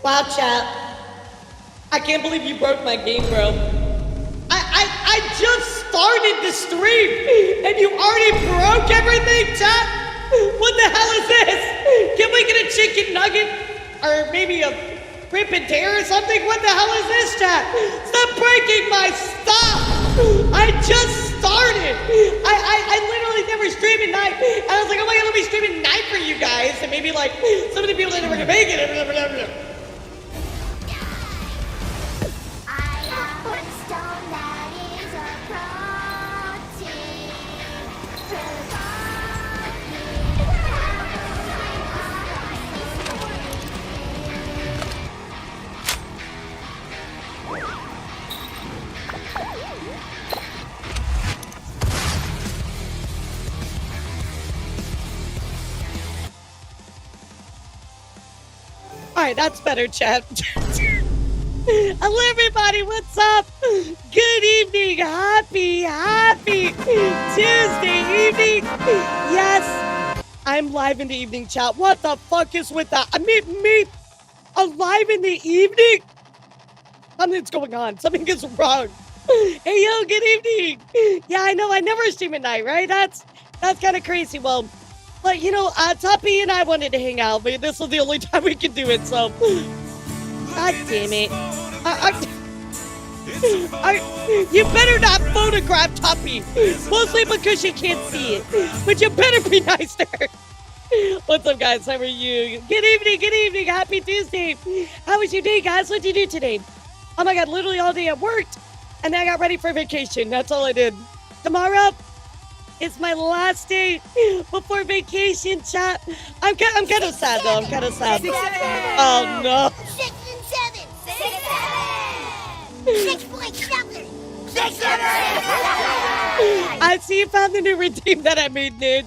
Wow, chat. I can't believe you broke my game, bro. I just started the stream and you already broke everything, chat? What the hell is this? Can we get a chicken nugget? Or maybe a rip and tear or something? What the hell is this, chat? Stop breaking my stuff! I just started! I literally never stream at night. And I was like, oh my god, let me stream at night for you guys. And maybe like some of the people that never gonna make it. Alright, that's better, chat. Hello, everybody. What's up? Good evening. Happy Tuesday evening. Yes, I'm live in the evening, chat. What the fuck is with that? I mean, me alive in the evening? Something's going on. Something is wrong. Hey, yo, good evening. Yeah, I know. I never stream at night, right? That's kind of crazy. Well, but you know, Tuppy and I wanted to hang out, but this was the only time we could do it, so. God damn it. You better not photograph Tuppy, mostly because you can't see it, but you better be nice to her. What's up, guys? How are you? Good evening. Happy Tuesday. How was your day, guys? What did you do today? Oh my god, literally all day I worked, and then I got ready for vacation. That's all I did. Tomorrow, it's my last day before vacation, chat. I'm kind of sad, though. I'm kind of sad. Oh, no. 6 and 7. 6 and 7. 6.7. 6 7. I see you found the new redeem that I made, dude.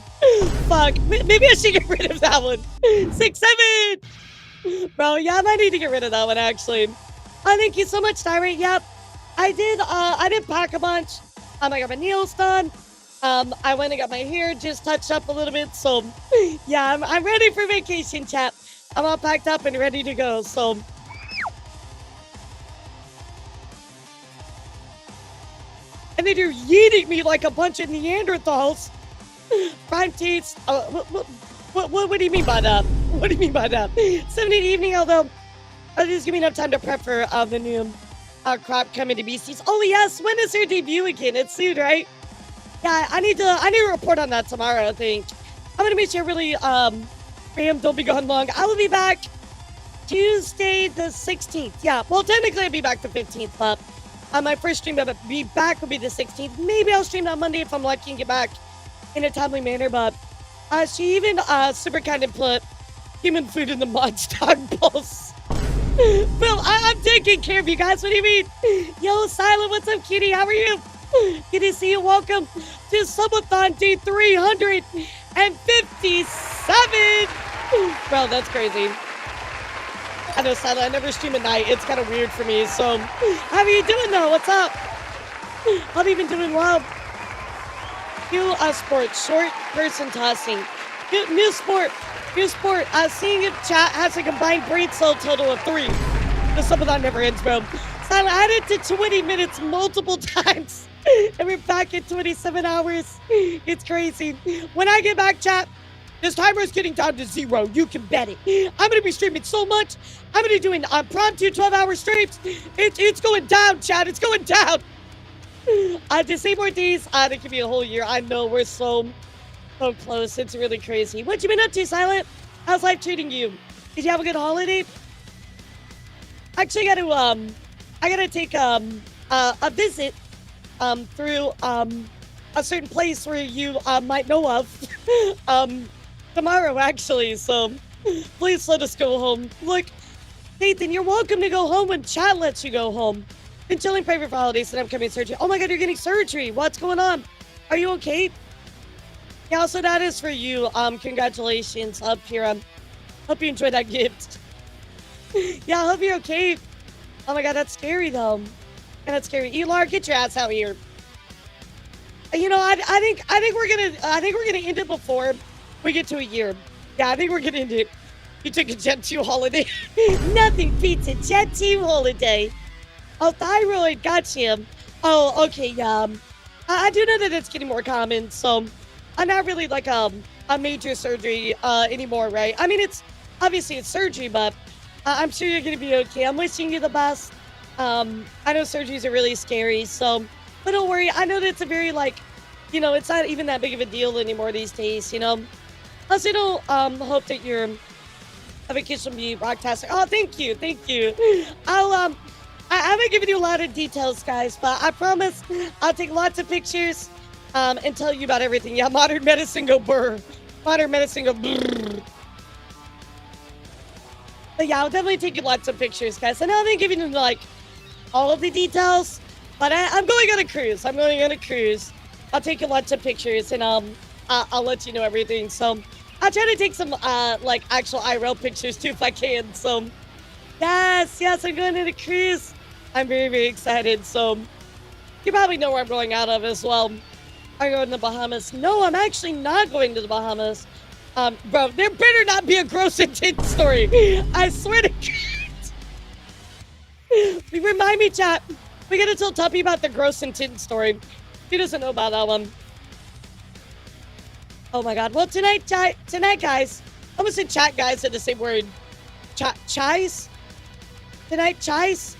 Fuck. Maybe I should get rid of that one. 6 7. Bro, yeah, I might need to get rid of that one, actually. Oh, thank you so much, Tyrant. Yep. I did pack a bunch. I got my nails done. I went and got my hair just touched up a little bit, so yeah, I'm ready for vacation, chat. I'm all packed up and ready to go, so. And then you're yeeting me like a bunch of Neanderthals. Prime taste. What do you mean by that? What do you mean by that? 7 in the evening, although just give me enough time to prep for the new crop coming to BCs. Oh yes, when is her debut again? It's soon, right? Yeah, I need to report on that tomorrow, I think. I'm gonna make sure really Ram, don't be gone long. I will be back Tuesday the 16th. Yeah, well technically I'll be back the 15th, but my first stream I'll be back will be the 16th. Maybe I'll stream on Monday if I'm lucky and get back in a timely manner, but she even super kind of put human food in the mod stock balls. Well, I'm taking care of you guys. What do you mean? Yo, Silent, what's up, kitty? How are you? Good to see you. Welcome to Subathon Day 357. Bro, that's crazy. I know, Silent, I never stream at night. It's kind of weird for me. So, how are you doing, though? What's up? I've been doing well. New sport, short person tossing. New sport. Seeing if chat has a combined brain cell total of 3. The Subathon never ends, bro. Silent, I added to 20 minutes multiple times. And we're back at 27 hours. It's crazy. When I get back, chat, this timer is getting down to 0. You can bet it. I'm going to be streaming so much. I'm going to be doing impromptu 12-hour streams. It's going down, chat. It's going down. Just 8 more days. That could be a whole year. I know we're so close. It's really crazy. What you been up to, Silent? How's life treating you? Did you have a good holiday? Actually, I gotta take a visit through a certain place where you might know of tomorrow, actually. So please let us go home. Look, Nathan, you're welcome to go home when chat lets you go home. Been chilling private for holidays and upcoming surgery. Oh my god, you're getting surgery. What's going on? Are you okay? Yeah, also that is for you. Congratulations up here. Hope you enjoyed that gift. Yeah, I hope you're okay. Oh my god, that's scary though. And that's scary. Elara, get your ass out here. You know, I think we're gonna end it before we get to a year. Yeah, I think we're gonna end it You took a Jet 2 holiday. Nothing beats a Jet 2 holiday. Oh, thyroid, gotcha. Oh, okay, I do know that it's getting more common, so I'm not really like a major surgery anymore, right? I mean, obviously it's surgery, but I'm sure you're gonna be okay. I'm wishing you the best. I know surgeries are really scary, so but don't worry. I know that it's a very like, it's not even that big of a deal anymore these days. Plus, I don't hope that your vacation will be rocktastic. Oh, thank you, thank you. I haven't given you a lot of details, guys, but I promise I'll take lots of pictures and tell you about everything. Yeah, modern medicine go burr. Modern medicine go brrr. But yeah, I'll definitely take you lots of pictures, guys. I know I've been giving you like all of the details, but I'm going on a cruise. I'm going on a cruise. I'll take you lots of pictures and I'll let you know everything. So I'll try to take some like actual IRL pictures too if I can. So yes, I'm going on a cruise. I'm very, very excited. So you probably know where I'm going out of as well. I'm going to the Bahamas. No, I'm actually not going to the Bahamas. Bro, there better not be a gross intent story. I swear to God. Remind me, chat. We gotta tell Tuppy about the gross intent story. He doesn't know about that one. Oh my God. Well, tonight, guys. I almost said chat, guys, said the same word. Chais? Tonight, chais?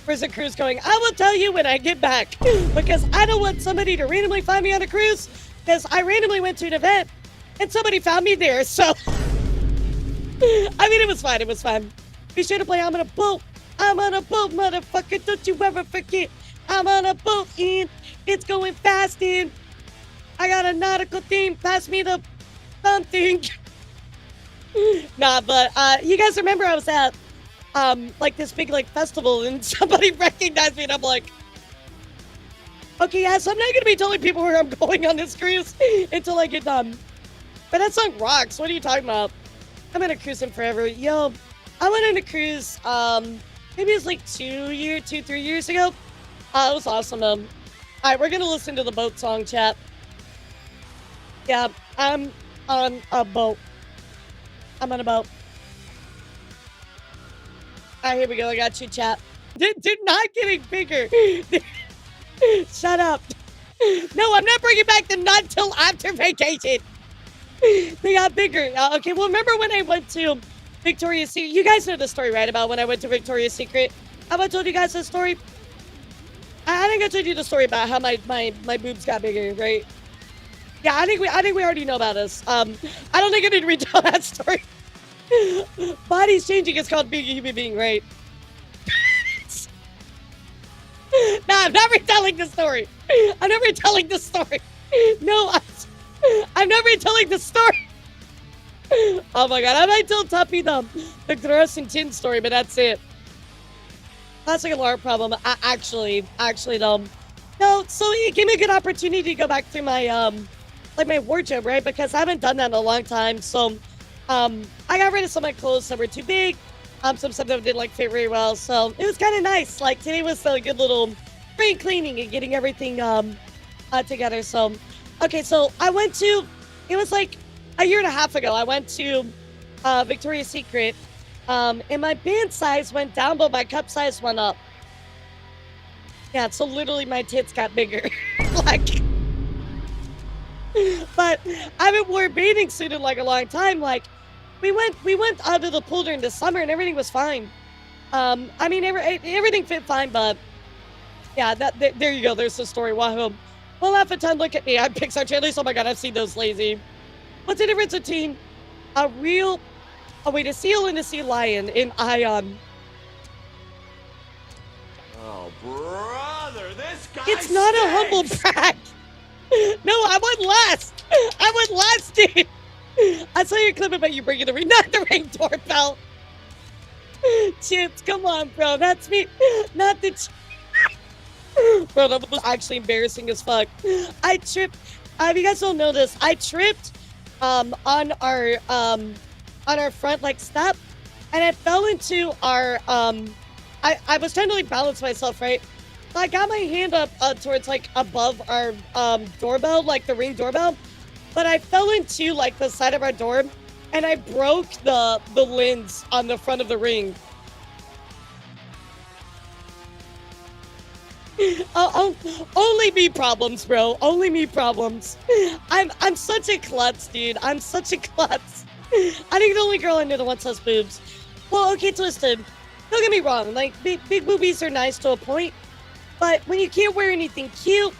Where's the cruise going? I will tell you when I get back. Because I don't want somebody to randomly find me on a cruise. Because I randomly went to an event. And somebody found me there, so... I mean, it was fine, it was fine. Be sure to play I'm on a boat. I'm on a boat, motherfucker. Don't you ever forget. I'm on a boat, and it's going fast, and I got a nautical theme. Pass me the something. Nah, but you guys remember I was at like this big like festival, and somebody recognized me, and I'm like, okay, yeah, so I'm not gonna be telling people where I'm going on this cruise until I get done. But that song rocks. What are you talking about? I've been cruising forever. Yo, I went on a cruise maybe it was like 3 years ago. It was awesome. All right, we're gonna listen to the boat song, chat. Yeah, I'm on a boat. I'm on a boat. All right, here we go. I got you, chat. They're not getting bigger. Shut up. No, I'm not bringing back the not till after vacation. They got bigger. Okay, well, remember when I went to Victoria's Secret? You guys know the story, right? About when I went to Victoria's Secret? Have I told you guys the story? I think I told you the story about how my boobs got bigger, right? Yeah, I think we already know about this. I don't think I need to retell that story. Body's changing is called being a human being, right? Nah, I'm not retelling the story. I'm not retelling the story. No, I'm not retelling the story. Oh my God, I might tell Tuppy the gross and tin story, but that's it. That's like a large problem. Actually, though. No, so it gave me a good opportunity to go back through my, like my wardrobe, right? Because I haven't done that in a long time. So, I got rid of some of my clothes that were too big. Some stuff that didn't like fit very well. So it was kind of nice. Like today was a good little spring cleaning and getting everything, together. So, okay, so I went to, it was like a year and a half ago. I went to, Victoria's Secret. And my band size went down, but my cup size went up. Yeah, so literally my tits got bigger. Like, but I haven't worn a bathing suit in like a long time. Like, we went out of the pool during the summer and everything was fine. I mean, everything fit fine, but yeah, there you go. There's the story. Wahoo. Well, laugh a ton. Look at me. I'm Pixar channels. Oh my God, I've seen those lazy. What's the difference between a seal and a sea lion in Ion? Oh, brother, this guy It's not a humble brag. No, I went last, dude. I saw your clip about you bringing the ring, not the ring doorbell. Chips, come on, bro. That's me, not the. Bro, that was actually embarrassing as fuck. I tripped. You guys don't know this. I tripped, on our front like step, and I fell into our I was trying to like balance myself, right? So I got my hand up towards like above our doorbell, like the ring doorbell, but I fell into like the side of our door, and and I broke the lens on the front of the ring. Only me problems, bro. Only me problems. I'm such a klutz, dude. I'm such a klutz. I think the only girl I know that wants those boobs. Well, okay, Twisted. Don't get me wrong. Like, big boobies are nice to a point, but when you can't wear anything cute,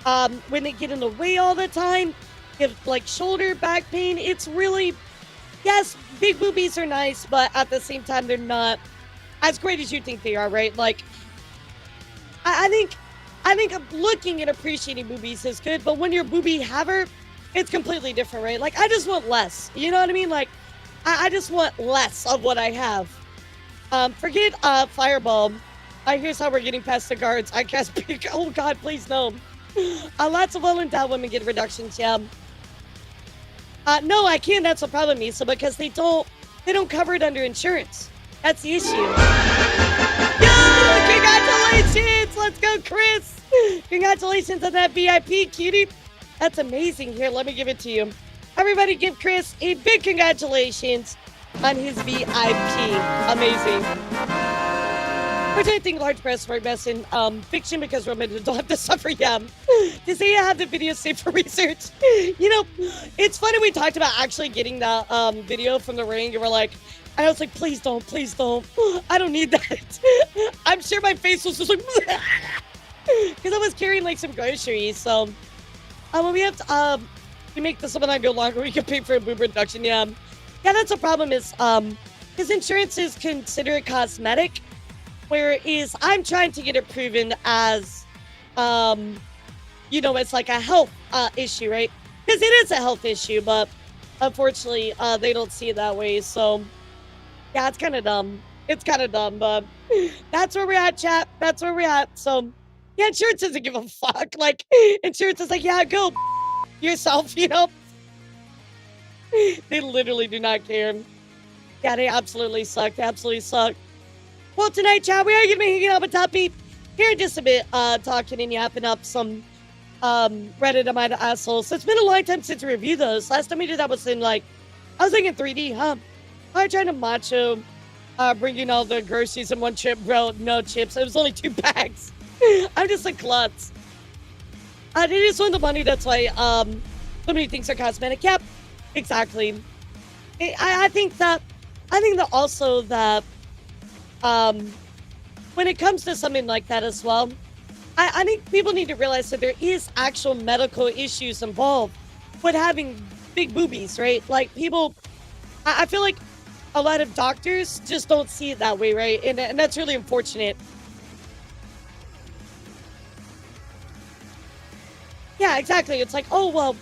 when they get in the way all the time, give like shoulder, back pain, it's really, yes, big boobies are nice, but at the same time, they're not as great as you think they are, right? Like, I think looking and appreciating boobies is good, but when you're a boobie haver, it's completely different, right? Like, I just want less. You know what I mean? Like, I just want less of what I have. Forget Fireball. Here's how we're getting past the guards. I cast big. Oh God, please no. Lots of well-endowed women get reductions. Yeah. No, I can't. That's the problem, Misa, because they don't cover it under insurance. That's the issue. Yo, congratulations! Let's go, Chris. Congratulations on that VIP, cutie. That's amazing. Here, let me give it to you. Everybody, give Chris a big congratulations on his VIP. Amazing. Which I think large press for best in fiction because women don't have to suffer. Yeah. Does Aya have the video saved for research? You know, it's funny we talked about actually getting the video from the ring and we're like, and I was like, please don't. I don't need that. I'm sure my face was just like, because I was carrying like some groceries. So when we have to make this something go longer, we can pay for a boob reduction. Yeah. Yeah, that's a problem is because insurance is considered cosmetic. Whereas I'm trying to get it proven as, you know, it's like a health issue, right? Because it is a health issue, but unfortunately, they don't see it that way. So, yeah, it's kind of dumb. It's kind of dumb, but that's where we're at, chat. That's where we're at. So, yeah, insurance doesn't give a fuck. Like, insurance is like, yeah, go yourself, you know? They literally do not care. Yeah, they absolutely suck. They absolutely suck. Well, tonight, chat, we are going to be hanging out with Tuppy here in just a bit, talking and yapping up some Reddit Am I the Asshole. So it's been a long time since we reviewed those. Last time we did that was in, like, I was thinking 3D, huh? I was trying to macho, bringing all the groceries in one chip, bro. No chips. It was only 2 bags. I'm just a klutz. They just want the money. That's why so many things are cosmetic. Yep, exactly. I think that also that when it comes to something like that as well, I think people need to realize that there is actual medical issues involved with having big boobies, right? Like people, I feel like a lot of doctors just don't see it that way, right? And that's really unfortunate. Yeah, exactly. It's like, oh, well,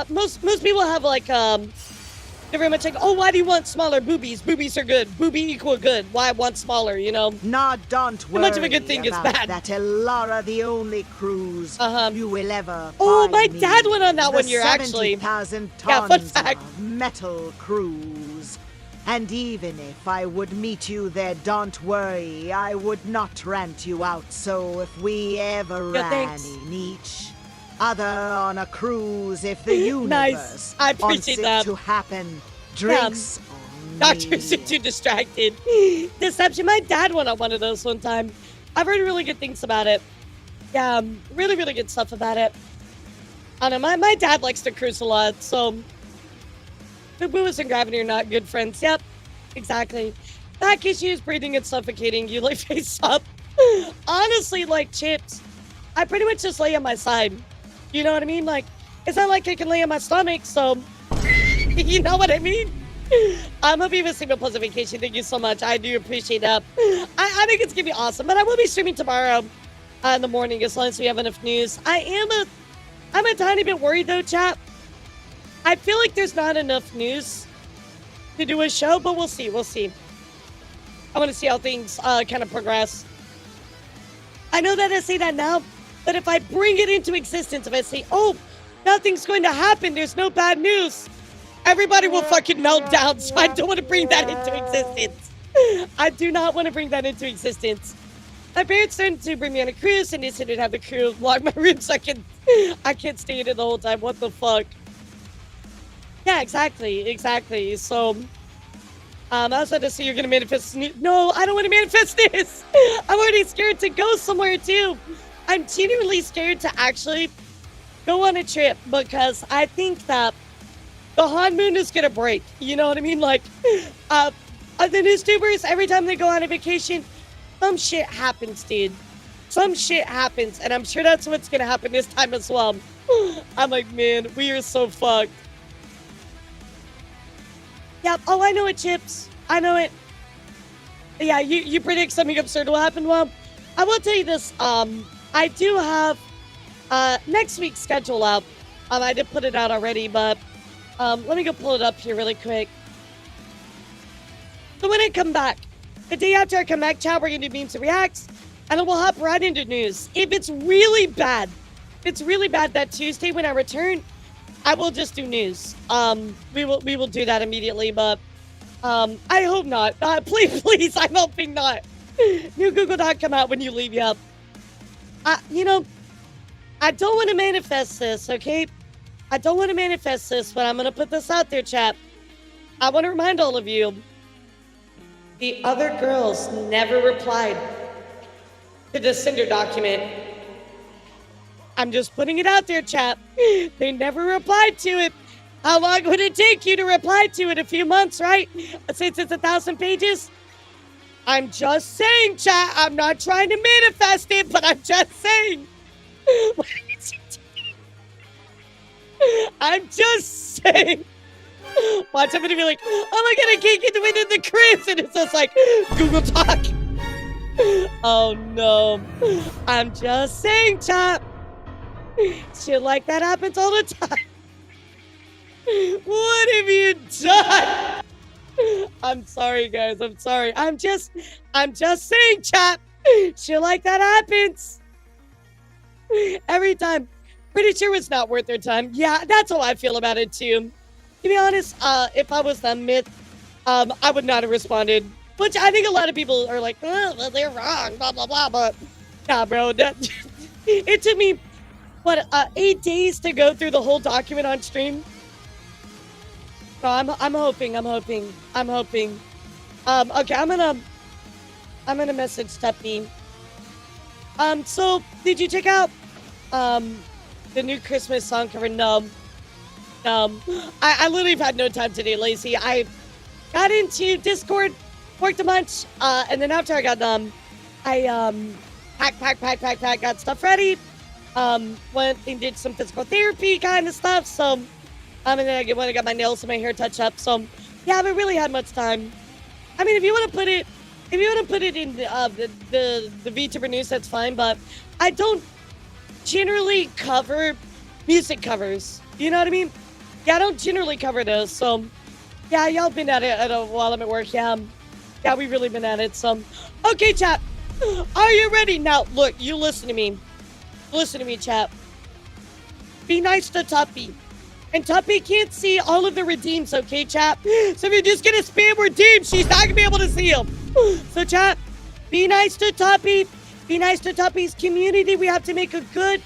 most people have like, they're very much like, oh, why do you want smaller boobies? Boobies are good. Boobie equal good. Why I want smaller, you know? Nah, don't worry. How much of a good thing is bad? That Elara, the only cruise you will ever Oh, find my me. dad went on that The one year, actually. 70,000 Yeah, fun tons fact. of metal cruise. And even if I would meet you there, don't worry, I would not rent you out. So if we ever Yeah, ran thanks. in each other on a cruise, if the universe Nice. I wants appreciate it that. to happen, drinks on Doctors me. are too distracted. Deception. My dad went on one of those one time. I've heard really good things about it. Yeah, really, really good stuff about it. I don't know. My dad likes to cruise a lot, so Lewis and Gravity are not good friends. Yep, exactly. Back issues, breathing and suffocating. You lay face up. Honestly, like chips, I pretty much just lay on my side. You know what I mean? Like, it's not like I can lay on my stomach, so you know what I mean? I'm hoping you have a single pleasant vacation. Thank you so much. I do appreciate that. I think it's gonna be awesome, but I will be streaming tomorrow in the morning as long as we have enough news. I'm a tiny bit worried though, chat. I feel like there's not enough news to do a show, but we'll see. We'll see. I want to see how things kind of progress. I know that I say that now, but if I bring it into existence, if I say, oh, nothing's going to happen, there's no bad news, everybody will fucking melt down, so I don't want to bring that into existence. I do not want to bring that into existence. My parents started to bring me on a cruise, and they said they'd have the crew lock my room so I can't stay in it the whole time. What the fuck? Yeah, exactly. So, I was about to say you're gonna manifest. No, I don't want to manifest this. I'm already scared to go somewhere too. I'm genuinely scared to actually go on a trip because I think that the honeymoon is gonna break. You know what I mean? Like, uh, the news tubers every time they go on a vacation, some shit happens, dude. Some shit happens, and I'm sure that's what's gonna happen this time as well. I'm like, man, we are so fucked. Yep. Oh, I know it, Chips. I know it. Yeah, you predict something absurd will happen. Well, I will tell you this. I do have next week's schedule up. I did put it out already, but let me go pull it up here really quick. So when I come back, the day after I come back, chat, we're gonna do memes and reacts, and then we'll hop right into news. If it's really bad that Tuesday when I return, I will just do news. We will do that immediately, but I hope not. Please, I'm hoping not. New Google Doc come out when you leave. Yep. You know, I don't want to manifest this, okay? I don't want to manifest this, but I'm gonna put this out there, chat. I want to remind all of you, the other girls never replied to the Cinder document. I'm just putting it out there, chat. They never replied to it. How long would it take you to reply to it? A few months, right? Since it's 1,000 pages? I'm just saying, chat. I'm not trying to manifest it, but I'm just saying. I'm just saying. Watch, I'm gonna be like, oh my god, I can't get the wind in the cribs, and it's just like Google Talk. Oh no. I'm just saying, chat. Shit like that happens all the time. What have you done? I'm sorry, guys. I'm sorry. I'm just saying, chat. Shit like that happens every time. Pretty sure it's not worth their time. Yeah, that's how I feel about it too. To be honest, if I was the myth, I would not have responded. Which I think a lot of people are like, oh, well, they're wrong, blah blah blah. But nah, bro, it took me what 8 days to go through the whole document on stream. So I'm hoping. Okay, I'm gonna message Tuppy. So did you check out the new Christmas song cover? No. I literally have had no time today, Lacey. I got into Discord, worked a bunch, and then after I got done, I packed, got stuff ready. Went and did some physical therapy kind of stuff. So, and then I got my nails and my hair touch up. So, yeah, I haven't really had much time. I mean, if you want to put it in the Vtuber news, that's fine. But I don't generally cover music covers. You know what I mean? Yeah, I don't generally cover those. So, yeah, y'all been at it while I'm at work. Yeah, we really been at it. So, okay, chat. Are you ready? Now, look, you listen to me. Listen to me, chat. Be nice to Tuppy. And Tuppy can't see all of the redeems, okay, chat? So if you're just gonna spam redeem, she's not gonna be able to see them. So, chat, be nice to Tuppy. Be nice to Tuppy's community. We have to make a good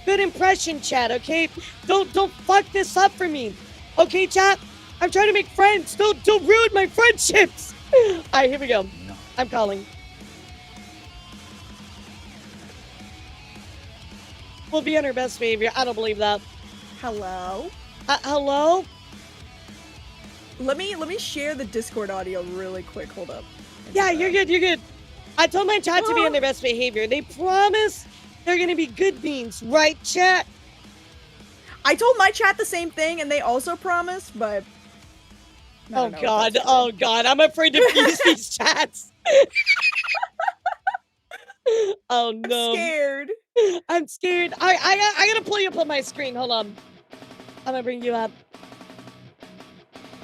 impression, chat, okay? Don't fuck this up for me. Okay, chat? I'm trying to make friends. Don't ruin my friendships. All right, here we go. No. I'm calling. We'll be on her best behavior. I don't believe that. Hello? Hello? Let me share the Discord audio really quick. Hold up. Yeah, you're good. I told my chat to be on their best behavior. They promise they're gonna be good beans, right, chat? I told my chat the same thing, and they also promised, but... Oh god, I'm afraid to fuse these chats. Oh no. I'm scared. I gotta pull you up on my screen. Hold on. I'm gonna bring you up.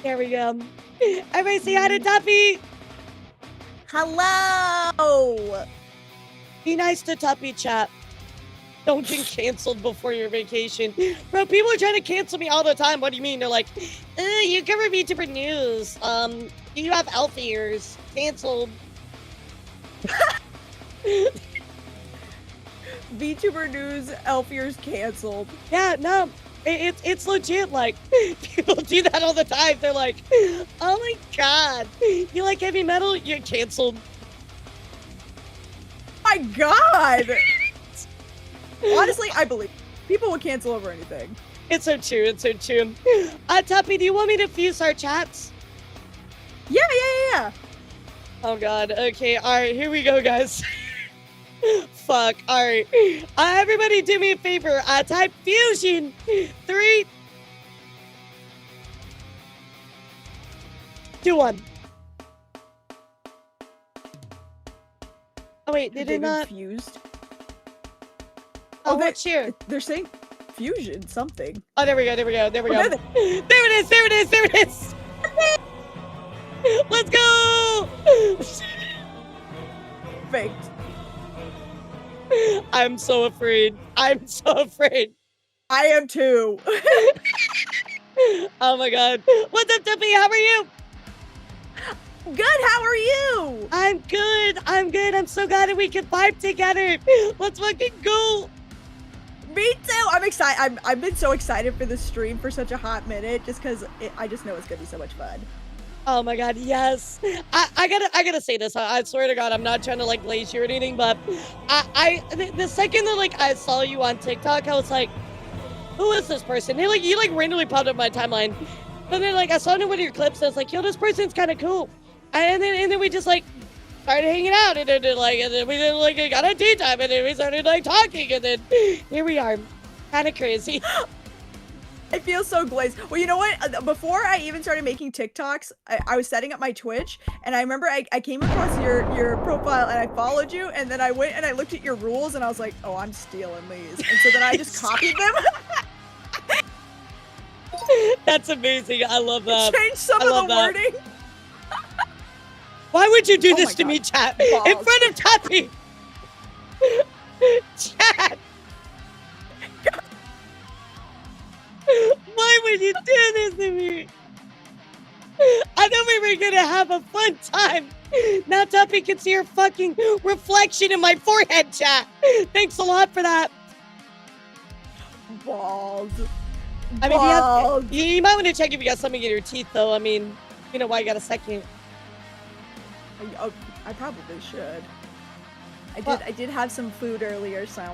There we go. Everybody say hi to Tuppy. Hello. Be nice to Tuppy, chat. Don't get canceled before your vacation. Bro, people are trying to cancel me all the time. What do you mean? They're like, you cover VTuber news. You have elf ears. Canceled. VTuber news, elf ears canceled. Yeah, no. It's legit. Like people do that all the time. They're like, "Oh my god, you like heavy metal? You're canceled." My God. Honestly, I believe people would cancel over anything. It's so true. It's so true. Tuppy, do you want me to fuse our chats? Yeah. Oh god. Okay. All right. Here we go, guys. Fuck. All right. Everybody, do me a favor. Type fusion. 3, 2, 1. Oh wait, did it not? Fused. Oh, what's here? They're saying fusion something. Oh, there we go. There we go. There we go. there There it is. There it is. There it is. Let's go. Faked. I'm so afraid. I'm so afraid. I am too. Oh my god. What's up, Tuppy? How are you? Good, how are you? I'm good. I'm good. I'm so glad that we can vibe together. Let's fucking go. Me too. I'm excited. I've been so excited for this stream for such a hot minute, just because I just know it's gonna be so much fun. Oh my god, yes. I gotta say this. I swear to God, I'm not trying to like glaze you or anything, but the second that like I saw you on TikTok, I was like, who is this person? You randomly popped up my timeline. But then like I saw it in one of your clips, and I was like, yo, this person's kind of cool. And then we just like started hanging out, and then we got a tea time, and then we started like talking, and then here we are, kind of crazy. I feel so glazed. Well, you know what? Before I even started making TikToks, I was setting up my Twitch, and I remember I came across your profile, and I followed you, and then I went and I looked at your rules, and I was like, oh, I'm stealing these. And so then I just copied them. That's amazing. I love that. Change some of the wording. Why would you do this to me, chat? Balls. In front of Tuppy! Chat! Why would you do this to me? I thought we were gonna have a fun time. Now Tuppy can see her fucking reflection in my forehead, chat. Thanks a lot for that. Balls. I mean, you might want to check if you got something in your teeth, though. I mean, you know why you got a second. I probably should. I did have some food earlier, so.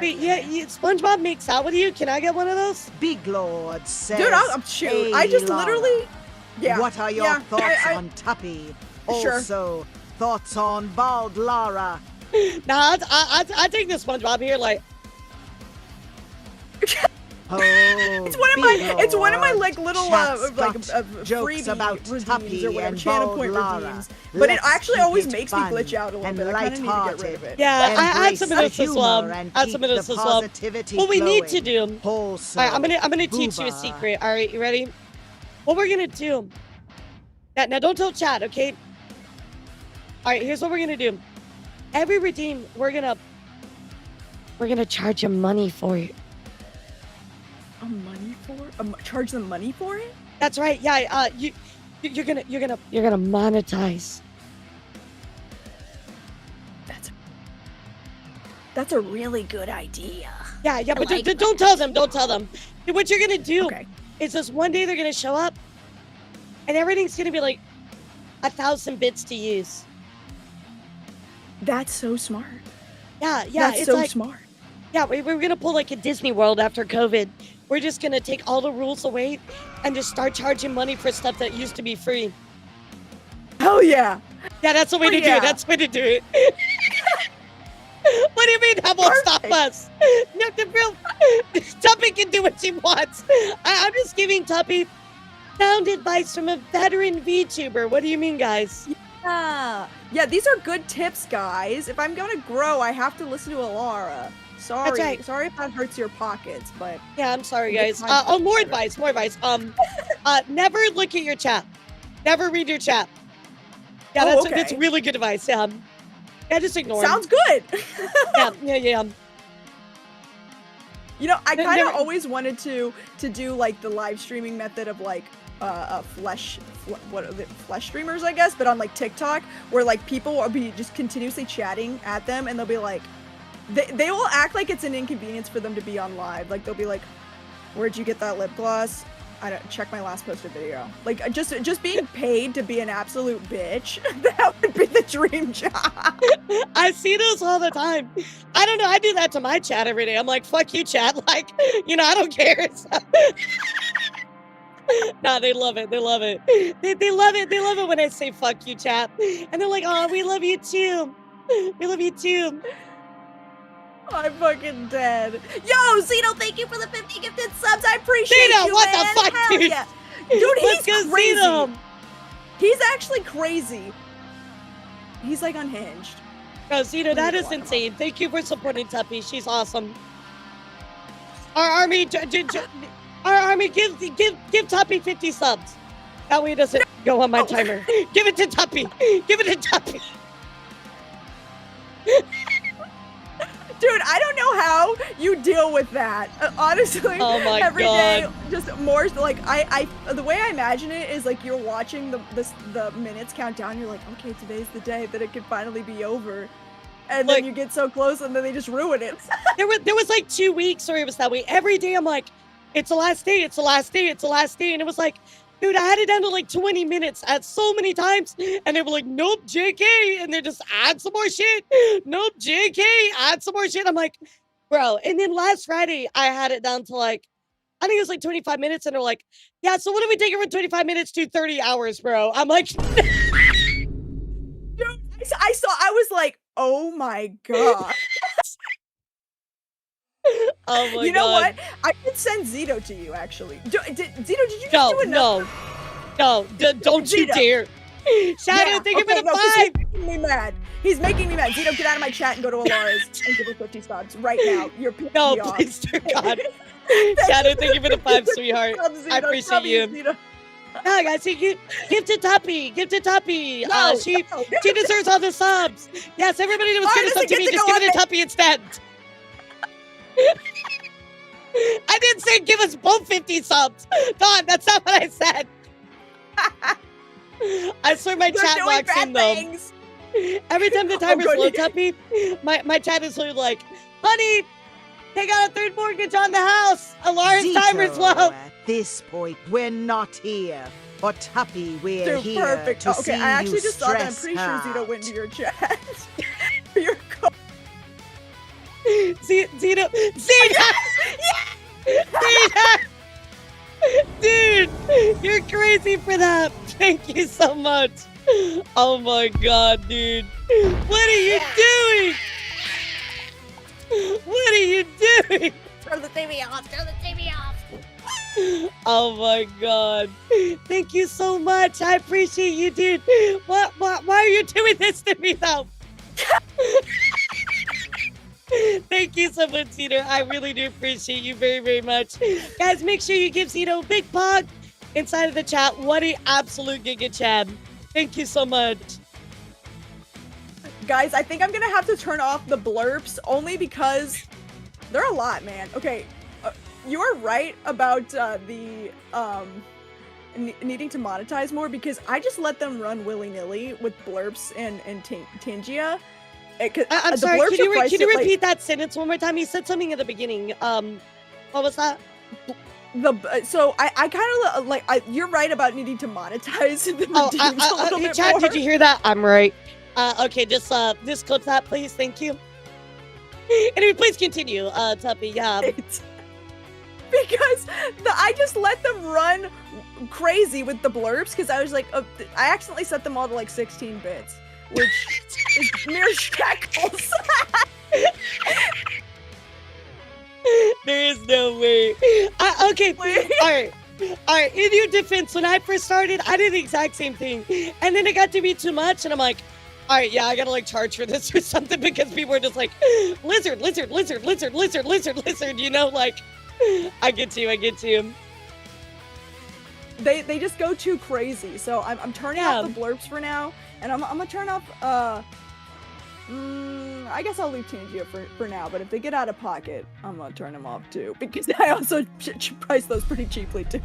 Wait, yeah, SpongeBob makes out with you? Can I get one of those? Big Lord says. Dude, shoot. I just Elara. literally. Yeah. What are your thoughts on Tuppy? Sure. Also, thoughts on Bald Lara? Nah, I take this SpongeBob here, like. Oh, it's one of my like little jokes freebie about redeems Tuppy or whatever, and channel Bald point Lara. redeems. But it Let's actually keep always it makes me fun glitch out a little and bit. I kind of need to get rid of it. Yeah, I have some of this as well. Embrace the I have humor some of and this keep as the well. positivity What we need to flowing. do. Wholesome. All right, I'm gonna teach you a secret. All right, you ready? What we're gonna do. Now don't tell chat, okay? All right, here's what we're gonna do. Every redeem, we're gonna charge you money for it. Money for it? Charge them money for it? That's right. Yeah. You're gonna monetize. That's a really good idea. Yeah. But like don't tell them. Don't tell them. What you're gonna do Okay. is just one day they're gonna show up, and everything's gonna be like 1,000 bits to use. That's so smart. Yeah. That's It's so like, smart. yeah, we're gonna pull like a Disney World after COVID. We're just gonna take all the rules away and just start charging money for stuff that used to be free. Hell yeah. Yeah, that's the way to do it. That's the way to do it. What do you mean that won't stop us? No, the real Tuppy can do what she wants. I'm just giving Tuppy sound advice from a veteran VTuber. What do you mean, guys? Yeah, these are good tips, guys. If I'm gonna grow, I have to listen to Elara. Sorry. That's right. Sorry if that hurts your pockets, but Yeah, I'm sorry, guys. More advice. Never look at your chat. Never read your chat. Yeah, that's really good advice. Yeah, just ignore. Sounds good. Yeah. You know, I kind of always wanted to do like the live streaming method of like flesh streamers, I guess, but on like TikTok, where like people will be just continuously chatting at them, and they'll be like, they will act like it's an inconvenience for them to be on live. Like they'll be like, Where'd you get that lip gloss? I don't check my last posted video. Like just being paid to be an absolute bitch. That would be the dream job. I see those all the time. I don't know. I do that to my chat every day. I'm like, fuck you, chat. Like, you know, I don't care. No, they love it. They love it. They love it. They love it when I say fuck you, chat. And they're like, oh, we love you too. We love you too. I'm fucking dead. Yo, Zeno, thank you for the 50 gifted subs. I appreciate Zeno, you, what man. the fuck, Hell dude? yeah. Dude, Let's he's go crazy. Zeno. He's actually crazy. He's like unhinged. Oh, Zeno, that is insane. Thank you for supporting Tuppy. She's awesome. Our army, our army, give Tuppy 50 subs. That way it doesn't go on my timer. Give it to Tuppy. Give it to Tuppy. Dude, I don't know how you deal with that. Honestly, Oh my every day, God. just more like I the way I imagine it is like you're watching the minutes count down. You're like, okay, today's the day that it can finally be over, and Like- then you get so close, and then they just ruin it. There was like 2 weeks where it was that way. Every day I'm like, it's the last day, it's the last day, it's the last day. And it was like, dude, I had it down to like 20 minutes at so many times. And they were like, nope, JK. And they just add some more shit. Nope, JK, add some more shit. I'm like, bro. And then last Friday, I had it down to like, I think it was like 25 minutes. And they're like, yeah, so what if we take it from 25 minutes to 30 hours, bro? I'm like, Dude, I was like, oh my god. oh my You know God. what? I could send Zito to you actually. Zito, did you just No, do enough? don't you Zito. dare. Shadow, Yeah, thank you for okay, the no, 'cause 5. He's making me mad. He's making me mad. Zito, get out of my chat and go to Elara's and give her 50 subs right now. You're pissing No, me off. please, dear God. Shadow, thank you for the 5, sweetheart. Subs, I Zito, appreciate subs, you. Zito. No, guys, give to Tuppy. Give to Tuppy. No, She no. deserves all the subs. Yes, everybody that was Why going to does sub it to get me, to just go give it on to Tuppy instead. I didn't say give us both 50 subs. Don, that's not what I said. I swear my They're chat doing locks bad in though. things. Every time the timer's good. low, Tuppy, my chat is literally like, honey, take out a third mortgage on the house. Elara's timer's Zito, low. at this point, we're not here. For Tuppy, we're Dude, here perfect. to Okay, see I actually you just thought that I'm stress pretty sure Zito out. went into your chat. For your code. Zeta! Dude, you're crazy for that. Thank you so much. Oh my god, dude. What are you doing? What are you doing? Turn the TV off. Turn the TV off. Oh my god. Thank you so much. I appreciate you, dude. Why are you doing this to me though? Thank you so much, Zito. I really do appreciate you very, very much. Guys, make sure you give Zito a big pog inside of the chat. What an absolute giga chad. Thank you so much. Guys, I think I'm gonna have to turn off the blurps only because they're a lot, man. Okay, you are right about needing to monetize more because I just let them run willy-nilly with blurps and Tingia. I'm sorry, can you repeat that sentence one more time? You said something at the beginning. What was that? So I kind of like you're right about needing to monetize the redeems a little hey, bit Chad, more. did you hear that? I'm right. Okay, just clip that, please. Thank you. Anyway, please continue, Tuppy. Yeah. Because I just let them run crazy with the blurbs because I was like, I accidentally set them all to like 16 bits, which is mere shekels. There is no way. Okay, all right. In your defense, when I first started, I did the exact same thing. And then it got to be too much, and I'm like, all right, yeah, I gotta like charge for this or something because people are just like, lizard, you know, like, I get you. They just go too crazy, so I'm turning off the blurbs for now, and I'm gonna turn off, I guess I'll leave Tangia for now, but if they get out of pocket, I'm gonna turn them off too, because I also price those pretty cheaply too.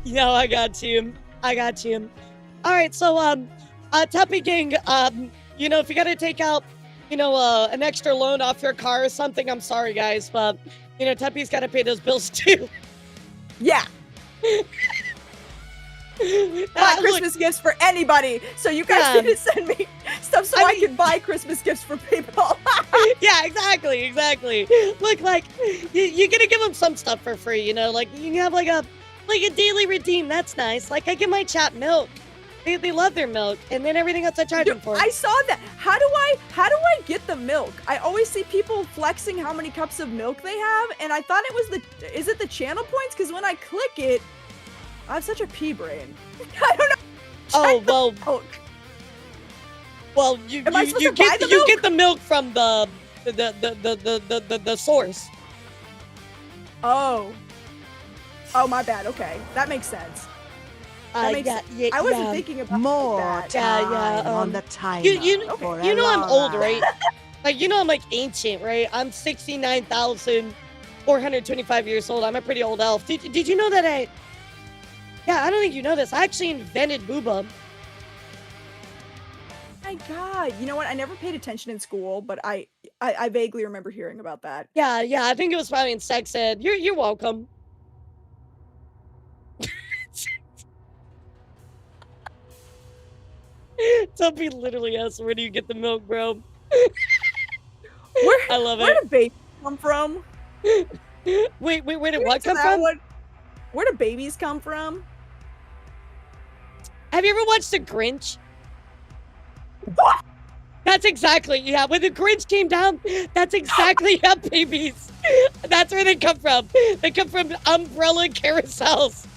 No, I got you. All right, so, Tuppy gang, you know, if you gotta take out, you know, an extra loan off your car or something, I'm sorry, guys, but, you know, Tuppy's gotta pay those bills too. Yeah. Buy Christmas gifts for anybody. So you guys need to send me stuff so I can buy Christmas gifts for people. Yeah, exactly. Look, like, you're gonna give them some stuff for free, you know? Like, you can have, like a daily redeem. That's nice. Like, I give my chat milk. They love their milk, and then everything else I charge them for. I saw that. How do I get the milk? I always see people flexing how many cups of milk they have, and I thought it was is it the channel points? Because when I click it, I have such a pea brain. I don't know. Oh, well. Milk. Well, you get the milk from the source. Oh, my bad. Okay, that makes sense. I wasn't thinking about more that. time on the timer. You know I'm old, right? Like, you know I'm like ancient, right? I'm 69,425 years old. I'm a pretty old elf. Did you know that I don't think you know this. I actually invented booba. My God, you know what? I never paid attention in school, but I vaguely remember hearing about that. Yeah, I think it was probably in sex ed. You're welcome. Tuppy literally asked, where do you get the milk, bro? I love it. Where do babies come from? Wait, where did what come from? Where do babies come from? Have you ever watched The Grinch? What? That's exactly, yeah. When The Grinch came down, that's exactly how babies, that's where they come from. They come from umbrella carousels.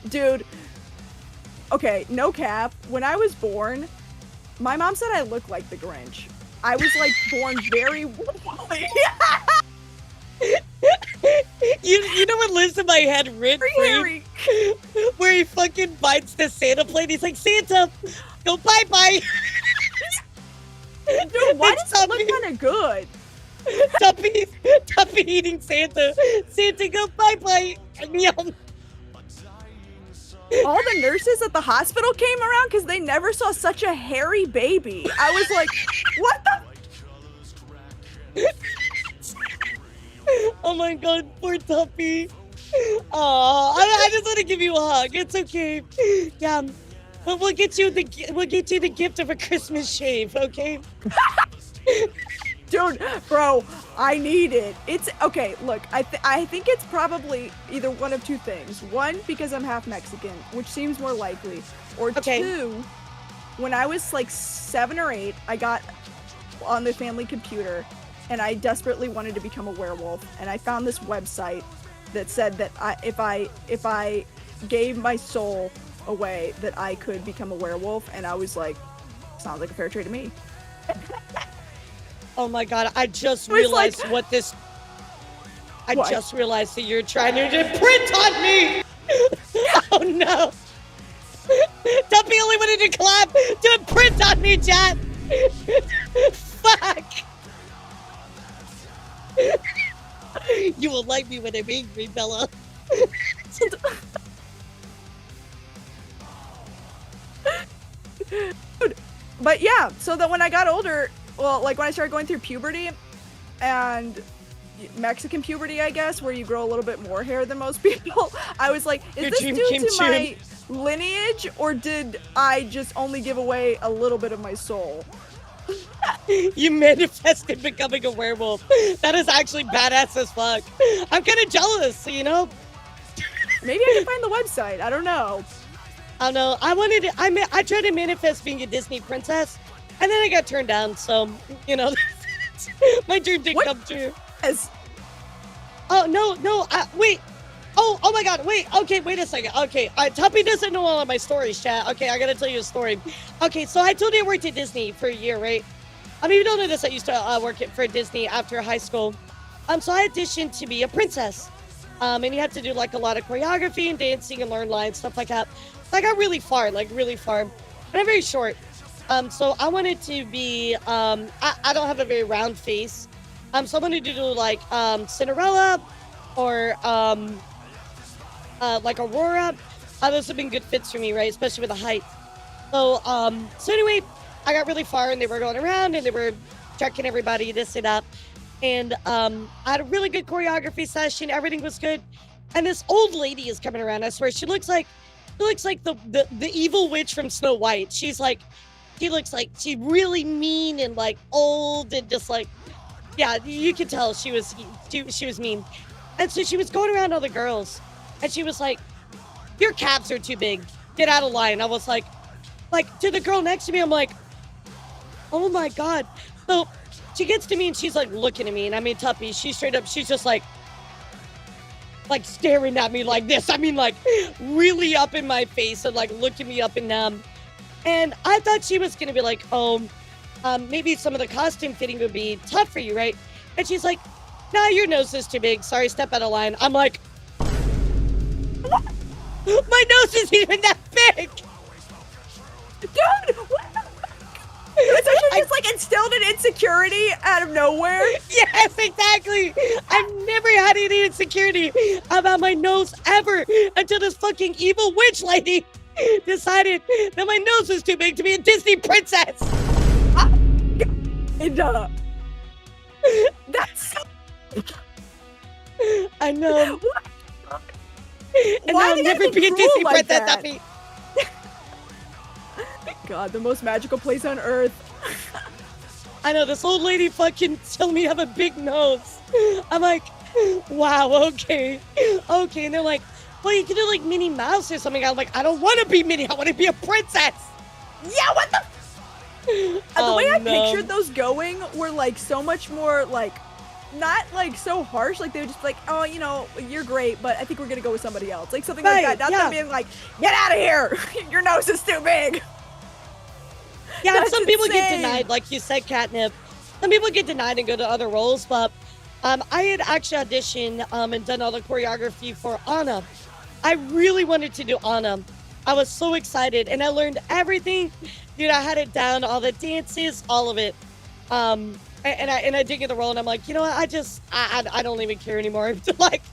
Dude. Okay, no cap. When I was born, my mom said I looked like the Grinch. I was like born very woolly. You know what lives in my head rent free? Where he fucking bites the Santa plate. He's like, Santa, go bye-bye. Dude, why does it look kind of good? Tuppy eating Santa. Santa, go bye-bye. Yum. All the nurses at the hospital came around because they never saw such a hairy baby. I was like, what the? Oh my God, poor Tuppy. Aw, I just want to give you a hug. It's okay. Yeah, but we'll get you the gift of a Christmas shave, okay? Dude, bro, I need it. It's okay. Look, I think it's probably either one of two things. One, because I'm half Mexican, which seems more likely. Or two, when I was like 7 or 8, I got on the family computer, and I desperately wanted to become a werewolf. And I found this website that said that if I gave my soul away, that I could become a werewolf. And I was like, sounds like a fair trade to me. Oh my God, I just realized I just realized that you're trying to print on me! Oh no! Tuppy only wanted to clap! Do a print on me, chat! Fuck! You will like me when I'm angry, Bella. Dude, but yeah, so that when I got older, well, like when I started going through puberty and Mexican puberty, I guess, where you grow a little bit more hair than most people, I was like, is this due to my lineage, or did I just only give away a little bit of my soul? You manifested becoming a werewolf. That is actually badass as fuck. I'm kind of jealous, you know? Maybe I can find the website. I don't know. I don't know. I tried to manifest being a Disney princess, and then I got turned down, so, you know, my dream didn't come true. Oh, no, wait. Oh my God, wait, okay, wait a second. Okay, Tuppy doesn't know all of my stories, chat. Okay, I gotta tell you a story. Okay, so I told you I worked at Disney for a year, right? I mean, you don't know this, I used to work for Disney after high school. So I auditioned to be a princess. And you have to do, like, a lot of choreography and dancing and learn lines, stuff like that. So I got really far, but I'm very short. So I wanted to be, I don't have a very round face. So I wanted to do, like, Cinderella or, like Aurora. Those have been good fits for me, right? Especially with the height. So anyway, I got really far, and they were going around, and they were checking everybody, this and that. And I had a really good choreography session. Everything was good. and this old lady is coming around. I swear, she looks like the evil witch from Snow White. She looks like she's really mean and like old and just like, yeah, you could tell she was mean. And so she was going around all the girls, and she was like, "Your calves are too big. Get out of line." I was like to the girl next to me, I'm like, "Oh my god!" So she gets to me and she's like looking at me, and I mean, Tuppy, she's just like staring at me like this. I mean, like really up in my face and like looking me up and down. And I thought she was gonna be like, "Oh, maybe some of the costume fitting would be tough for you, right?" And she's like, "Nah, your nose is too big. Sorry, step out of line." I'm like, my nose isn't even that big. Dude, what the fuck? So she just like instilled an insecurity out of nowhere? Yes, exactly. I've never had any insecurity about my nose ever until this fucking evil witch lady decided that my nose was too big to be a Disney princess. And, that's so... I know. What? And Why I'll do you never gotta be a cruel Disney like princess, that? Tuppy. God, the most magical place on earth. I know, this old lady fucking told me I have a big nose. I'm like, wow, okay. Okay, and they're like, well, you can do like Minnie Mouse or something. I'm like, I don't want to be Minnie. I want to be a princess. Yeah, what the? The way I pictured those going were like so much more like, not like so harsh. Like they were just like, oh, you know, you're great, but I think we're gonna go with somebody else. Like something like that. Not them being like, get out of here. Your nose is too big. Yeah, and some people get insane. denied, like you said, Catnip. Some people get denied and go to other roles, but I had actually auditioned and done all the choreography for Anna. I really wanted to do Anna. I was so excited, and I learned everything. Dude, I had it down, all the dances, all of it. And I did get the role, and I'm like, you know what? I don't even care anymore. Like,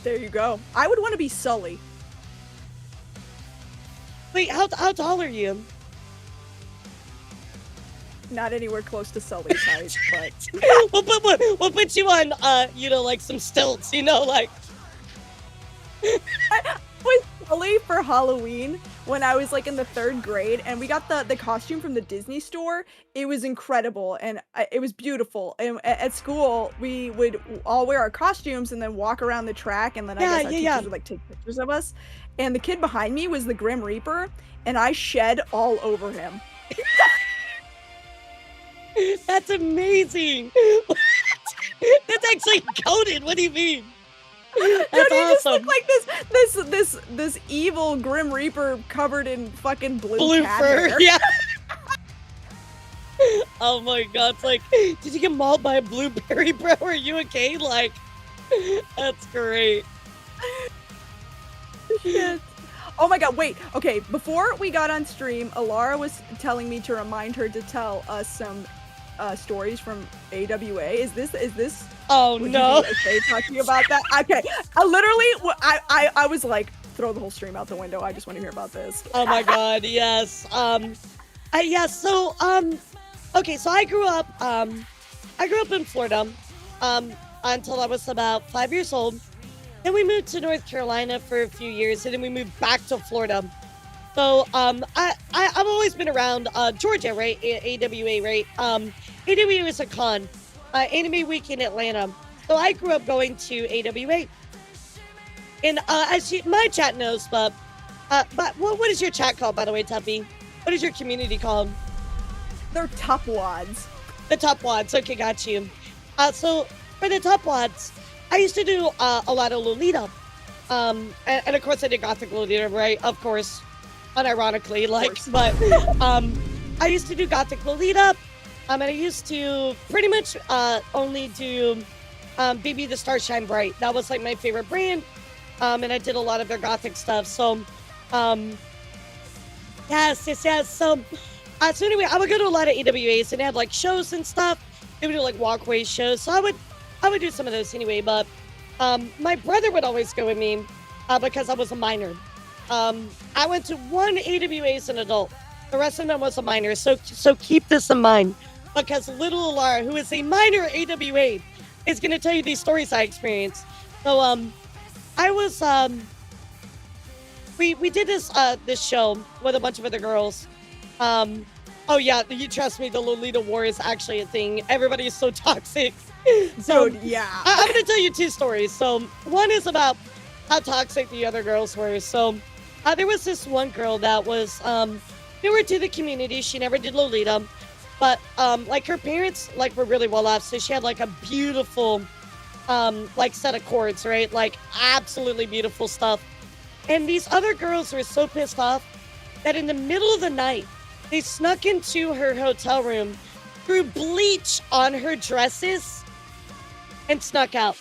There you go. I would want to be Sully. wait, how tall are you? Not anywhere close to Sully's height, but We'll put you on, like some stilts, like. I was Sully for Halloween when I was like in the 3rd grade, and we got the costume from the Disney store. It was incredible, and it was beautiful. And at school, we would all wear our costumes and then walk around the track, and then I guess our teachers would like take pictures of us. And the kid behind me was the Grim Reaper, and I shed all over him. That's amazing. That's actually coded. What do you mean? That's Dude, he just awesome. looked like this evil Grim Reaper covered in fucking blue cat fur. hair. Yeah. Oh my god. It's like, did you get mauled by a blueberry, bro? Are you okay? Like, that's great. Shit. Oh my god, wait. Okay, before we got on stream, Elara was telling me to remind her to tell us some stories from AWA. Is this Oh would no. you be okay talking about that? Okay. I was like, throw the whole stream out the window. I just want to hear about this. Oh my god, yes. So okay, so I grew up in Florida until I was about 5 years old. Then we moved to North Carolina for a few years, and then we moved back to Florida. So I've always been around Georgia, right? AWA, right? AWA is a con, Anime Week in Atlanta. So I grew up going to AWA, and my chat knows, but what is your chat called, by the way, Tuppy? What is your community called? They're top wads. The top wads. Okay, got you. So for the top wads, I used to do a lot of Lolita. And of course I did Gothic Lolita, right? Of course. Unironically, but I used to do Gothic Lolita. And I used to pretty much only do BB the Star Shine Bright. That was like my favorite brand. And I did a lot of their Gothic stuff. So yes. So anyway, I would go to a lot of AWAs, and they had like shows and stuff. They would do like walkway shows. So I would do some of those anyway, but my brother would always go with me because I was a minor. I went to one AWA as an adult. The rest of them was a minor. So keep this in mind, because little Elara, who is a minor AWA, is gonna tell you these stories I experienced. So I was we did this show with a bunch of other girls. Oh yeah, you trust me, the Lolita War is actually a thing. Everybody is so toxic. So Dude, yeah. I'm gonna tell you 2 stories. So one is about how toxic the other girls were. So there was this one girl that was newer to the community. She never did Lolita, but like her parents like were really well off, so she had like a beautiful like set of chords, right? Like absolutely beautiful stuff. And these other girls were so pissed off that in the middle of the night, they snuck into her hotel room, threw bleach on her dresses, and snuck out.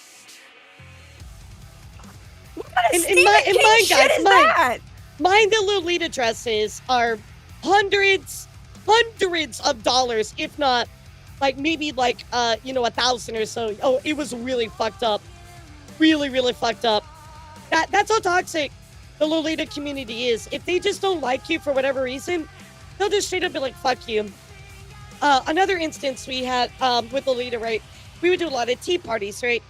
What kind of In mine, shit guys, is mine. that? Mine, the Lolita dresses are hundreds of dollars, if not, like maybe like you know, 1,000 or so. Oh, it was really fucked up, really fucked up. That's how toxic the Lolita community is. If they just don't like you for whatever reason, they'll just straight up be like, fuck you. Another instance we had with Lolita, right? We would do a lot of tea parties, right?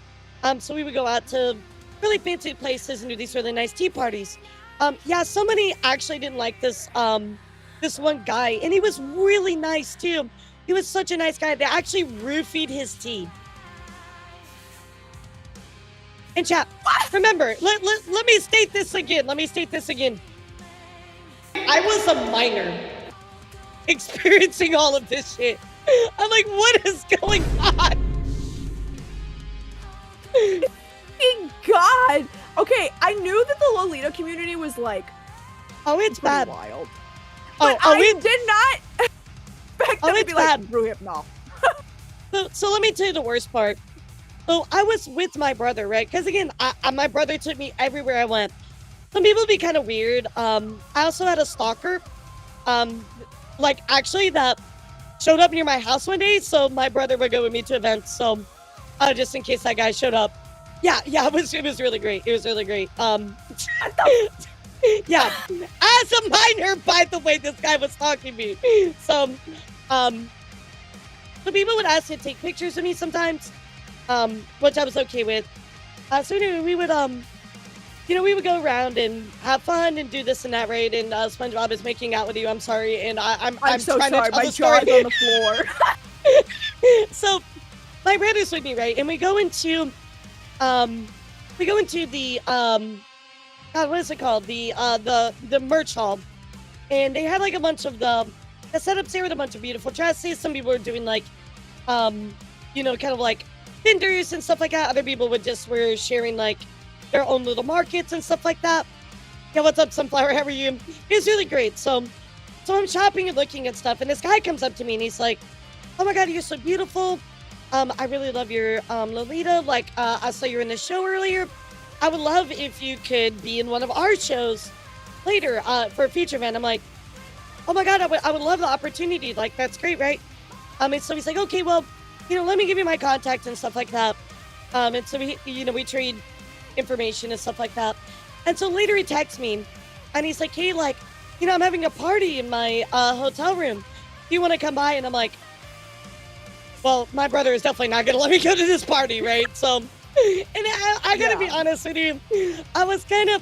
So we would go out to really fancy places and do these really nice tea parties. Yeah, somebody actually didn't like this this one guy, and he was really nice too. He was such a nice guy. They actually roofied his tea. And chat, remember, let me state this again. Let me state this again. I was a minor experiencing all of this shit. I'm like, what is going on? Thank God. Okay, I knew that the Lolita community was like, oh, it's pretty bad. wild. But Oh, I did not expect them to it's be like, bad. screw him, no. So let me tell you the worst part. So I was with my brother, right? Because again, my brother took me everywhere I went. Some people be kind of weird. I also had a stalker, like actually that showed up near my house one day. So my brother would go with me to events. So just in case that guy showed up. Yeah, it was really great. It was really great. Yeah, as a minor, by the way, this guy was stalking me. So, so people would ask to take pictures of me sometimes, which I was okay with. So anyway, we would, you know, we would go around and have fun and do this and that, right? And SpongeBob is making out with you. I'm sorry, and I'm so trying sorry. to tell My the story. jaw's on the floor. So my brother's with me, right? And we go into the God, what is it called? The merch hall. And they had like a bunch of the setups there with a bunch of beautiful dresses. Some people were doing like you know, kind of like vendors and stuff like that. Other people were sharing like their own little markets and stuff like that. Yeah, what's up, Sunflower? How are you? It was really great. So I'm shopping and looking at stuff, and this guy comes up to me and he's like, oh my God, you're so beautiful. I really love your Lolita. Like, I saw you in the show earlier. I would love if you could be in one of our shows later for a feature event. I'm like, oh my God, I would love the opportunity. Like, that's great, right? And so he's like, okay, well, you know, let me give you my contact and stuff like that. And so we trade information and stuff like that. And so later he texts me and he's like, hey, like, you know, I'm having a party in my hotel room. Do you want to come by? And I'm like, well, my brother is definitely not going to let me go to this party, right? So, and I got to be honest with you, I was kind of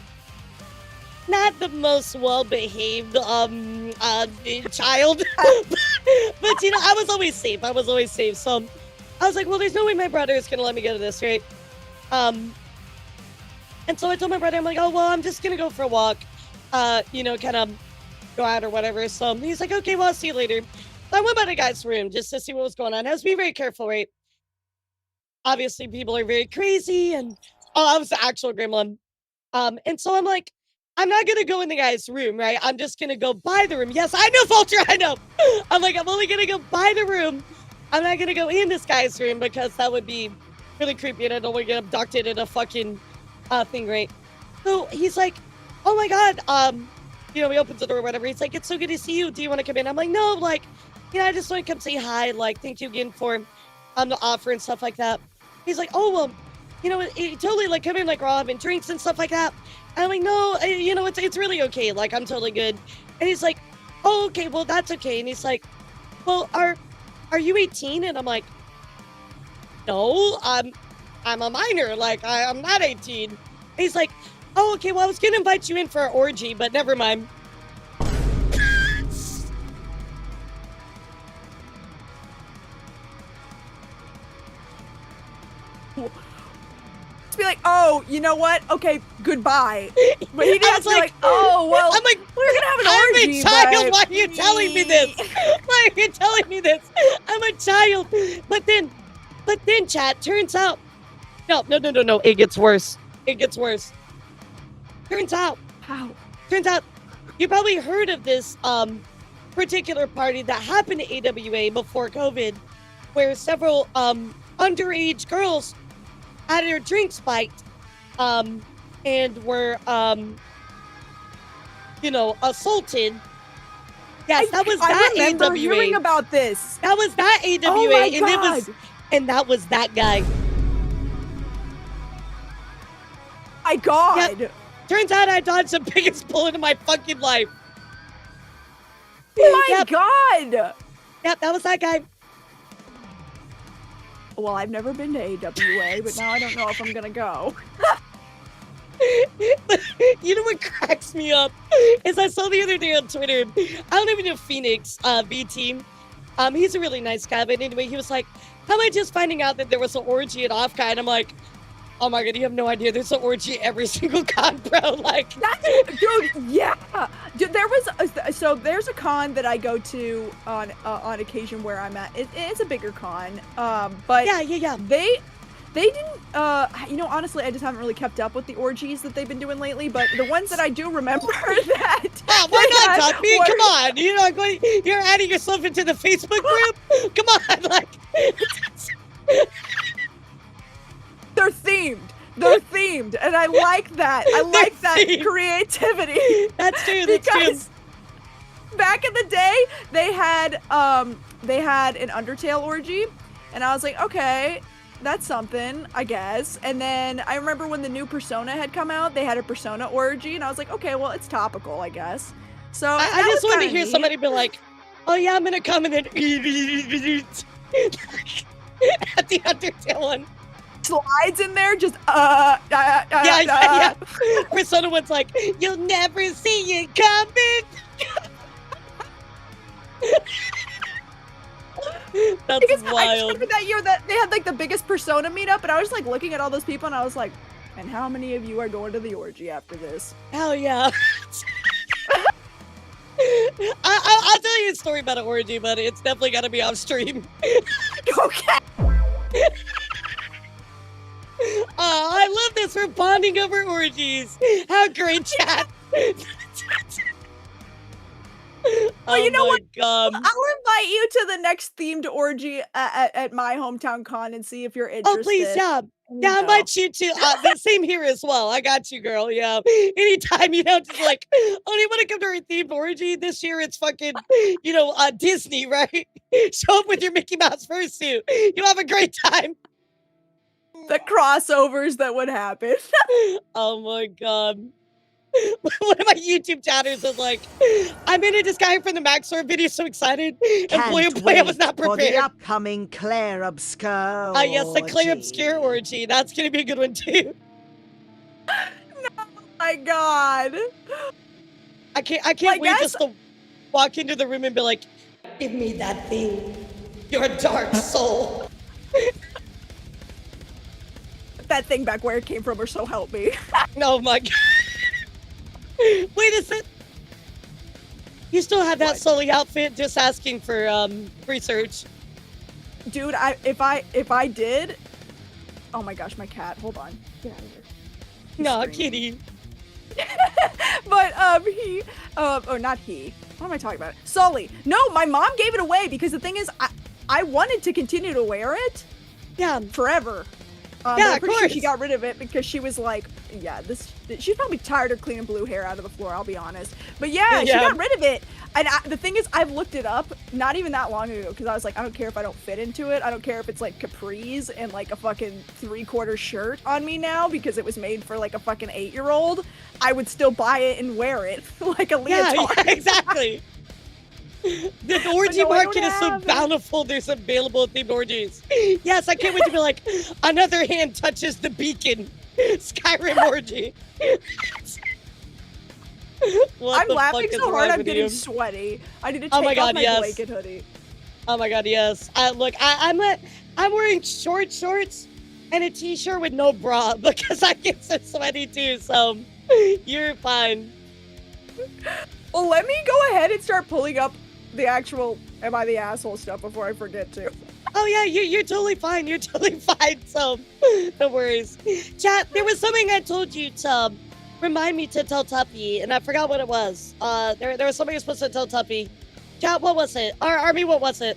not the most well-behaved child, but, you know, I was always safe. So I was like, well, there's no way my brother is going to let me go to this, right? And so I told my brother, I'm like, oh, well, I'm just going to go for a walk, you know, kind of go out or whatever. So he's like, okay, well, I'll see you later. So I went by the guy's room just to see what was going on. I was being very careful, right? Obviously, people are very crazy, and I was the actual gremlin. And so I'm like, I'm not gonna go in the guy's room, right? I'm just gonna go by the room. Yes, I know, Vulture, I know. I'm like, I'm only gonna go by the room. I'm not gonna go in this guy's room because that would be really creepy, and I don't want to get abducted in a fucking thing, right? So he's like, oh my God, you know, he opens the door or whatever. He's like, it's so good to see you. Do you want to come in? I'm like, no, like, you know, I just want to come say hi. Like, thank you again for the offer and stuff like that. He's like, oh, well, you know, he totally, like, come in, like, Rob and drinks and stuff like that. And I'm like, no, you know, it's really okay. Like, I'm totally good. And he's like, oh, okay, well, that's okay. And he's like, well, are you 18? And I'm like, no, I'm a minor. Like, I'm not 18. And he's like, oh, okay, well, I was going to invite you in for an orgy, but never mind. To be like, oh, you know what? Okay, goodbye. But he I didn't was be like, oh, well, I'm like, we're gonna have an I'm orgy, a child. but- Why are you telling me this? Why are you telling me this? I'm a child. But then, chat, turns out, no. It gets worse. It gets worse. Turns out, you probably heard of this particular party that happened at AWA before COVID, where several underage girls had their drinks spiked, and were assaulted. Yes, that was that I remember AWA. hearing about this. That was that AWA, Oh my and God. that was that guy. My God. Yep. Turns out I dodged the biggest bullet of my fucking life. Oh my Yep. God. Yep, that was that guy. Well, I've never been to AWA, but now I don't know if I'm gonna go. You know what cracks me up is I saw the other day on Twitter. I don't even know Phoenix V Team. He's a really nice guy, but anyway, he was like, "How am I just finding out that there was an orgy at Off Guy?" And I'm like, "Oh my God, you have no idea. There's an orgy at every single con, bro." Like, Dude, yeah. Dude, there's a con that I go to on occasion where I'm at. It's a bigger con. But yeah. They didn't, honestly, I just haven't really kept up with the orgies that they've been doing lately, but the ones that I do remember that... Oh, why not, Tuppy? Come on. You're adding yourself into the Facebook group? Come on, like... They're themed, and I like that. I like that themed. creativity. That's true, Because back in the day, they had an Undertale orgy, and I was like, okay... That's something, I guess. And then I remember when the new Persona had come out, they had a Persona orgy, and I was like, okay, well, it's topical, I guess. So I just wanted to hear somebody be like, "Oh yeah, I'm gonna come and then at the Undertale one." Slides in there, just Yeah. Persona one's like, "You'll never see it coming." That's Because I just wild. remember that year that they had like the biggest Persona meetup, and I was like looking at all those people, and I was like, and how many of you are going to the orgy after this? Hell yeah. I'll tell you a story about an orgy, but it's definitely got to be off stream. Okay. I love this. We're bonding over orgies. How great, chat. Well, you know what? God. I'll invite you to the next themed orgy at my hometown con and see if you're interested. Oh, please, yeah. Yeah, I invite you to. The same here as well. I got you, girl. Yeah. Anytime, just like, oh, you want to come to our themed orgy? This year it's fucking, Disney, right? Show up with your Mickey Mouse fursuit. You'll have a great time. The crossovers that would happen. Oh my God. One of my YouTube chatters was like, "I'm in a disguise from the Maxor video, so excited." And boy, oh boy, I was not for prepared. the upcoming Claire Obscure. Yes, the Claire Obscure orgy. That's gonna be a good one too. No, my God. I can't wait just to walk into the room and be like, "Give me that thing, your dark soul." That thing back where it came from, or so help me. Oh my God. Wait a sec. You still have that Sully outfit? Just asking for research. Dude, if I did, oh my gosh, my cat. Hold on. Get out of here. No, kitty. But not he. What am I talking about? Sully. No, my mom gave it away because the thing is, I wanted to continue to wear it. Yeah. Forever. Yeah, I'm of pretty sure course. she got rid of it because she was like, yeah, she's probably tired of cleaning blue hair out of the floor, I'll be honest. But yeah, she got rid of it. And the thing is, I've looked it up not even that long ago because I was like, I don't care if I don't fit into it. I don't care if it's like capris and like a fucking 3/4 shirt on me now because it was made for like a fucking 8-year-old. I would still buy it and wear it like a leotard. Yeah, exactly. The orgy no, I don't market is so have it. bountiful. There's available themed orgies. Yes, I can't wait to be like, another hand touches the beacon. Skyrim orgy. What I'm the laughing fuck is so hard wrong I'm with getting you? sweaty. I need to take Oh my off God, my yes. blanket hoodie. Oh my God, yes. Look, I'm wearing short shorts and a t-shirt with no bra because I get so sweaty too. So you're fine. Well, let me go ahead and start pulling up the actual "Am I the Asshole" stuff before I forget to. Oh yeah, you're totally fine. You're totally fine. So no worries. Chat, there was something I told you to remind me to tell Tuppy, and I forgot what it was. There was something I was supposed to tell Tuppy. Chat, what was it? Army, what was it?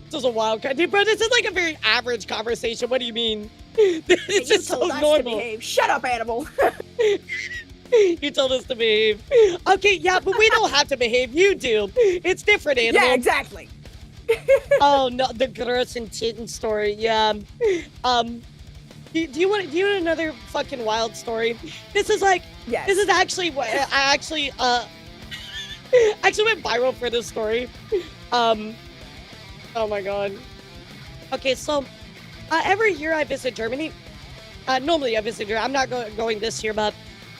This was a wild card. Dude, bro, this is like a very average conversation. What do you mean? This You is so told us to normal. behave. Shut up, animal. You told us to behave. Okay, yeah, but we don't have to behave. You do. It's different, animal. Yeah, exactly. Oh no, the gross and titten story. Yeah. Do you want another fucking wild story? This is like, Yes. this is actually what I actually went viral for this story. Oh my God. Okay, so every year I visit Germany. Normally I visit Germany. I'm not going this year, but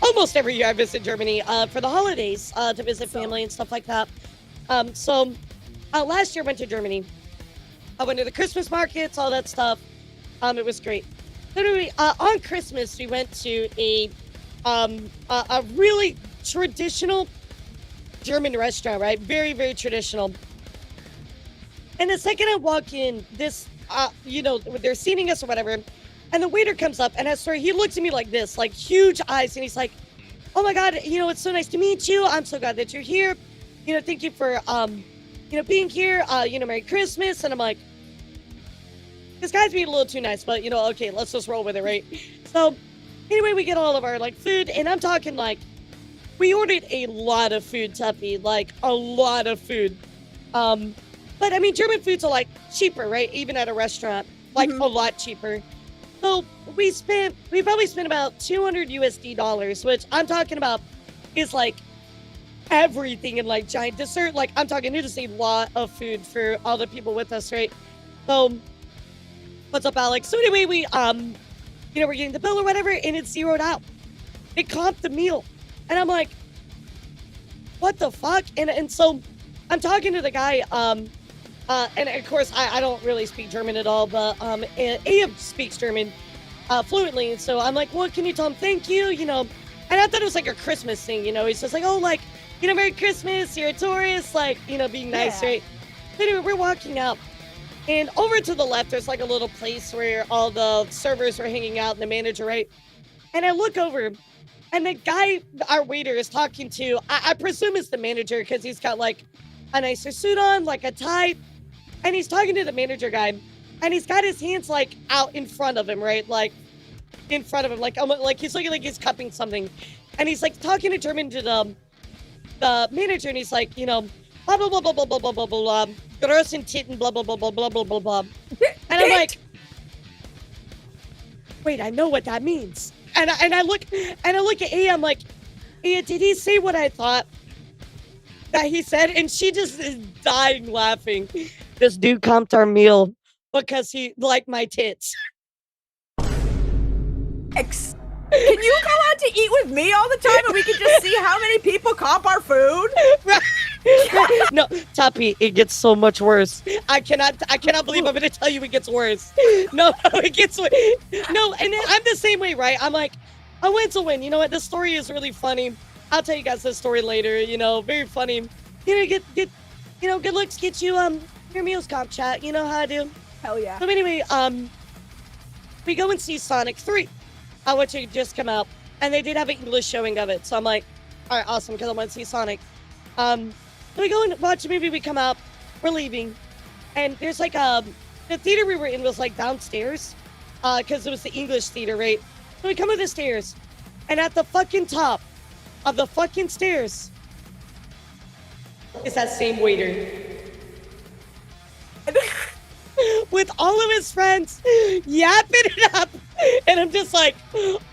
almost every year I visit Germany for the holidays to visit family and stuff like that. So last year I went to Germany. I went to the Christmas markets, all that stuff. It was great. Literally, on Christmas we went to a really traditional German restaurant, right? Very, very traditional. And the second I walk in, this, they're seating us or whatever, and the waiter comes up, and I swear, he looks at me like this, like huge eyes, and he's like, oh my God, it's so nice to meet you. I'm so glad that you're here. Thank you for, being here. Merry Christmas. And I'm like, this guy's being a little too nice, but, okay, let's just roll with it, right? So, anyway, we get all of our, food, and I'm talking, we ordered a lot of food, Tuppy, a lot of food. But, I mean, German food's are, cheaper, right? Even at a restaurant, a lot cheaper. So, we probably spent about $200 USD, which I'm talking about is, everything in, giant dessert. I'm talking, it is a lot of food for all the people with us, right? So, what's up, Alex? So, anyway, we, we're getting the bill or whatever, and it's zeroed out. It comped the meal. And I'm like, what the fuck? And so, I'm talking to the guy, and of course, I don't really speak German at all, but Abe speaks German fluently. And so I'm like, well, can you tell him thank you? And I thought it was a Christmas thing, He's just like, oh, Merry Christmas, you're a tourist, being nice, Yeah. right? But anyway, we're walking out. And over to the left, there's a little place where all the servers are hanging out and the manager, right? And I look over, and the guy, our waiter, is talking to, I presume it's the manager because he's got a nicer suit on, a tie. And he's talking to the manager guy, and he's got his hands out in front of him, right? In front of him, he's looking like he's cupping something. And he's talking in German to the manager, and he's blah blah blah blah blah blah blah blah blah, großen Titten, blah blah blah blah blah blah blah blah. And I'm like, wait, I know what that means. And I look at Aya, I'm like, Aya, did he say what I thought that he said? And she just is dying laughing. This dude comped our meal because he liked my tits. Can you come out to eat with me all the time and we can just see how many people comp our food? No, Tuppy, it gets so much worse. I cannot believe I'm gonna tell you it gets worse. No, it gets worse. No, and I'm the same way, right? I'm like, a win's a win. You know what? This story is really funny. I'll tell you guys this story later. Very funny. Get good looks get you your meals comp, chat. You know how I do. Hell yeah. So anyway, we go and see Sonic 3, which had just come out, and they did have an English showing of it. So I'm like, all right, awesome, because I want to see Sonic. So we go and watch a movie. We come out, we're leaving, and there's the theater we were in was downstairs, because it was the English theater, right? So we come up the stairs, and at the fucking top of the fucking stairs is that same waiter. With all of his friends yapping it up, and I'm just like,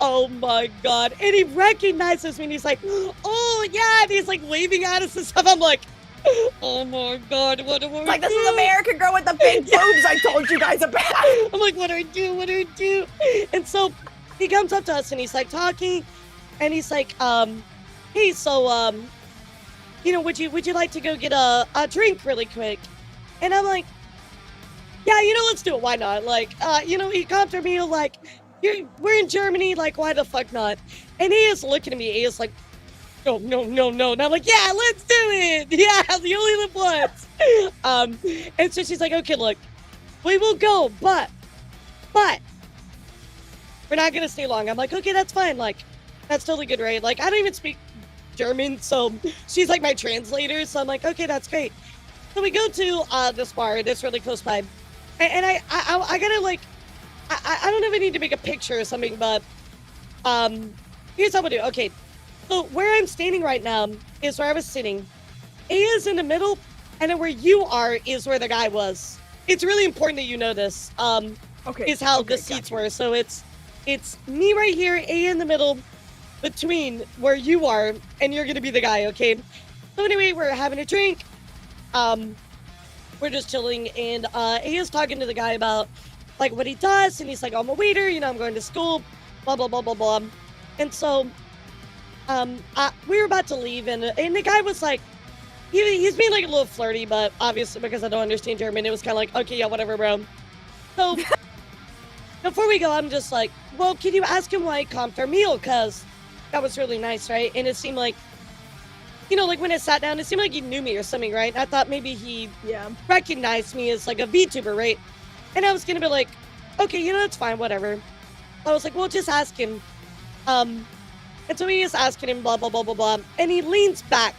oh my God. And he recognizes me, and he's like, oh, yeah, and he's like waving at us and stuff. I'm like, oh my god, what do I Like, do? this is American girl with the big boobs I told you guys about. I'm like, what do I do? What do I do? And so he comes up to us and he's like talking, and he's like, hey, so you know, would you like to go get a drink really quick? And I'm like, yeah, you know, let's do it. Why not? Like, you know, he comes to me like, we're in Germany, like, why the fuck not? And he is looking at me, he is like, no. And I'm like, yeah, let's do it. Yeah, you only live once. And so she's like, okay, look, we will go, but we're not gonna stay long. I'm like, okay, that's fine. Like, that's totally good, right? Like, I don't even speak German, so she's like my translator. So I'm like, okay, that's great. So we go to this bar that's really close by, and I gotta like, I don't know if I need to make a picture or something, but here's how we do. Okay, so where I'm standing right now is where I was sitting. A is in the middle, and then where you are is where the guy was. It's really important that you know this. Okay. Is how okay, the seats were. So it's me right here, A in the middle, between where you are, and you're gonna be the guy. Okay. So anyway, we're having a drink. We're just chilling, and A is talking to the guy about like what he does, and he's like, I'm a waiter, you know, I'm going to school, blah blah blah blah blah. And so we were about to leave, and the guy was like, he's being like a little flirty, but obviously because I don't understand German, it was kind of like, okay, yeah, whatever, bro. So before we go, I'm just like, well, can you ask him why he comped our meal? Because that was really nice, right? And it seemed like, you know, like when I sat down, it seemed like he knew me or something, right? And I thought maybe he recognized me as like a VTuber, right? And I was gonna be like, okay, you know, that's fine, whatever. I was like, well, just ask him. And so he is asking him, blah, blah, blah, blah, blah. And he leans back,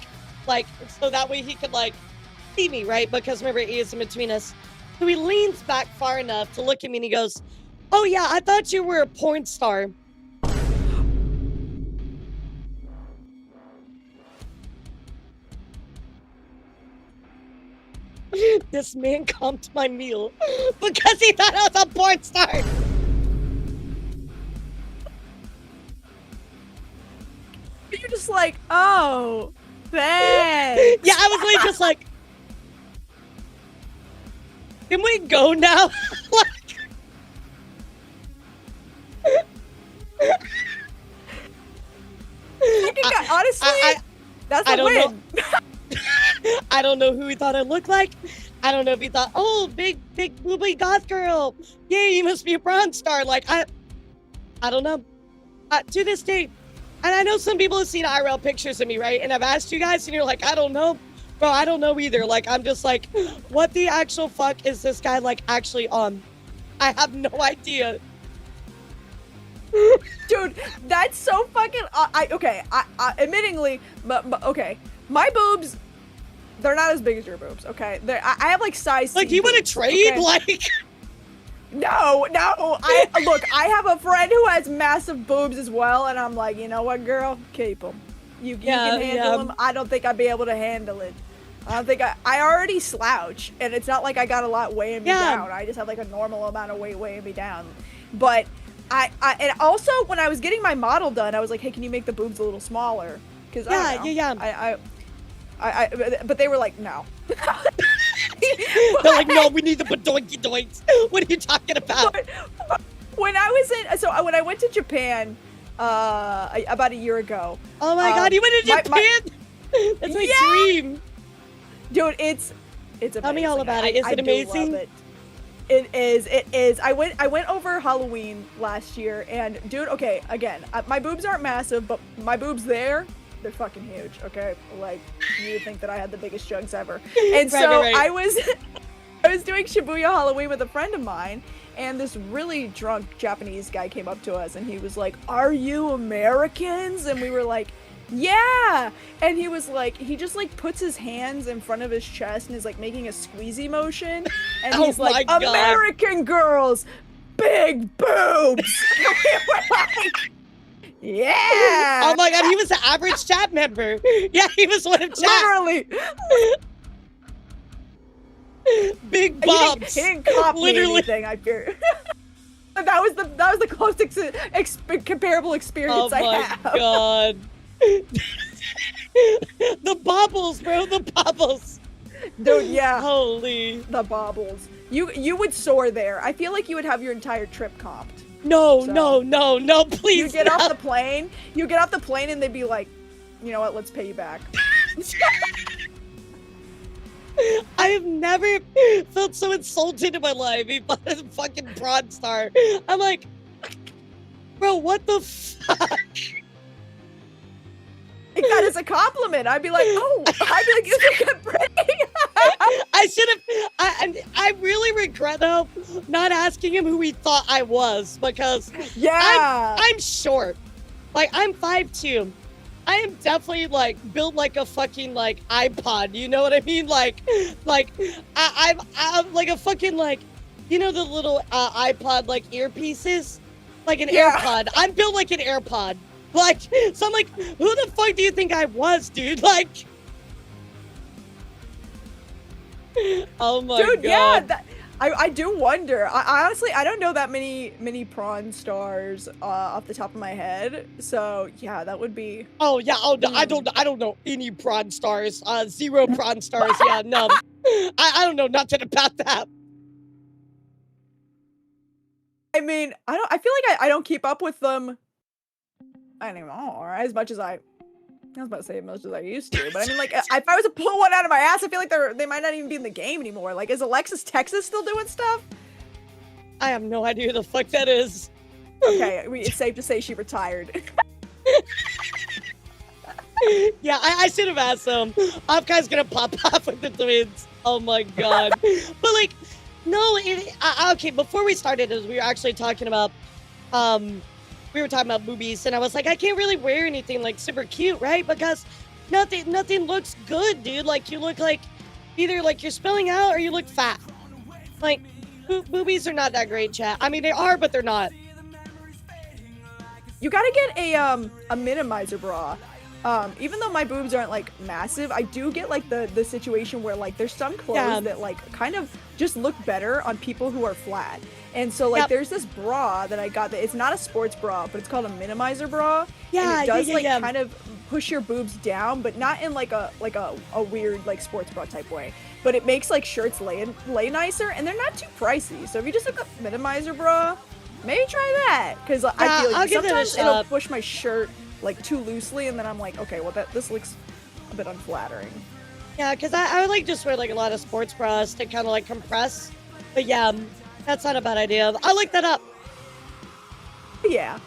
like, so that way he could, like, see me, right? Because remember, he is in between us. So he leans back far enough to look at me and he goes, oh, yeah, I thought you were a porn star. This man comped my meal because he thought I was a porn star. You're just like, oh, thanks. Yeah, I was like, just like, can we go now? Like, honestly, that's a win. I don't know who he thought I looked like. I don't know if he thought, oh, big boobly goth girl. Yeah, you must be a bronze star. Like, I don't know. To this day, and I know some people have seen IRL pictures of me, right? And I've asked you guys, and you're like, I don't know. Bro, I don't know either. Like, I'm just like, what the actual fuck is this guy, like, actually on? I have no idea. Dude, that's so fucking... okay, admittingly, but okay. My boobs, they're not as big as your boobs, okay? I have, like, size C Like, you want to boobs, trade? okay? Like... No. Look, I have a friend who has massive boobs as well, and I'm like, you know what, girl? Keep them. You can handle them. I don't think I'd be able to handle it. I don't think I already slouch, and it's not like I got a lot weighing me down. I just have like a normal amount of weight weighing me down. But and also when I was getting my model done, I was like, hey, can you make the boobs a little smaller? Because but they were like, no. They're like, no, we need the badoinky doinks. What are you talking about? But when I went to Japan about a year ago. Oh my god, you went to Japan? That's my dream. Dude, it's amazing. Tell me all about it. Is it amazing? Love it. It is. I went over Halloween last year, and dude, okay, again, my boobs aren't massive, but my boobs they're fucking huge, okay? Like, you would think that I had the biggest jugs ever. And right. I was doing Shibuya Halloween with a friend of mine, and this really drunk Japanese guy came up to us, and he was like, are you Americans? And we were like, yeah! And he was like, he just like puts his hands in front of his chest and is like making a squeezy motion, and he's like, American girls, big boobs! And we were like, yeah! Oh my god, he was an average chat member. Yeah, he was one of chat. Literally. Big bobs. He didn't copy anything, I fear. that was the closest comparable experience I have. Oh my god. The bobbles, bro. The bobbles. Dude, yeah. Holy. The bobbles. You would soar there. I feel like you would have your entire trip comped. No, So, no, please. You get off the plane. You get off the plane, and they'd be like, you know what? Let's pay you back. I have never felt so insulted in my life. He bought a fucking Prawn Star. I'm like, bro, what the fuck? Take that as a compliment. I'd be like, oh, I'd be like, you think I'm pretty? I should have. I really regret though not asking him who he thought I was because Yeah. I'm short. Like I'm 5'2". I am definitely like built like a fucking like iPod. You know what I mean? Like I'm like a fucking like, you know the little iPod like earpieces, like an AirPod. I'm built like an AirPod. Like so I'm like, who the fuck do you think I was, dude? Like. Oh my god. Dude, yeah, I do wonder. I honestly, I don't know that many Prawn Stars off the top of my head. So yeah, that would be. Oh yeah. Oh no, I don't know any Prawn Stars. 0 Prawn Stars. Yeah, no. I don't know nothing about that. I mean, I feel like I don't keep up with them anymore as much as I was about to say as much as I used to, but I mean, like, if I was to pull one out of my ass, I feel like they might not even be in the game anymore. Like, is Alexis Texas still doing stuff? I have no idea who the fuck that is. Okay, it's safe to say she retired. Yeah, I should have asked him. Hopkai's gonna pop off with the twins. Oh my god. But like, no, okay, before we started, as we were actually talking about, we were talking about boobies, and I was like, I can't really wear anything like super cute, right? Because nothing looks good, dude. Like you look like either like you're spilling out or you look fat. Like boobies are not that great, chat. I mean, they are, but they're not. You gotta get a minimizer bra. Even though my boobs aren't like massive, I do get like the situation where like there's some clothes that like kind of just look better on people who are flat. And so like there's this bra that I got that it's not a sports bra, but it's called a minimizer bra. Yeah, and it does kind of push your boobs down, but not in like a weird like sports bra type way. But it makes like shirts lay nicer, and they're not too pricey. So if you just look up minimizer bra, maybe try that, because I feel like sometimes it'll push my shirt like too loosely, and then I'm like, okay, well this looks a bit unflattering. Yeah, because I would like just wear like a lot of sports bras to kind of like compress. But yeah, that's not a bad idea. I like that up. Yeah.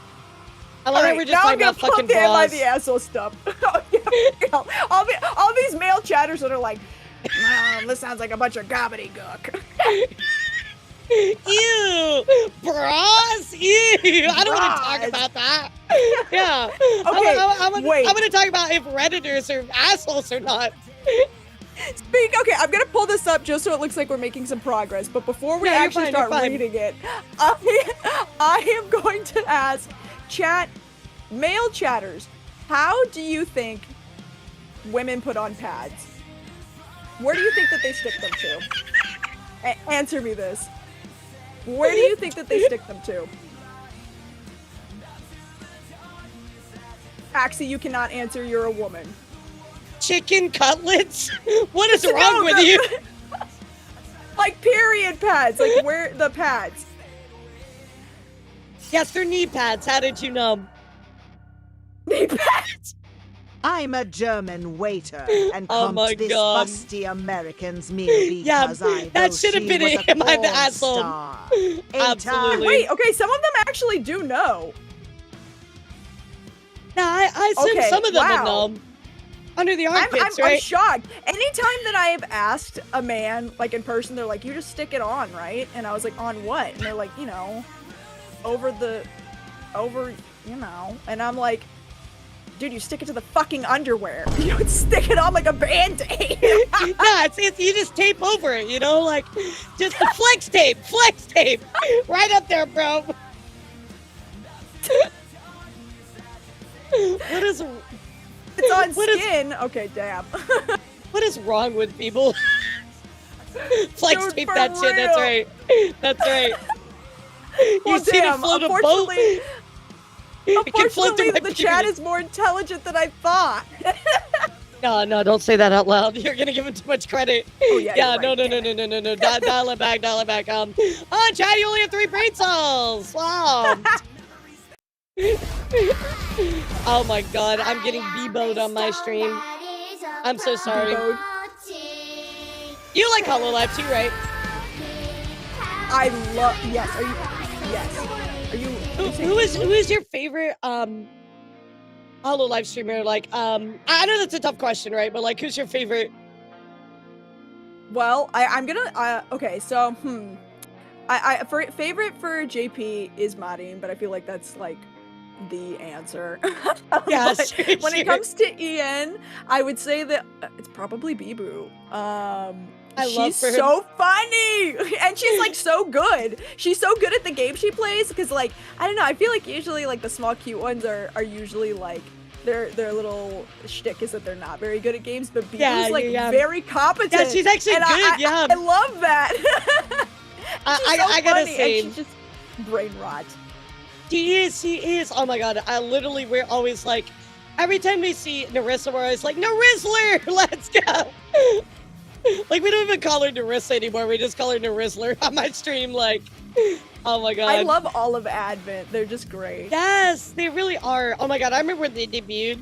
I love that we're just talking about fucking bras. By the asshole stuff. all these male chatters that are like, this sounds like a bunch of gobbledygook. Ew, bras. Ew, I don't want to talk about that. Yeah. Okay, wait. I'm gonna talk about if Redditors are assholes or not. Okay, I'm gonna pull this up just so it looks like we're making some progress. But before we actually start reading it, I am going to ask male chatters, how do you think women put on pads? Where do you think that they stick them to? Answer me this. Where do you think that they stick them to? Axie, you cannot answer. You're a woman. Chicken cutlets? What is wrong with you? Like period pads. Like where the pads? Yes, they're knee pads. How did you know? Knee pads. I'm a German waiter and Oh come my to this God. busty American's meal because that should have been him, I'm the asshole. Absolutely. Wait, okay, some of them actually do know. Nah, I assume some of them would know. Under the armpits, right? I'm shocked. Anytime that I have asked a man, like in person, they're like, you just stick it on, right? And I was like, on what? And they're like, you know, over, you know. And I'm like, dude, you stick it to the fucking underwear. You don't stick it on like a Band-Aid. Yeah, it's you just tape over it, you know? Like, just the flex tape. Right up there, bro. What is... It's on skin. Okay, damn. What is wrong with people? Flex Dude, tape for that shit. real. That's right. That's right. Well, You see damn. it float a boat? Unfortunately, the chat is more intelligent than I thought. No, don't say that out loud. You're gonna give him too much credit. Oh yeah. Yeah, you're no, right, no, damn no, it. no, no, no. Dial it back, dial it back. Oh, Chad, you only have 3 brain cells. Wow. Oh my God, I'm getting Beboed on my stream. I'm so sorry. Beboed. You like Hololive too, right? I love. Yes. Are you? Yes. Are you? Who is your favorite Hololive streamer? Like I know that's a tough question, right? But like, who's your favorite? Well, I'm gonna. Okay, so for favorite for JP is Marin, but I feel like that's like the answer. Yeah, But sure, when it sure. comes to Ian, I would say that it's probably Bibu. love She's her. so funny, and she's like so good. She's so good at the game she plays because like I don't know. I feel like usually like the small cute ones are usually like their little shtick is that they're not very good at games, but Bibu's Yeah, like yeah. very competent. Yeah, she's actually and good, yeah. I love that. I gotta say, and she's just brain rot. she is. Oh my God, we're always like, every time we see Narissa, we're always like, Narizzler, let's go. Like, we don't even call her Narissa anymore. We just call her Narizzler on my stream. Like, oh my God. I love all of Advent. They're just great. Yes, they really are. Oh my God, I remember when they debuted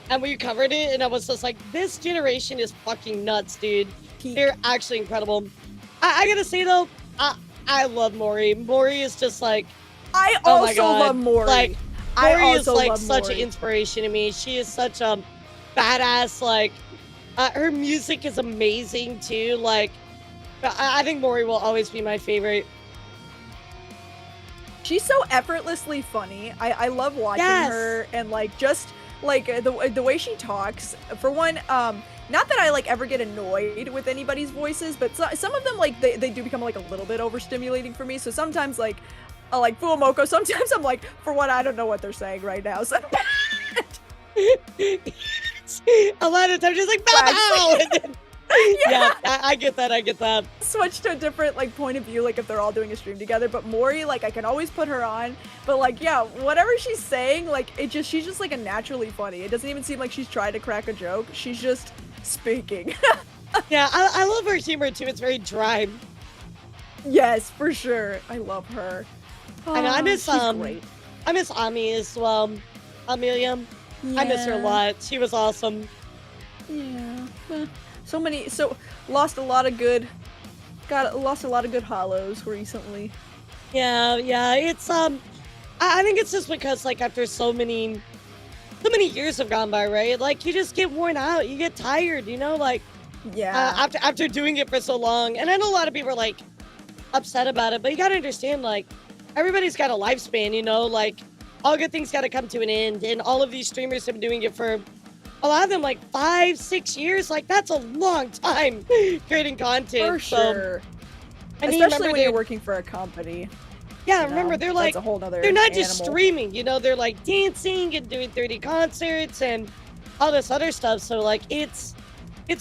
and we covered it and I was just like, this generation is fucking nuts, dude. Peak. They're actually incredible. I gotta say though, I love Mori. Mori is just like, I oh my also God. love Mori. Like, I Mori is also like love such an Mori. inspiration to me. She is such a badass, like, her music is amazing too. Like, I think Mori will always be my favorite. She's so effortlessly funny. I love watching Yes. her and like just like the way she talks. For one, not that I like ever get annoyed with anybody's voices, but some of them like they do become like a little bit overstimulating for me. So sometimes like Fuamoko, sometimes I'm like, for one, I don't know what they're saying right now. So A lot of times she's like, bow! And then, yeah, I get that. I get that. switch to a different like point of view, like if they're all doing a stream together. But Mori, like I can always put her on, but like yeah, whatever she's saying, like she's just like a naturally funny. It doesn't even seem like she's trying to crack a joke. She's just speaking. Yeah, I love her humor too. It's very dry. Yes, for sure. I love her. And I miss she's great. I miss Ami as well. Amelia. I miss her a lot. She was awesome. Yeah. Lost a lot of good hollows recently. Yeah. It's I think it's just because like after so many years have gone by, right? Like you just get worn out. You get tired, you know, like Yeah. after doing it for so long. And I know a lot of people are like upset about it, but you gotta understand, like, everybody's got a lifespan, you know, like all good things gotta come to an end. And all of these streamers have been doing it for a lot of them like 5-6 years. Like that's a long time creating content. For sure. And Especially when you're working for a company. Yeah, you know? remember they're like That's a whole nother they're not just animal. streaming, you know, they're like dancing and doing 3D concerts and all this other stuff. So like it's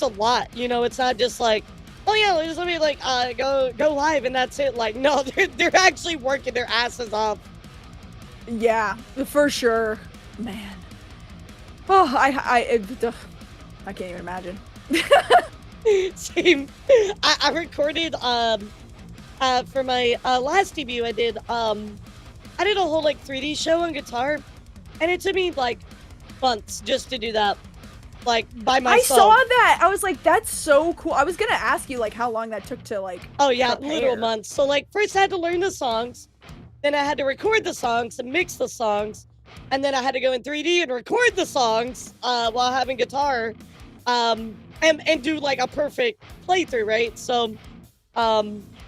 a lot, you know. It's not just like, oh yeah, let me like go live and that's it. Like no, they're actually working their asses off. Yeah, for sure. Man. Oh, I can't even imagine. Same. I recorded for my last debut. I did a whole like 3D show on guitar, and it took me like months just to do that, like by myself. I saw that. I was like, that's so cool. I was gonna ask you like how long that took to like. Oh yeah, prepare. literal months. So like first I had to learn the songs, then I had to record the songs and mix the songs, and then I had to go in 3D and record the songs while having guitar, and do like a perfect playthrough, right? So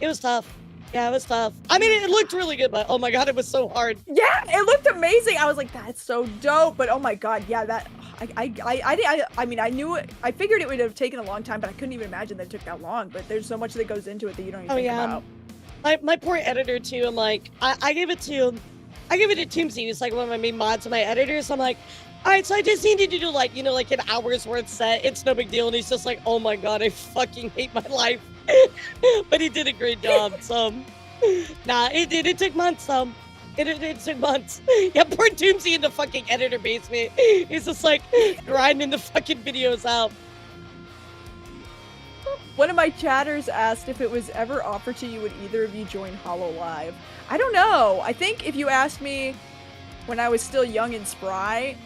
it was tough. Yeah, it was tough. I mean, it looked really good, but oh my god, it was so hard. Yeah, it looked amazing. I was like, that's so dope. But oh my god, yeah, that I mean, I knew it. I figured it would have taken a long time, but I couldn't even imagine that it took that long. But there's so much that goes into it that you don't even think about. My poor editor too. I'm like, I gave it to Toomsy, who's like one of my main mods and my editors. I'm like, all right, so I just needed to do like, you know, like an hour's worth set. It's no big deal. And he's just like, oh my god, I fucking hate my life. But he did a great job. So, nah, it took months. in 2 months. Yeah, poor Doomsy in the fucking editor basement. He's just like grinding the fucking videos out. One of my chatters asked if it was ever offered to you would either of you join Hololive. I don't know. I think if you asked me when I was still young and spry,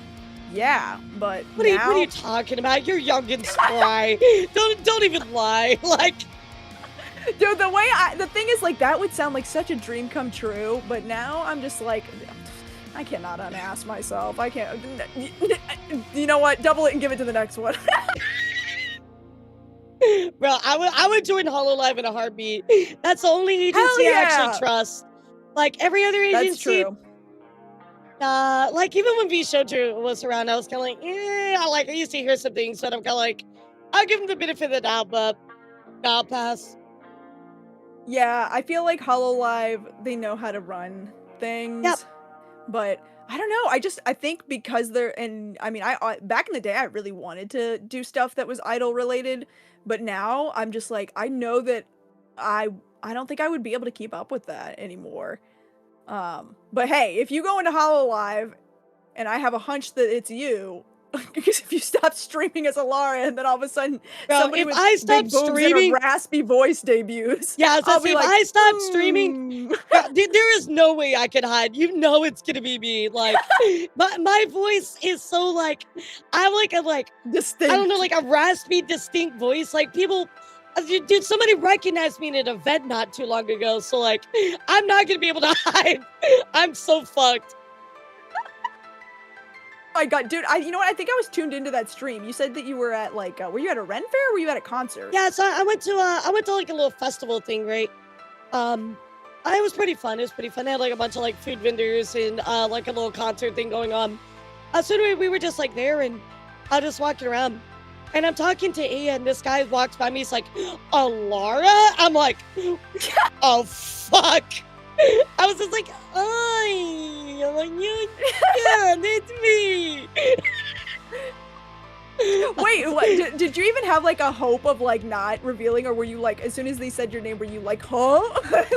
yeah, but what are you talking about? You're young and spry. don't even lie. Like, dude, the thing is, like, that would sound like such a dream come true, but now I'm just like, I cannot unass myself. I can't. You know what? Double it and give it to the next one. Bro, I would join Hololive in a heartbeat. That's the only agency I actually trust. Like, every other agency. That's true. Like, even when Vtuber was around, I was kind of like, I used to hear some things, but I'm kind of like, I'll give them the benefit of the doubt, but I'll pass. Yeah, I feel like Hololive, they know how to run things. Yep. But I don't know. I think because they're, and I mean, I back in the day, I really wanted to do stuff that was idol related, but now I'm just like, I know that I don't think I would be able to keep up with that anymore. But hey, if you go into Hololive and I have a hunch that it's you, because if you stop streaming as Elara and then all of a sudden somebody with big boobs and a raspy voice debuts, yeah, so if I stop streaming, there is no way I can hide. You know it's gonna be me. Like, my voice is so like, I'm like a distinct. I don't know, like a raspy, distinct voice. Like, people. Dude, somebody recognized me in an event not too long ago, so like, I'm not gonna be able to hide. I'm so fucked. Oh my god, dude, you know what? I think I was tuned into that stream. You said that you were at like, were you at a Ren Fair or were you at a concert? Yeah, so I went to like a little festival thing, right? It was pretty fun. It was pretty fun. They had like a bunch of like food vendors and like a little concert thing going on. So anyway, we were just like there and I was just walking around. And I'm talking to Aya, and this guy walks by me. He's like, Elara? I'm like, oh, fuck. I was just like, oh, I'm like, yeah, it's me. Wait, what, did you even have like a hope of like not revealing, or were you like, as soon as they said your name, were you like, huh?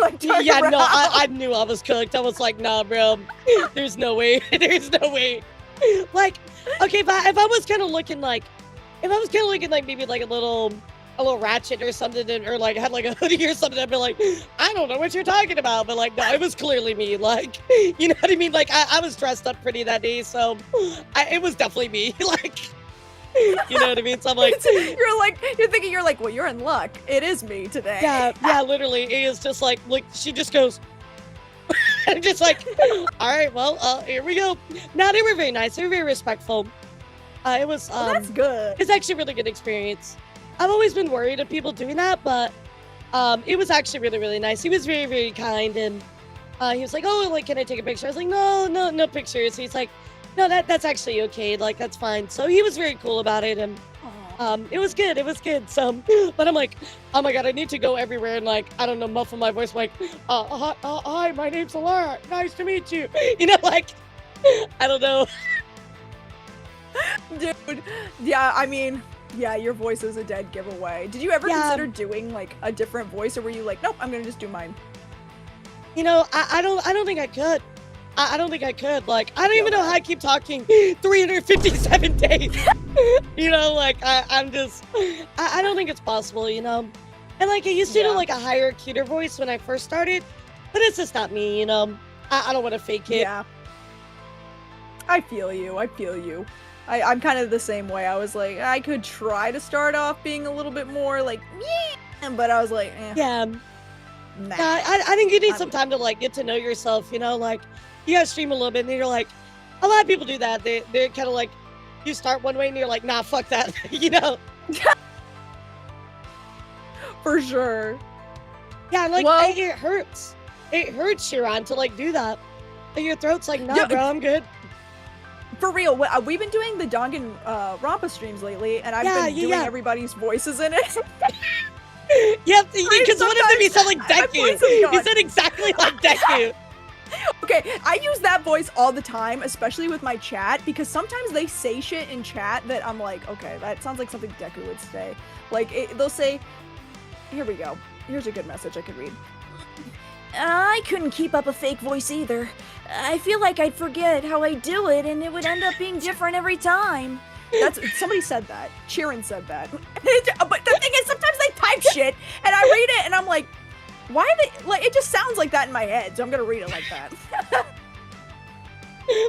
Like, yeah, no, I knew I was cooked. I was like, nah, bro, there's no way. There's no way. Like, okay, if I was kind of looking like, maybe like a little ratchet or something, or like had like a hoodie or something, I'd be like, I don't know what you're talking about, but like, no, it was clearly me. Like, you know what I mean? Like, I was dressed up pretty that day, so it was definitely me. Like, you know what I mean? So I'm like, you're thinking, well, you're in luck. It is me today. Yeah, literally. It's just like she just goes, and just like, all right, well, here we go. No, they were very nice. They were very respectful. It was, that's good. It's actually a really good experience. I've always been worried of people doing that, but, it was actually really, really nice. He was very, very kind, and, he was like, oh, like, can I take a picture? I was like, no pictures. He's like, no, that's actually okay. Like, that's fine. So he was very cool about it, and, it was good. It was good. So, but I'm like, oh my god, I need to go everywhere and like, I don't know, muffle my voice like, hi, my name's Elara. Nice to meet you. You know, like, I don't know. Dude, yeah, I mean, yeah, your voice is a dead giveaway. Did you ever consider doing like a different voice, or were you like, nope, I'm gonna just do mine? You know, I don't think I could. I don't think I could. Like, I don't even know how I keep talking 357 days. You know, like, I don't think it's possible, you know? And like, I used to do like a higher, cuter voice when I first started, but it's just not me, you know? I don't want to fake it. Yeah. I feel you. I'm kind of the same way. I was like, I could try to start off being a little bit more like, yeah, but I was like, yeah. Nah. I think you need some time to like get to know yourself, you know? Like, you gotta stream a little bit, and then you're like, a lot of people do that. They're kind of like, you start one way, and you're like, nah, fuck that, you know? For sure. Yeah, like, it hurts. It hurts, Shiran, to like do that. And your throat's like, nah, bro, I'm good. For real, we've been doing the Dongan Rampa streams lately, and I've been doing everybody's voices in it. Yep, because one of them you sound like Deku. You sound exactly like Deku. Okay, I use that voice all the time, especially with my chat, because sometimes they say shit in chat that I'm like, okay, that sounds like something Deku would say. Like, they'll say, here we go. Here's a good message I could read. I couldn't keep up a fake voice either. I feel like I'd forget how I do it, and it would end up being different every time. Somebody said that. Chirin said that. But the thing is, sometimes they type shit, and I read it, and I'm like, why are they, like, it just sounds like that in my head, so I'm gonna read it like that.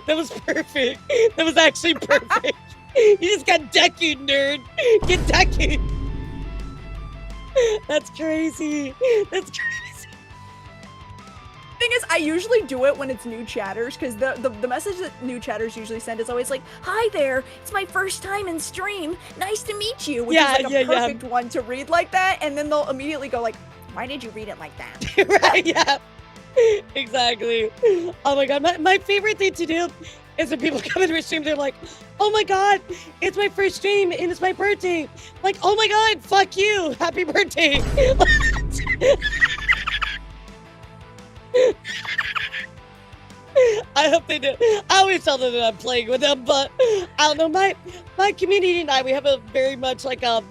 That was perfect. That was actually perfect. You just got Deku, nerd. Get Deku. That's crazy. That's crazy. Thing is, I usually do it when it's new chatters, because the message that new chatters usually send is always like, "Hi there, it's my first time in stream. Nice to meet you," which is like a perfect one to read like that, and then they'll immediately go like, "Why did you read it like that?" Right, yeah. Exactly. Oh my god, my favorite thing to do is when people come into a stream, they're like, "Oh my god, it's my first stream and it's my birthday." Like, "Oh my god, fuck you, happy birthday." I hope they do. I always tell them that I'm playing with them, but I don't know. My community and I, we have a very much like a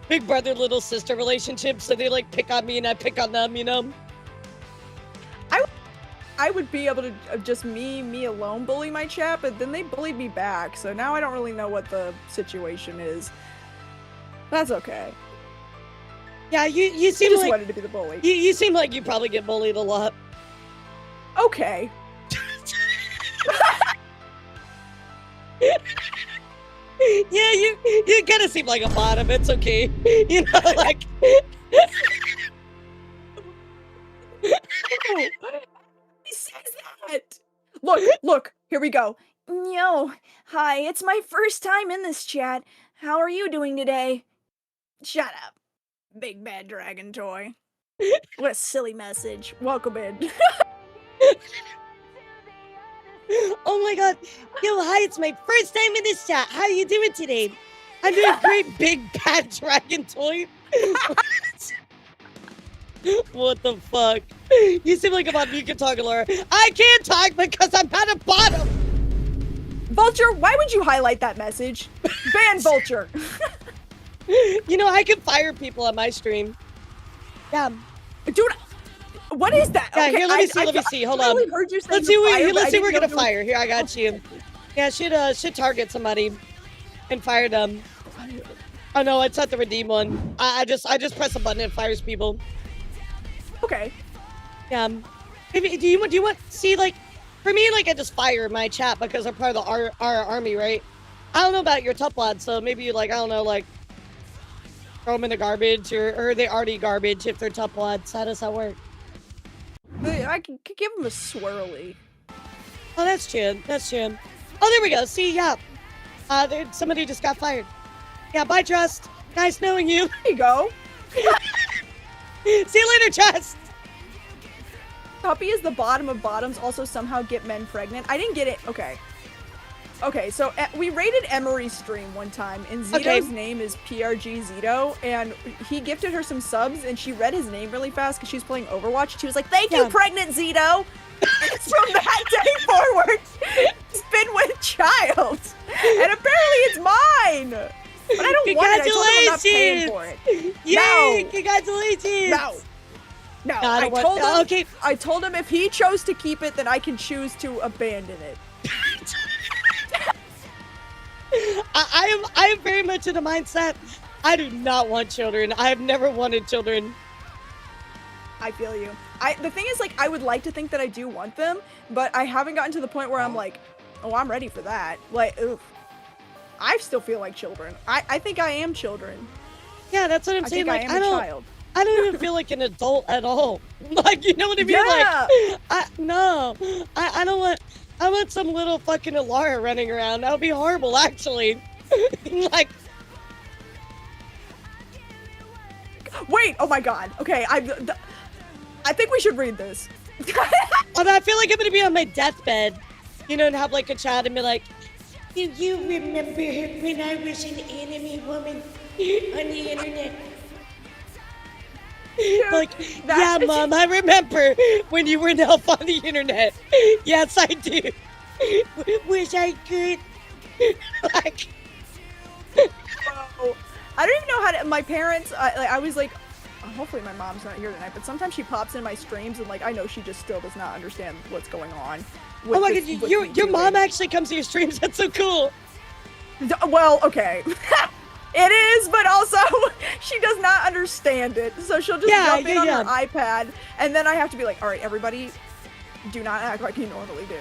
big brother, little sister relationship. So they like pick on me and I pick on them, you know? I would be able to just me alone bully my chat, but then they bullied me back. So now I don't really know what the situation is. That's okay. Yeah, you I seem just like wanted to be the bully. you seem like you probably get bullied a lot. Okay. Yeah, you kind of seem like a bottom. It's okay, you know, like. He says that. Look. Here we go. Yo, hi, it's my first time in this chat. How are you doing today? Shut up, big bad dragon toy. What a silly message. Welcome in. Oh my god. Yo, hi, it's my first time in this chat. How you doing today? I'm doing great, big bad dragon toy. What the fuck? You seem like a bottom. You can talk, Elara. I can't talk because I'm at a bottom. Vulture, why would you highlight that message? Ban Vulture. You know, I can fire people on my stream. Yeah. Dude, what is that? Yeah, Okay, here, let me see. Hold on. really heard you say Let's the see what fire, let's but see I we're didn't gonna know fire. Here, I got you. Yeah, should target somebody and fire them. Oh no, it's not the redeem one. I just press a button and fires people. Okay. Yeah. Maybe, do you want see, like, for me, like, I just fire my chat because I'm part of the our army, right? I don't know about your top lad, so maybe you, like, I don't know, like, throw them in the garbage, or they already garbage if they're top lads. How does that work? I could give him a swirly. Oh, that's true. That's true. Oh, there we go. See, yeah. Somebody just got fired. Yeah, bye, Trust. Nice knowing you. There you go. See you later, Trust. Tuppy is the bottom of bottoms, also somehow get men pregnant. I didn't get it. Okay. Okay, so we rated Emery's stream one time, and Zito's name is PRG Zito, and he gifted her some subs, and she read his name really fast because she was playing Overwatch. She was like, "Thank you, pregnant Zito." And from that day forward, it's been with child, and apparently it's mine. But I don't want it. I told him I'm not paying for it. Yay! No. Congratulations! No. I told him if he chose to keep it, then I can choose to abandon it. I am very much in the mindset. I do not want children. I have never wanted children. I feel you. The thing is, like, I would like to think that I do want them, but I haven't gotten to the point where I'm like, oh, I'm ready for that. Like, oof. I still feel like children. I think I am children. Yeah, that's what I'm saying. Like, I am a child. I don't even feel like an adult at all. Like, you know what I mean? Yeah. Like, I don't want. I want some little fucking Elara running around. That would be horrible, actually. Like. Wait. Oh my God. Okay. I think we should read this. Although I feel like I'm gonna be on my deathbed, you know, and have like a chat and be like, "Do you remember when I was an enemy woman on the internet?" Like, yeah, Mom, I remember when you were an elf on the internet. Yes, I do. Wish I could. Like, I don't even know how to. My parents, I was like, hopefully my mom's not here tonight, but sometimes she pops in my streams and like I know she just still does not understand what's going on. Oh my god, your mom actually comes to your streams. That's so cool. Well, okay. It is, but also she does not understand it. So she'll just jump in on her iPad, and then I have to be like, all right, everybody, do not act like you normally do.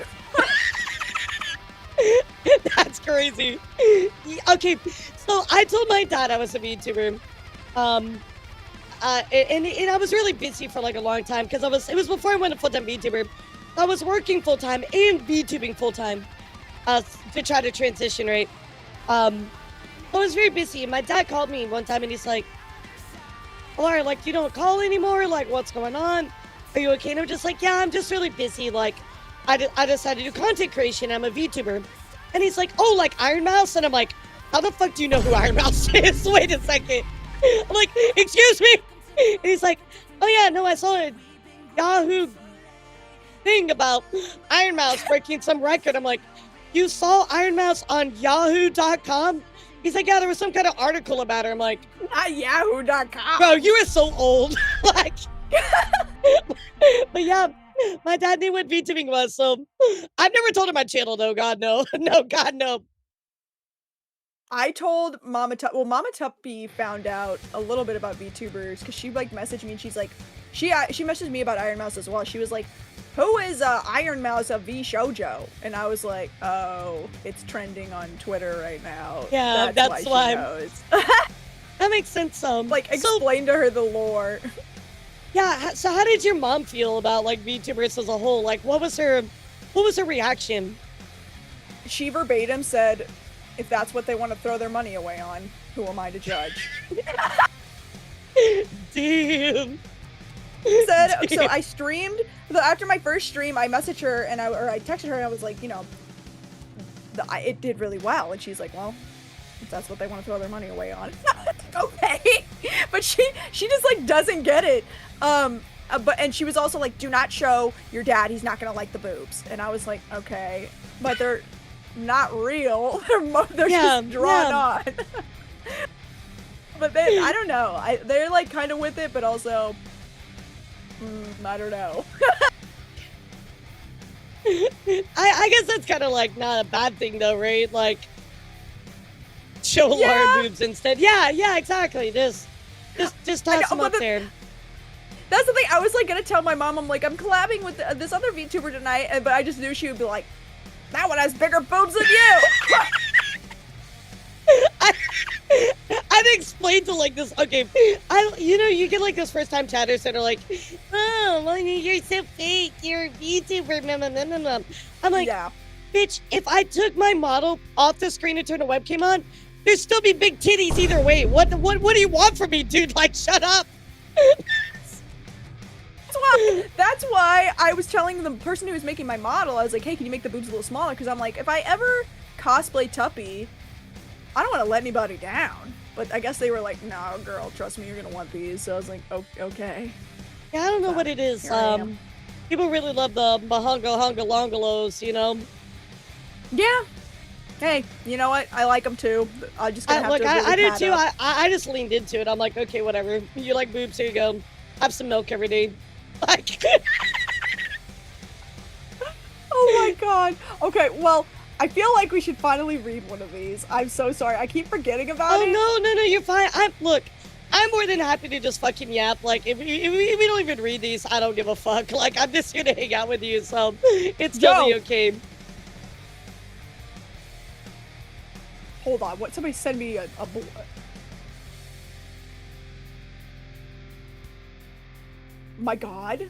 That's crazy. Okay, so I told my dad I was a VTuber. And I was really busy for like a long time because it was before I went to full-time VTuber. I was working full-time and VTubing full-time to try to transition, right? I was very busy, and my dad called me one time and he's like, Elara, like, you don't call anymore? Like, what's going on? Are you okay? And I'm just like, yeah, I'm just really busy. Like, I decided to do content creation. I'm a VTuber. And he's like, oh, like Iron Mouse? And I'm like, how the fuck do you know who Iron Mouse is? Wait a second. I'm like, excuse me? And he's like, oh yeah, no, I saw a Yahoo thing about Iron Mouse breaking some record. I'm like, you saw Iron Mouse on yahoo.com? He's like, yeah, there was some kind of article about her. I'm like, not yahoo.com. Bro, you are so old. Like, but yeah, my dad knew what VTubing was, so I've never told him my channel, though. God, no. No, God, no. I told Mama Tuppy found out a little bit about VTubers because she like messaged me and she's like, she messaged me about Iron Mouse as well. She was like, who is Iron Mouse of V Shoujo? And I was like, oh, it's trending on Twitter right now. Yeah, that's why. She knows. That makes sense. Like, explain to her the lore. Yeah. So, how did your mom feel about like VTubers as a whole? Like, what was her reaction? She verbatim said, if that's what they want to throw their money away on, who am I to judge? Damn. Said, so I streamed, after my first stream, I messaged her and I texted her and I was like, you know, it did really well. And she's like, well, if that's what they want to throw their money away on. Okay. But she just like doesn't get it. And she was also like, do not show your dad, he's not gonna like the boobs. And I was like, okay, but they're not real. They're just drawn on. But then, I don't know. They're like kind of with it, but also, I don't know. I guess that's kind of like not a bad thing though, right? Like, show Elara boobs instead. Yeah, exactly. Just toss them up there. That's the thing. I was like gonna tell my mom, I'm like, I'm collabing with this other VTuber tonight, but I just knew she would be like, that one has bigger boobs than you. I've explained to like this. Okay, you get like this first time chatters that are like, oh, well, you're so fake. You're a VTuber. I'm like, yeah, bitch. If I took my model off the screen and turned a webcam on, there'd still be big titties either way. What do you want from me, dude? Like, shut up. That's why I was telling the person who was making my model, I was like, hey, can you make the boobs a little smaller? Because I'm like, if I ever cosplay Tuppy, I don't want to let anybody down. But I guess they were like, no, girl, trust me, you're going to want these. So I was like, oh, okay. Yeah, I don't know what it is. People really love the bahunga hunga longalos, you know? Yeah. Hey, you know what? I like them too. I just gonna have to really I do too. I just leaned into it. I'm like, okay, whatever. You like boobs, here you go. Have some milk every day. Like, oh my god. Okay, well, I feel like we should finally read one of these. I'm so sorry. I keep forgetting about it. Oh, no, you're fine. Look, I'm more than happy to just fucking yap. Like, if we don't even read these, I don't give a fuck. Like, I'm just here to hang out with you, so it's totally okay. Hold on. What? Somebody send me a my god.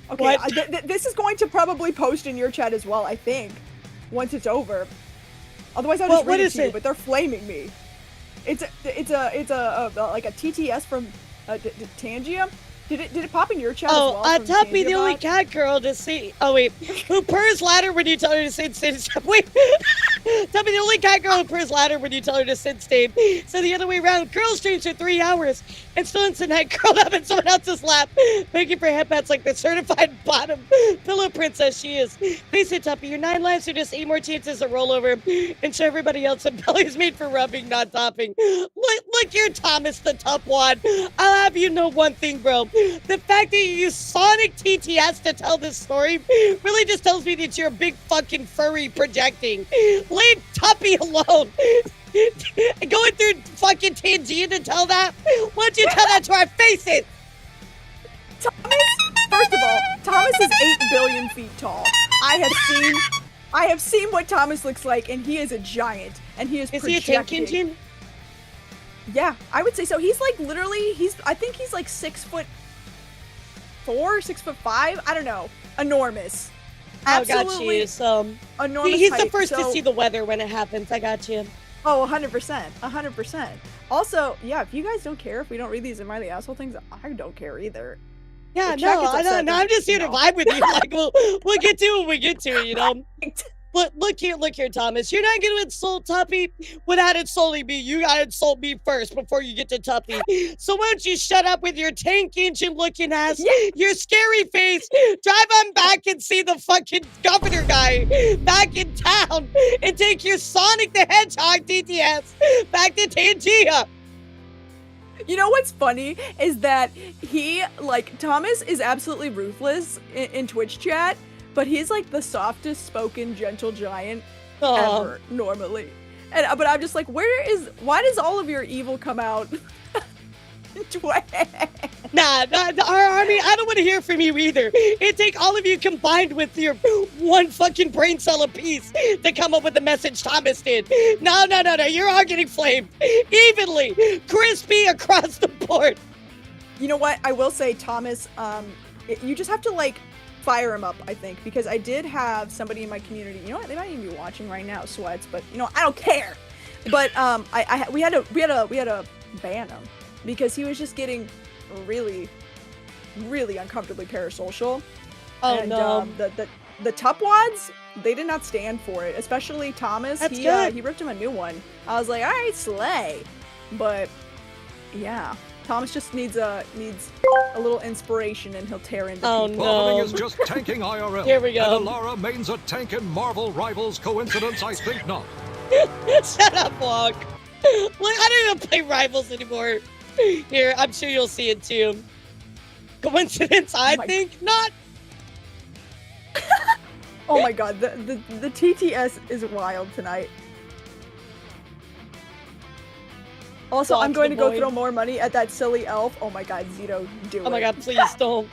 Okay, this is going to probably post in your chat as well, I think, once it's over. Otherwise, I'll just read it to you, but they're flaming me. It's a like a TTS from Tangia. Did it pop in your chat as well? Oh, Tuppy, the only cat girl to see. Oh wait, who purrs louder when you tell her to say stuff? Wait. Tuppy, the only cat girl who purrs louder when you tell her to sit stayed. So the other way around, girl streams for 3 hours and still in the night curled up in someone else's lap, begging for headpats like the certified bottom pillow princess she is. Face it, Tuppy, your 9 lives are just 8 more chances to roll over and show everybody else that belly is made for rubbing, not topping. Look here, Thomas the Tupwad. I'll have you know one thing, bro. The fact that you use Sonic TTS to tell this story really just tells me that you're a big fucking furry projecting. Leave Tuppy alone. Going through fucking Tangent to tell that? Why don't you tell that to our faces? Thomas, first of all, Thomas is 8 billion feet tall. I have seen what Thomas looks like, and he is a giant, and he is projecting. He a tank engine? Yeah, I would say so. He's like literally, I think he's like 6'4", 6'5". I don't know. Enormous. Absolutely. I got you. So enormous. He's height, the first to see the weather when it happens. I got you. Oh, 100%. 100%. Also, yeah, if you guys don't care if we don't read these Am I the Asshole things, I don't care either. Yeah, no, I'm just here to vibe with you. Like, we'll get to it when we get to it, you know? Look here, Thomas. You're not going to insult Tuppy without insulting me. You got to insult me first before you get to Tuppy. So why don't you shut up with your tank engine looking ass, your scary face, drive on back and see the fucking governor guy back in town, and take your Sonic the Hedgehog DTS back to Tangia. You know what's funny is that Thomas is absolutely ruthless in Twitch chat, but he's like the softest spoken gentle giant ever normally. But I'm just like, why does all of your evil come out? Nah, I don't want to hear from you either. It'd take all of you combined with your one fucking brain cell apiece to come up with the message Thomas did. No, you're all getting flamed evenly, crispy across the board. You know what? I will say, Thomas, you just have to like fire him up, I think, because I did have somebody in my community. You know what? They might even be watching right now, Sweats, but you know, I don't care. But we had to ban him because he was just getting really, really uncomfortably parasocial. Oh, and, no. The Tupwads, they did not stand for it, especially Thomas. That's good. He ripped him a new one. I was like, all right, slay. But yeah, Thomas just needs a little inspiration, and he'll tear into people. Vomiting is just tanking IRL. Here we go. And Elara mains a tank in Marvel Rivals. Coincidence? I think not. Shut up, Walk. Look, I don't even play Rivals anymore. Here, I'm sure you'll see it too. Coincidence? I think not. Oh my god, the TTS is wild tonight. Also, I'm going to go throw more money at that silly elf. Oh my god, Zito, do it. Oh my god, please don't.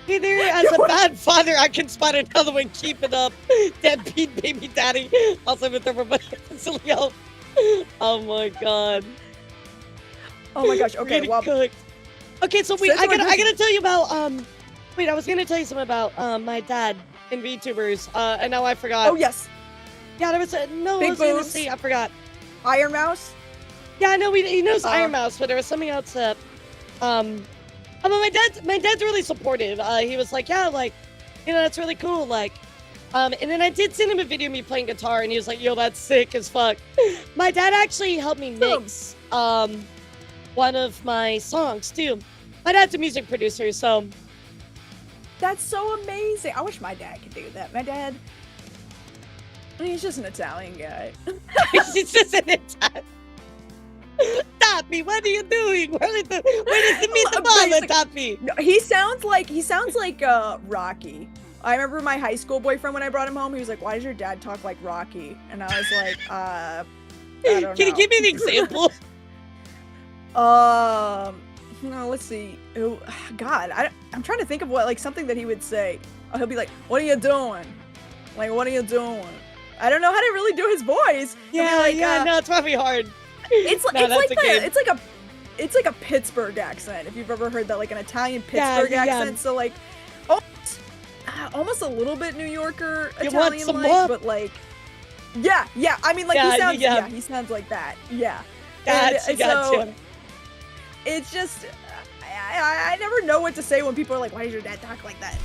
Hey there, as a bad father, I can spot another one. Keep it up. Deadbeat baby daddy. Also, with throw more money at the silly elf. Oh my god. Oh my gosh, okay, well. Cooked. Okay, so wait, I gotta tell you about, wait, I was gonna tell you something about, my dad in VTubers, and now I forgot. Oh, yes. Yeah, there was I was gonna say, I forgot. Iron Mouse? Yeah, no, he knows Iron Mouse, but there was something else that, my dad's really supportive. He was like, yeah, like, you know, that's really cool, like, and then I did send him a video of me playing guitar, and he was like, yo, that's sick as fuck. My dad actually helped me mix, one of my songs, too. My dad's a music producer, so. That's so amazing. I wish my dad could do that. My dad, he's just an Italian guy. He's just an Italian. Tuppy, what are you doing? Where is the meatball, Tuppy? No, he sounds like Rocky. I remember my high school boyfriend when I brought him home. He was like, "Why does your dad talk like Rocky?" And I was like, I don't know. Can you give me an example? No, let's see. Oh, God, I'm trying to think of something that he would say. Oh, he'll be like, "What are you doing? Like, what are you doing?" I don't know how to really do his voice. Yeah, no, it's probably hard. It's like a Pittsburgh accent. If you've ever heard that, like an Italian Pittsburgh accent. So like, almost a little bit New Yorker Italian like, but like, yeah. I mean, like he sounds like that. Yeah. Gotcha. It's just, I never know what to say when people are like, "Why does your dad talk like that?"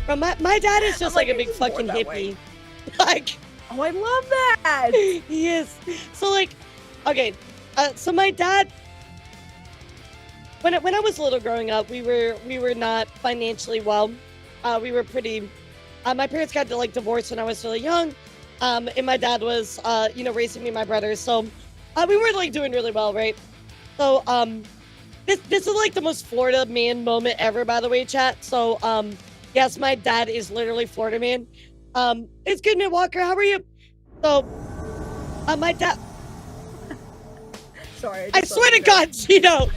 Bro, my dad is just like a big fucking hippie. Like, Oh, I love that. He is. So like, okay, so my dad, when I was little growing up, we were not financially well. We were pretty. My parents got like divorced when I was really young, and my dad was raising me and my brothers. So we weren't like doing really well, right? So this is like the most Florida man moment ever, by the way, chat. So yes, my dad is literally Florida man. It's good, man. Walker, how are you? So my dad. Sorry. I swear to God, Gino.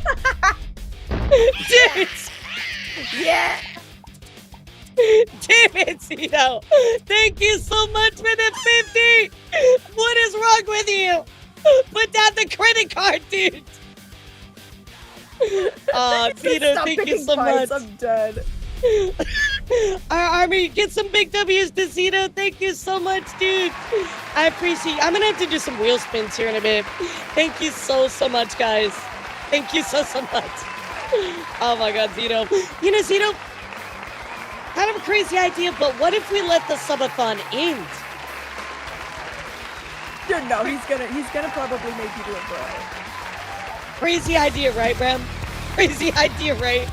Damn it. Yeah. Damn it, Gino. Thank you so much for the 50. What is wrong with you? Put down the credit card, dude. Gino, Stop thank you picking so fights, much. I'm dead. Our army, get some big W's to Zito. Thank you so much, dude. I appreciate you. I'm gonna have to do some wheel spins here in a bit. Thank you so much, guys. Thank you so much. Oh my God, Zito. You know, Zito, kind of a crazy idea, but what if we let the subathon end? Dude, no, he's gonna probably make you do it, bro. Crazy idea, right, Bram? Crazy idea, right?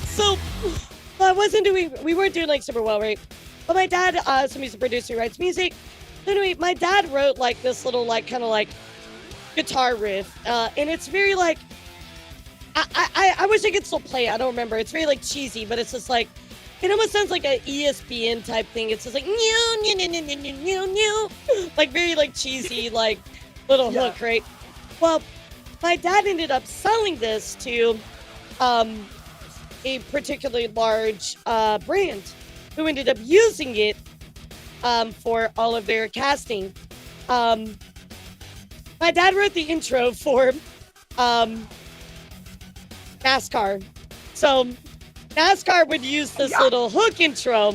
So, we weren't doing like super well, right? But my dad, so he's a producer, writes music. Anyway, my dad wrote like this little like kind of like guitar riff, and it's very like, I wish I could still play it. I don't remember. It's very like cheesy, but it's just like, it almost sounds like an ESPN type thing. It's just like new, like very like cheesy, like little hook, right? Well, my dad ended up selling this to a particularly large brand who ended up using it for all of their casting. My dad wrote the intro for NASCAR. So NASCAR would use this little hook intro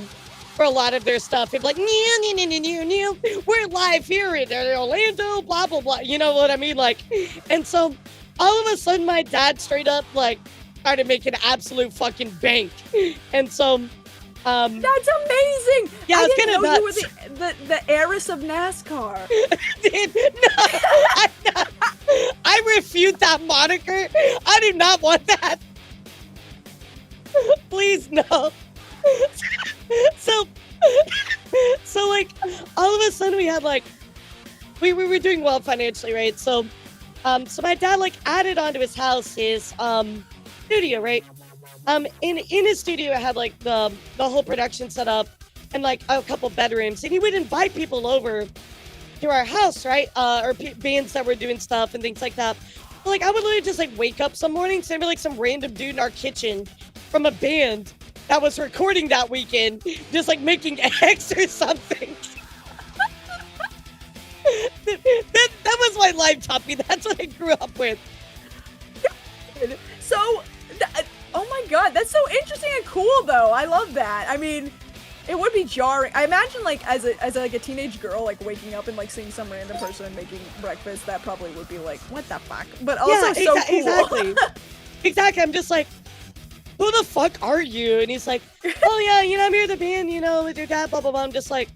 for a lot of their stuff. It'd be like, new, we're live here in Orlando, blah, blah, blah. You know what I mean? Like, and so all of a sudden my dad straight up like started making absolute fucking bank. And so that's amazing. Yeah, I it's didn't kinda know nuts. you were the heiress of NASCAR. Dude, no, I'm not. I refute that moniker. I do not want that. Please, no. So like all of a sudden we had like we were doing well financially, right? So my dad like added onto his house his studio, right? In his studio it had like the whole production set up and like a couple bedrooms, and he would invite people over to our house, right? Or bands that were doing stuff and things like that. But, like I would literally just like wake up some mornings and be like some random dude in our kitchen from a band that was recording that weekend, just like making X or something. that was my life, Tuppy. That's what I grew up with. So, oh my God, that's so interesting and cool, though. I love that. I mean, it would be jarring. I imagine, like, as a teenage girl, like, waking up and, like, seeing some random person making breakfast, that probably would be like, what the fuck? But also so cool. Exactly. Exactly. I'm just like, who the fuck are you? And he's like, oh yeah, I'm here at the band, with your dad, blah, blah, blah. I'm just like,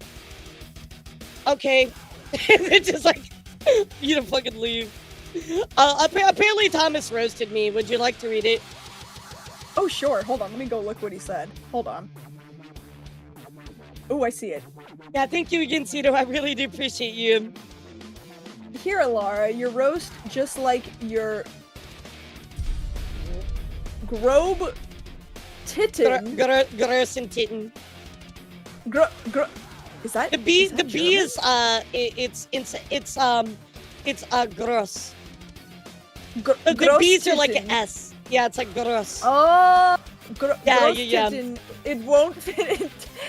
okay. And then just like, you don't fucking leave. Apparently Thomas roasted me. Would you like to read it? Oh, sure. Hold on. Let me go look what he said. Hold on. Oh, I see it. Yeah, thank you again, Cito. I really do appreciate you. Here, Elara, your roast just like your Grobe Titten. Gross and titten. Is that The B is that is it's gross. The B's are like an S. Yeah, it's like gross. Oh, Yeah. Titten. It won't fit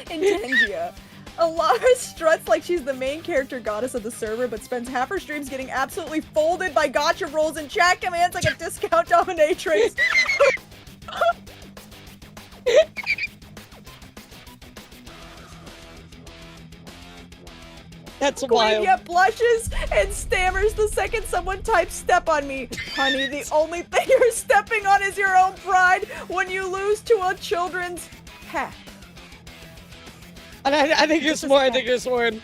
in Tangia. Elara struts like she's the main character goddess of the server, but spends half her streams getting absolutely folded by gotcha rolls and chat commands like a discount dominatrix. That's wild. Queen blushes and stammers the second someone types "step on me." Honey, the only thing you're stepping on is your own pride when you lose to a children's hat. And I think you're smart. I think you're smart.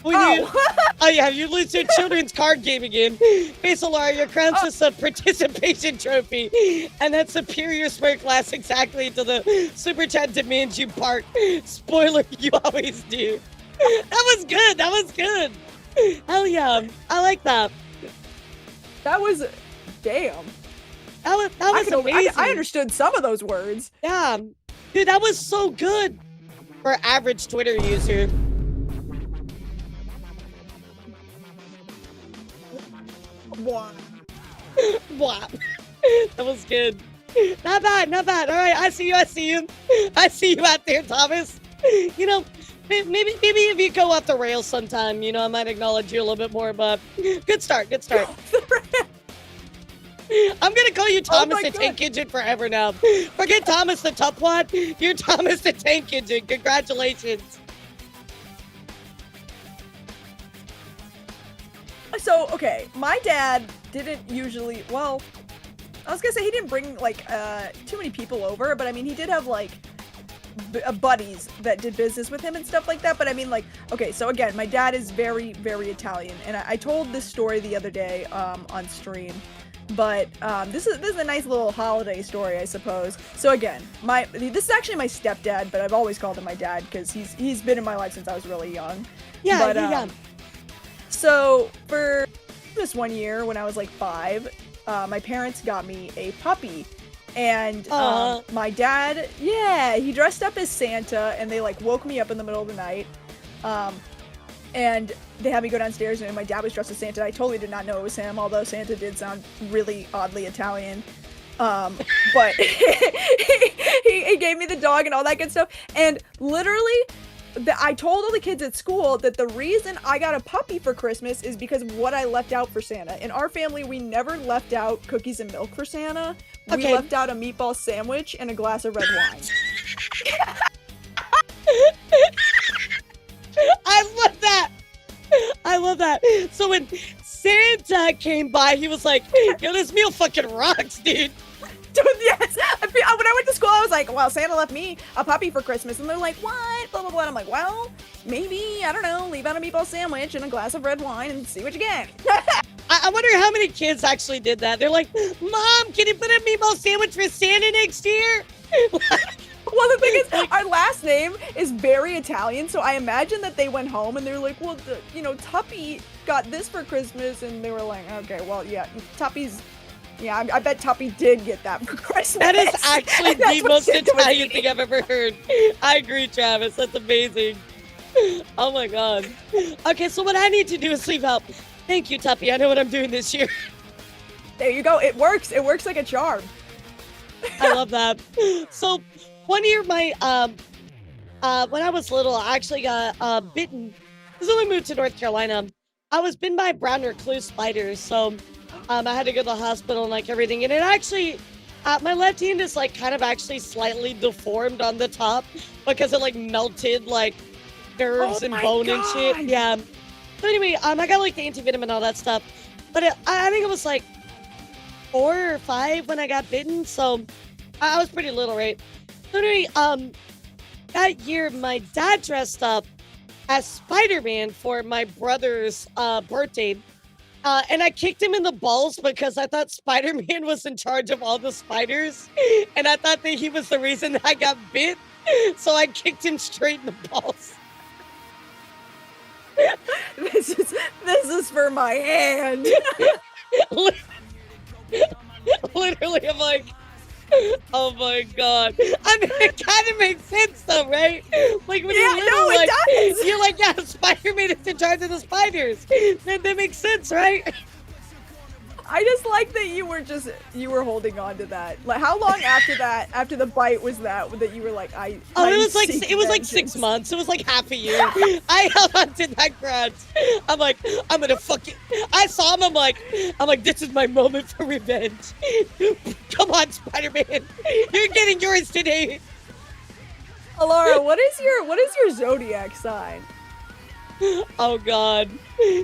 Oh yeah, you lose your children's card game again. Face Elara, your crown's just a participation trophy, and that superior smirk lasts exactly until the super chat demands you bark. Spoiler, you always do. That was good. That was good. Hell yeah, I like that. That was, damn. That was amazing. I understood some of those words. Yeah, dude, that was so good for average Twitter user. What? Wow. That was good. Not bad, not bad. All right, I see you. I see you out there, Thomas. You know, maybe if you go off the rails sometime, you know, I might acknowledge you a little bit more, but good start. I'm gonna call you Thomas the Tank Engine forever now. Forget Thomas the Tupwad. You're Thomas the Tank Engine. Congratulations. So, okay, my dad didn't usually, well, I was gonna say he didn't bring, like, too many people over, but I mean, he did have, like, buddies that did business with him and stuff like that, but I mean, like, okay, so again, my dad is very, very Italian, and I told this story the other day, on stream, but, this is a nice little holiday story, I suppose. So again, this is actually my stepdad, but I've always called him my dad, because he's been in my life since I was really young. Yeah, but, yeah. So, for this one year, when I was like 5, my parents got me a puppy. And my dad, he dressed up as Santa, and they like woke me up in the middle of the night. And they had me go downstairs, and my dad was dressed as Santa. I totally did not know it was him, although Santa did sound really oddly Italian. But he gave me the dog and all that good stuff. And literally, I told all the kids at school that the reason I got a puppy for Christmas is because of what I left out for Santa. In our family, we never left out cookies and milk for Santa. We left out a meatball sandwich and a glass of red wine. I love that. So when Santa came by, he was like, yo, this meal fucking rocks, dude. Dude, yes. When I went to school, I was like, well, Santa left me a puppy for Christmas. And they're like, what? Blah, blah, blah. And I'm like, well, maybe, I don't know, leave out a meatball sandwich and a glass of red wine and see what you get. I wonder how many kids actually did that. They're like, Mom, can you put a meatball sandwich for Santa next year? Well, the thing is, our last name is very Italian, so I imagine that they went home and they were like, well, Tuppy got this for Christmas. And they were like, okay, well, yeah, Tuppy's... Yeah, I bet Tuppy did get that for Christmas. That is actually the most Italian thing I've ever heard. I agree, Travis. That's amazing. Oh my god. Okay, so what I need to do is leave out. Thank you, Tuppy. I know what I'm doing this year. There you go. It works. It works like a charm. I love that. So, one year, when I was little, I actually got bitten. This is when we moved to North Carolina. I was bitten by brown recluse spiders, so... I had to go to the hospital and like everything, and it actually, my left hand is like kind of actually slightly deformed on the top because it like melted like nerves and bone and shit. Yeah. So anyway, I got like the antivenom and all that stuff, but I think it was like 4 or 5 when I got bitten, so I was pretty little, right? So anyway, that year my dad dressed up as Spider-Man for my brother's birthday. And I kicked him in the balls because I thought Spider-Man was in charge of all the spiders. And I thought that he was the reason that I got bit. So I kicked him straight in the balls. This is for my hand. Literally, I'm like, oh my god. I mean, it kind of makes sense though, right? Like when you're little, it does. You're like, yeah, Spider-Man is in charge of the spiders. That makes sense, right? I just like that you were holding on to that. Like, how long after the bite was that you were like, it was like 6 months. It was like half a year. I held on to that grudge. I'm like, I'm gonna fucking. I saw him. I'm like, this is my moment for revenge. Come on, Spider-Man, you're getting yours today. Elara, what is your zodiac sign? Oh God,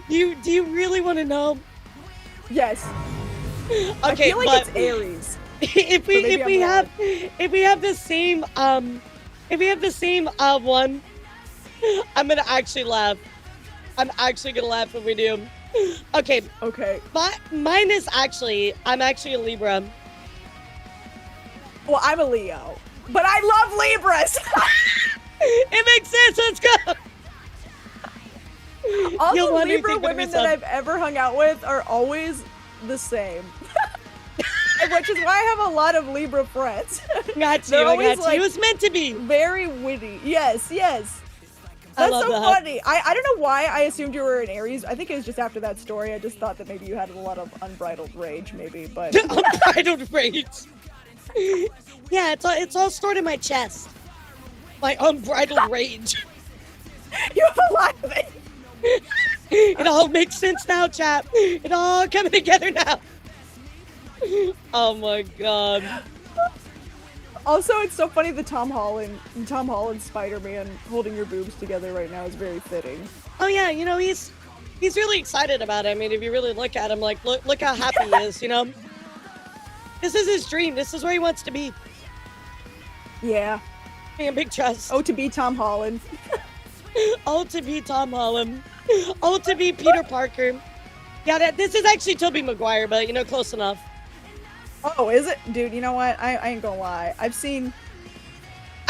do you really want to know? Yes. Okay, I feel like but it's Aries. If we have the same one, I'm gonna actually laugh. I'm actually gonna laugh when we do. Okay, Okay. mine is actually, I'm actually a Libra. Well, I'm a Leo, but I love Libras. It makes sense. Let's go. All You'll the wonder if Libra you're gonna women be that some- I've ever hung out with are always the same. Which is why I have a lot of Libra friends. Got you. They're I always, got you. It like, was meant to be. very witty. Yes, yes. I That's love so that. funny. I don't know why I assumed you were an Aries. I think it was just after that story. I just thought that maybe you had a lot of unbridled rage, maybe. But Unbridled rage. Yeah, it's all stored in my chest. My unbridled rage. you have a lot of it. It all makes sense now, chap. It all coming together now. Oh my god. Also, it's so funny the Tom Holland Spider-Man holding your boobs together right now is very fitting. Oh yeah, you know, he's really excited about it. I mean, if you really look at him, like, look how happy he is, you know? This is his dream. This is where he wants to be. Yeah. Being big trust. Oh, to be Tom Holland. Oh, to be Tom Holland. Oh, to be Peter Parker. Yeah, this is actually Tobey Maguire, but, you know, close enough. Oh, is it? Dude, you know what? I ain't gonna lie. I've seen...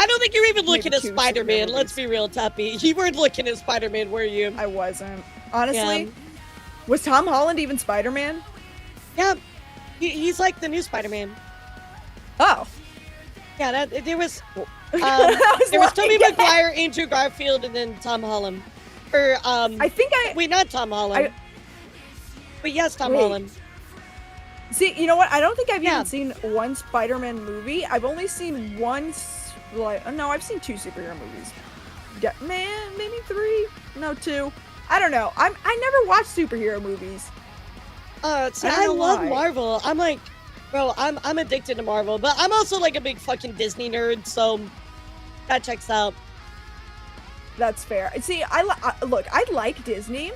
I don't think you're even looking Maybe at two Spider-Man. superhero Let's be real, Tuppy. You weren't looking at Spider-Man, were you? I wasn't. Honestly, Yeah. was Tom Holland even Spider-Man? Yeah. He's like the new Spider-Man. Oh. Yeah, there was... I was there was Tobey like- Maguire, Andrew Garfield, and then Tom Holland. Or, I think I... Wait, not Tom Holland. But yes, Tom Wait. Holland. See, you know what? I don't think I've Yeah. even seen one Spider-Man movie. I've only seen one... no, I've seen two superhero movies. Man, maybe three? No, two. I don't know. I never watched superhero movies. See, I don't I know love why. Marvel. I'm like, bro, I'm addicted to Marvel, but I'm also like a big fucking Disney nerd, so that checks out. That's fair. See, look, I like Disney.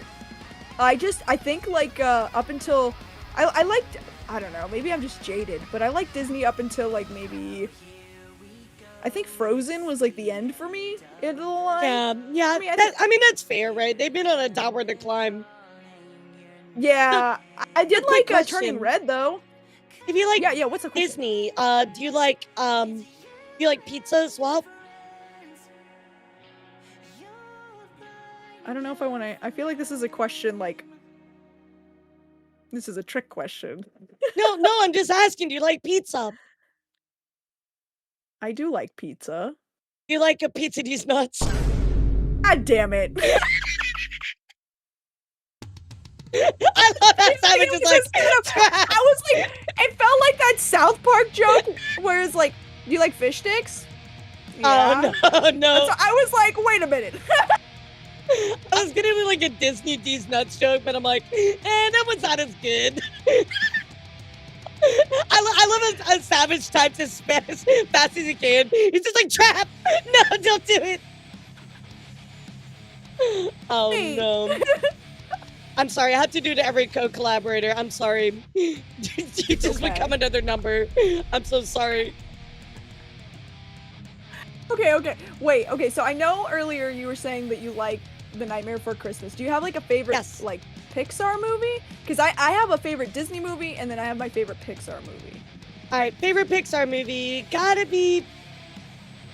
I think like up until I liked, I don't know, maybe I'm just jaded, but I liked Disney up until like maybe I think Frozen was like the end for me in the line. Yeah, I mean, I that's fair, right? They've been on a downward decline. Yeah, I did quick like Turning question. Red though. If you like Yeah, what's a question? Disney, do you like pizza as well? I don't know if I want to. I feel like this is a question like. This is a trick question. No, I'm just asking. Do you like pizza? I do like pizza. Do you like a pizza these nuts? God damn it. I love how Savage is like. I was like, it felt like that South Park joke where it's like, do you like fish sticks? Oh no! So I was like, wait a minute. I was gonna do like a Disney D's nuts joke, but I'm like, that one's not as good. I love a Savage types as fast as he can. He's just like, trap! No, don't do it! Oh Hey. no. I'm sorry, I have to do to every co-collaborator. I'm sorry. You just Okay. become another number. I'm so sorry. Okay. Wait, okay, so I know earlier you were saying that you like The Nightmare Before Christmas. Do you have like a favorite Yes. like Pixar movie? Because I have a favorite Disney movie and then I have my favorite Pixar movie. Alright, favorite Pixar movie, gotta be...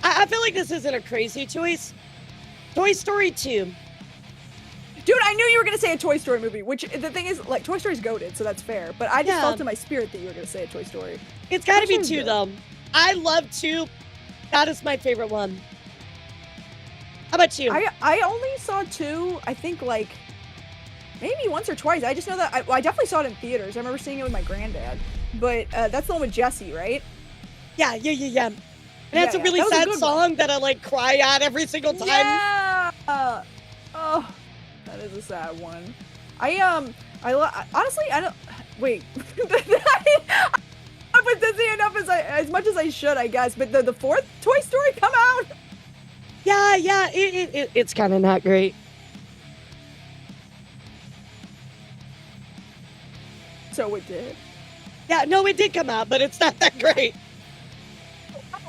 I feel like this isn't a crazy choice. Toy Story 2. Dude, I knew you were gonna say a Toy Story movie, which the thing is, like, Toy Story's goated, so that's fair. But I just Yeah. felt in my spirit that you were gonna say a Toy Story. It's gotta be Toy Story's 2 good. though. I love 2. That is my favorite one. How about you? I only saw 2, I think, like, maybe once or twice. I just know that I definitely saw it in theaters. I remember seeing it with my granddad. But that's the one with Jesse, right? Yeah. And that's Yeah, a really that was a sad good one. song that I like cry at every single time. Yeah. Oh, that is a sad one. Honestly, I don't. Wait. I'm with Disney enough as much as I should, I guess. But the fourth Toy Story come out. Yeah, it's kind of not great. So it did. Yeah, no, it did come out, but it's not that great.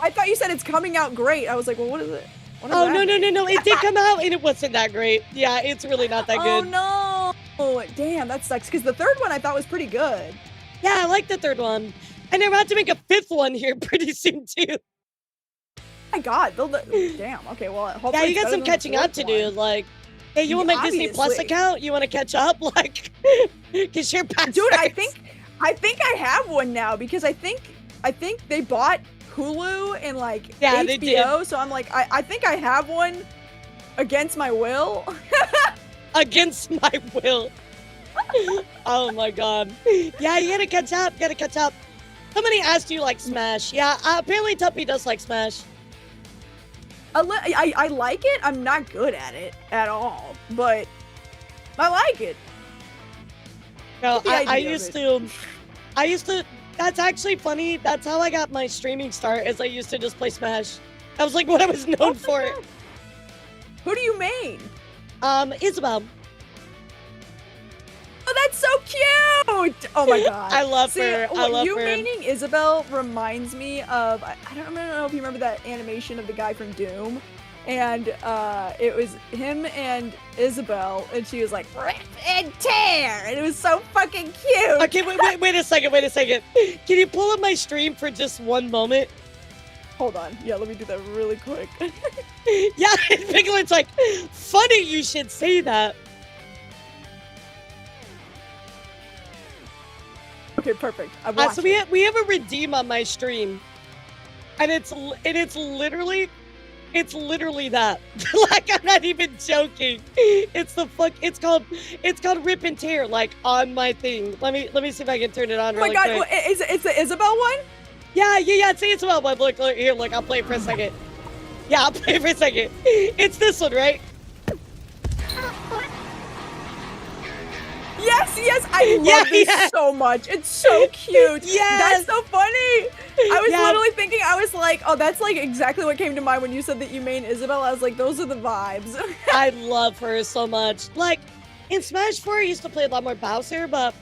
I thought you said it's coming out great. I was like, well, what is it? Oh, no. It did come out and it wasn't that great. Yeah, it's really not that good. Oh no! Damn, that sucks. Because the third one I thought was pretty good. Yeah, I like the third one. And they're about to make a fifth one here pretty soon, too. My God, damn. Okay, well, hopefully Yeah, you it's got better some than the catching up fourth to do. one. Like, hey, you want my Disney Plus Obviously. account? You want to catch up? Like, because you're past Dude, I this. think I have one now because I think they bought Hulu and like Yeah, HBO. they did. So I'm like, I think I have one against my will. Against my will. Oh my God. Yeah, you gotta catch up. Somebody asked you like Smash. Yeah, apparently Tuppy does like Smash. I like it. I'm not good at it at all, but I like it. No, The I idea of used to, that's actually funny. That's how I got my streaming start, is I used to just play Smash. That was like what I was known for. Who do you main? Isabel. Oh, that's so cute! Oh my God. I love her. I love you her. maining Isabel reminds me of, I don't know if you remember that animation of the guy from Doom. And it was him and Isabel, and she was like, rip and tear! And it was so fucking cute! Okay, wait a second. Can you pull up my stream for just one moment? Hold on. Yeah, let me do that really quick. Yeah, Piglet's like, funny you should say that. Okay, perfect. I'm So watching. we have a redeem on my stream, and it's literally that. Like, I'm not even joking. It's called Rip and Tear, like on my thing. Let me see if I can turn it on Oh my really God, quick. it's the Isabel one? Yeah. It's well, but look, here, look, I'll play it for a second. Yeah, I'll play it for a second. It's this one, right? Yes, I love this so much. It's so cute. Yes. That's so funny. I was Yeah. literally thinking, I was like, oh, that's like exactly what came to mind when you said that you main Isabel. I was like, those are the vibes. I love her so much. Like, in Smash 4, I used to play a lot more Bowser, but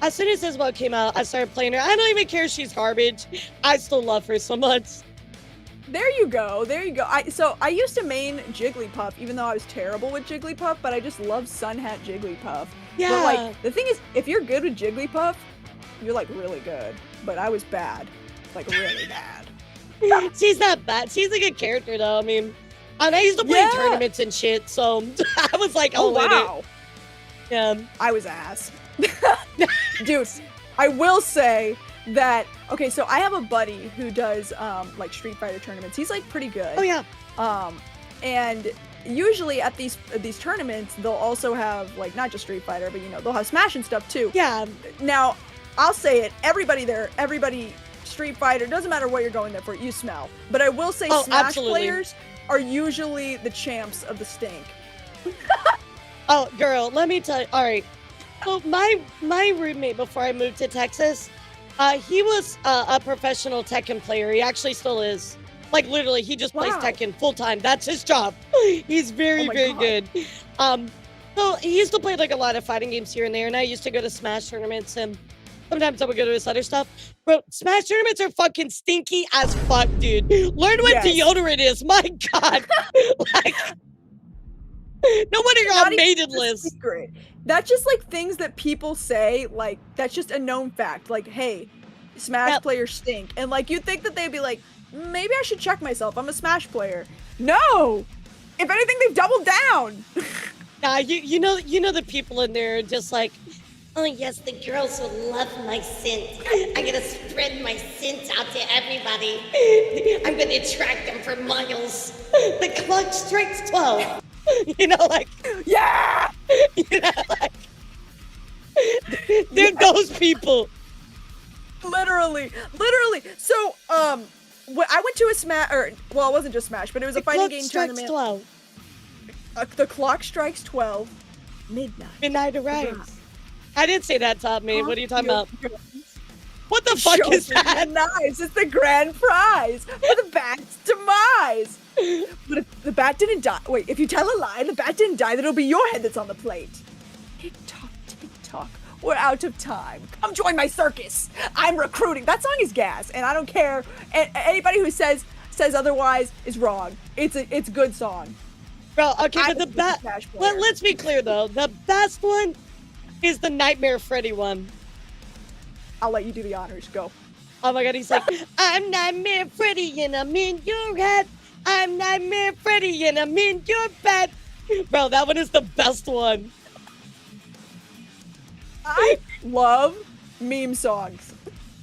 as soon as Isabel came out, I started playing her. I don't even care if she's garbage. I still love her so much. There you go. So I used to main Jigglypuff, even though I was terrible with Jigglypuff, but I just love Sun Hat Jigglypuff. Yeah. But like, the thing is, if you're good with Jigglypuff, you're like really good. But I was bad. Like really bad. She's not bad. She's a good character, though. I mean, I used to play in tournaments and shit, so I was like, Oh, in wow. it. Yeah. I was ass. Dude, I will say that, okay, so I have a buddy who does like Street Fighter tournaments. He's like pretty good. Oh, yeah. And usually at these tournaments, they'll also have like not just Street Fighter, but they'll have Smash and stuff too. Yeah. Now, I'll say it, everybody Street Fighter, doesn't matter what you're going there for, you smell. But I will say Smash absolutely. players are usually the champs of the stink. Oh, girl, let me tell you. All right. So my roommate before I moved to Texas, he was a professional Tekken player. He actually still is. Like, literally, he just plays Wow. Tekken full time. That's his job. He's very, Oh my very God. good. So he used to play like a lot of fighting games here and there, and I used to go to Smash tournaments, and sometimes I would go to his other stuff. Bro, Smash tournaments are fucking stinky as fuck, dude. Learn what Yes. deodorant is. My God. Like, no wonder you're Not on even maiden a list. secret. That's just like things that people say, like that's just a known fact. Like, hey, Smash Yep. players stink. And like you'd think that they'd be like, maybe I should check myself. I'm a Smash player. No! If anything, they've doubled down. Nah, you know the people in there are just like, oh yes, the girls will love my scent. I'm gonna spread my scent out to everybody. I'm gonna attract them for miles. The clock strikes 12. Like, Yeah! like, they're those people. Literally. So, I went to a Smash, well, it wasn't just Smash, but it was a The fighting clock game strikes tournament. 12. The clock strikes 12. Midnight. Midnight arrives. I didn't say that, Top Me. What are you talking about? Your What the fuck Show is me that? the knives. It's the grand prize for the bat's demise. But if the bat didn't die, wait, if you tell a lie and the bat didn't die, then it'll be your head that's on the plate. Tick tock, we're out of time. Come join my circus. I'm recruiting. That song is gas, and I don't care. Anybody who says says otherwise is wrong. It's a good song. Bro, okay, but the best. Let's be clear though. The best one is the Nightmare Freddy one. I'll let you do the honors. Go. Oh my god, he's like, I'm Nightmare Freddy and I'm in your head. I'm Nightmare Freddy and I'm in your bed. Bro, that one is the best one. I love meme songs.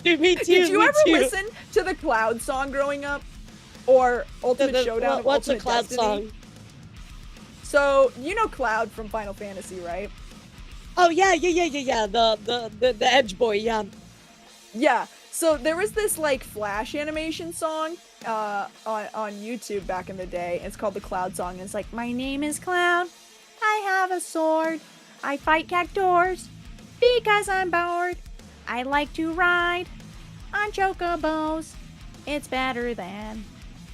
Dude, me too. Did you me ever too. listen to the Cloud song growing up? Or Ultimate Showdown of what's Ultimate a Cloud Destiny? song? So, you know Cloud from Final Fantasy, right? Oh yeah. The Edge Boy, yeah. Yeah. So there was this like Flash animation song on YouTube back in the day. It's called the Cloud song. And it's like, my name is Cloud. I have a sword. I fight cactuars because I'm bored. I like to ride on chocobos. It's better than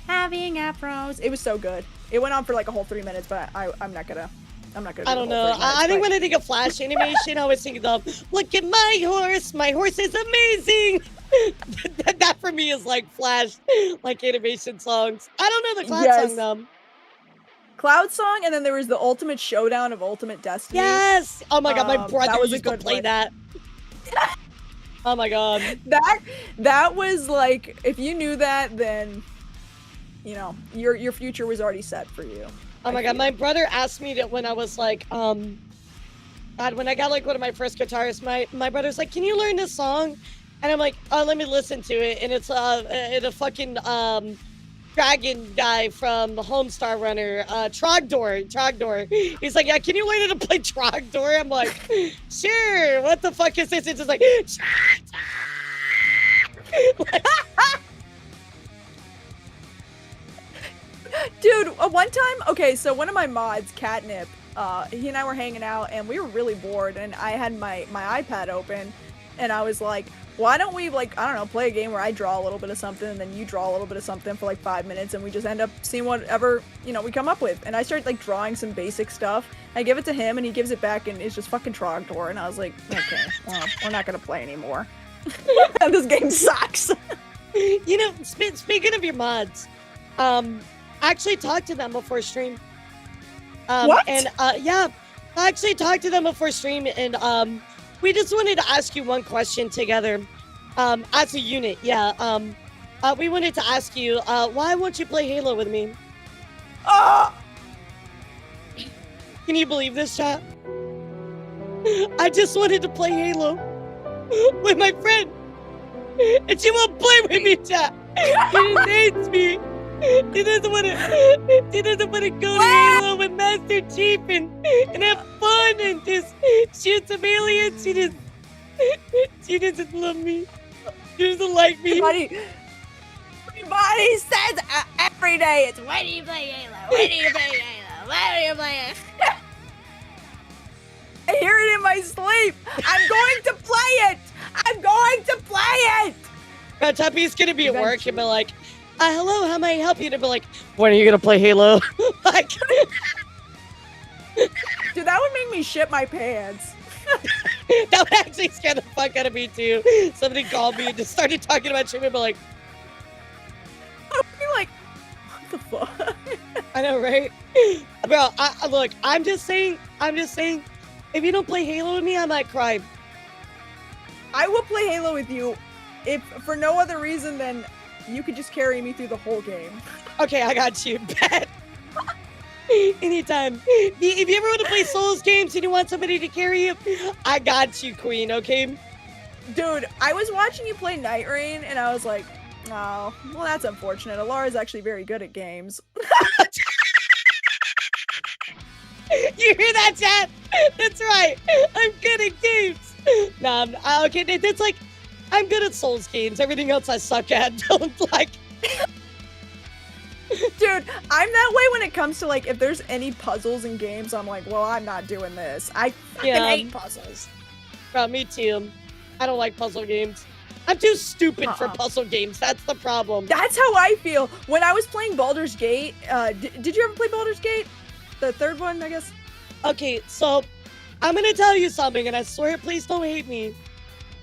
having afros. It was so good. It went on for like a whole 3 minutes, but I'm not gonna. I don't know. I think when I think of Flash animation, I always think of, look at my horse. My horse is amazing. That for me is like Flash, like animation songs. I don't know the Cloud song though. Cloud song, and then there was the Ultimate Showdown of Ultimate Destiny. Yes. Oh my god, my brother was used to play that. Oh my god. That was like, if you knew that, then you know your future was already set for you. Oh my god, my brother asked me to when I was like, God, when I got like one of my first guitars, my brother's like, can you learn this song? And I'm like, oh, let me listen to it. And it's a fucking dragon guy from the Homestar Runner, Trogdor. He's like, yeah, can you learn how to play Trogdor? I'm like, sure. What the fuck is this? It's just like, dude, one time, okay, so one of my mods, Catnip, he and I were hanging out and we were really bored and I had my iPad open and I was like, why don't we, like, I don't know, play a game where I draw a little bit of something and then you draw a little bit of something for like 5 minutes and we just end up seeing whatever, you know, we come up with. And I started like drawing some basic stuff. I give it to him and he gives it back and it's just fucking Trogdor. And I was like, okay, well, we're not gonna play anymore. This game sucks. You know, speaking of your mods, I actually talked to them before stream. What? And yeah, I actually talked to them before stream, and we just wanted to ask you one question together, as a unit. Yeah. We wanted to ask you, why won't you play Halo with me? Can you believe this, chat? I just wanted to play Halo with my friend, and she won't play with me, chat. She just hates me. She doesn't want to go to Halo with Master Chief and have fun and just shoot some aliens. She doesn't love me. She doesn't like me. Everybody says every day, it's when do you play Halo? When do you play Halo? When do you play Halo? I hear it in my sleep. I'm going to play it. I'm going to play it. Tuppy's gonna be at work and be like, hello, how may I help you? To be like, when are you gonna play Halo? Like, dude, that would make me shit my pants. That would actually scare the fuck out of me too. Somebody called me and just started talking about streaming, and be like, I'd be like, what the fuck? I know, right? Bro, look, I'm just saying, if you don't play Halo with me, I might cry. I will play Halo with you, if for no other reason than you could just carry me through the whole game. Okay, I got you. Bet. Anytime. If you ever want to play Souls games and you want somebody to carry you, I got you, Queen, okay? Dude, I was watching you play Night Rain and I was like, oh, well, that's unfortunate. Alara's actually very good at games. You hear that, chat? That's right. I'm good at games. Nah, okay, that's like, I'm good at Souls games. Everything else I suck at. Don't like. Dude, I'm that way when it comes to, like, if there's any puzzles in games, I'm like, well, I'm not doing this. I fucking hate puzzles. Bro, me too. I don't like puzzle games. I'm too stupid for puzzle games. That's the problem. That's how I feel. When I was playing Baldur's Gate, did you ever play Baldur's Gate? The third one, I guess? Okay, so I'm gonna tell you something, and I swear, please don't hate me.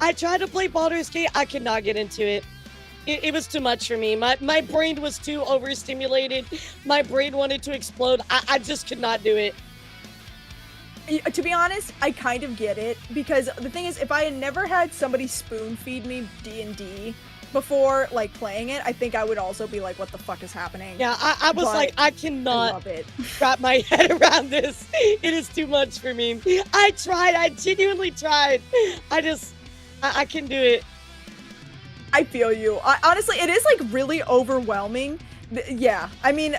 I tried to play Baldur's Gate. I could not get into it. it was too much for me. My brain was too overstimulated. My brain wanted to explode. I just could not do it. To be honest, I kind of get it, because the thing is, if I had never had somebody spoon feed me D&D before, like, playing it, I think I would also be like, what the fuck is happening? Yeah, I was like, I cannot love it. wrap my head around this. It is too much for me. I tried. I genuinely tried. I can do it. I feel you. Honestly, it is, like, really overwhelming. Yeah, I mean,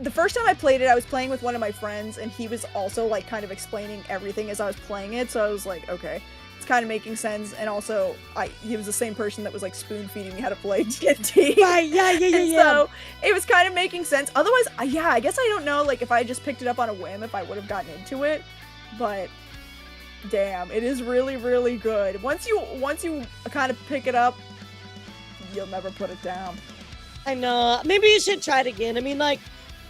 the first time I played it, I was playing with one of my friends, and he was also, like, kind of explaining everything as I was playing it, so I was like, okay, it's kind of making sense, and also, he was the same person that was, like, spoon-feeding me how to play D&D. Right, yeah. So, it was kind of making sense. Otherwise, yeah, I guess I don't know, like, if I just picked it up on a whim, if I would have gotten into it, but damn, it is really, really good. Once you kind of pick it up, you'll never put it down. I know. Maybe you should try it again. I mean, like,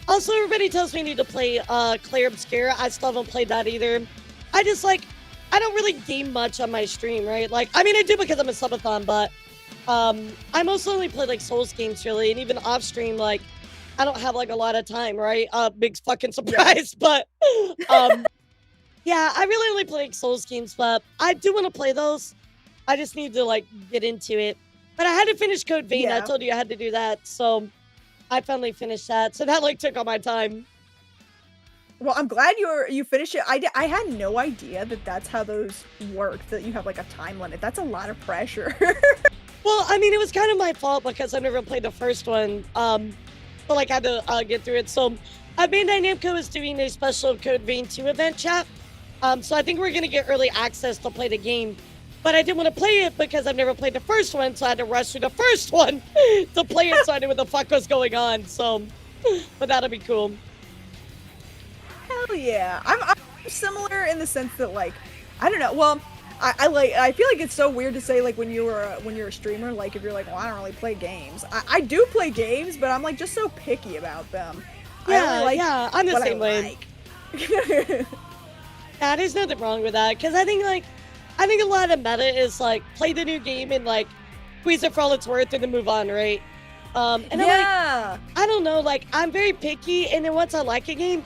also everybody tells me I need to play Claire Obscura. I still haven't played that either. I just, like, I don't really game much on my stream, right? Like, I mean, I do because I'm a subathon, but I mostly only play, like, Souls games, really. And even off stream, like, I don't have, like, a lot of time, right? Big fucking surprise. Yeah. But, yeah, I really only play, like, Souls games, but I do want to play those. I just need to, like, get into it. But I had to finish Code Vein. Yeah. I told you I had to do that, so I finally finished that. So that, like, took all my time. Well, I'm glad you finished it. I had no idea that that's how those work, that you have, like, a time limit. That's a lot of pressure. Well, I mean, it was kind of my fault because I never played the first one. But, like, I had to get through it. So, Bandai Namco is doing a special Code Vein 2 event, chat. So I think we're going to get early access to play the game. But I didn't want to play it because I've never played the first one, so I had to rush through the first one to play it so I knew what the fuck was going on. So, but that'll be cool. Hell yeah. I'm similar in the sense that, like, I don't know. Well, I feel like it's so weird to say, like, when you're a streamer, like, if you're like, well, I don't really play games. I do play games, but I'm, like, just so picky about them. Yeah, I'm the same way. Yeah, there's nothing wrong with that, because I think a lot of meta is, like, play the new game and, like, squeeze it for all it's worth and then move on, right? And I'm like, I don't know, like, I'm very picky, and then once I like a game,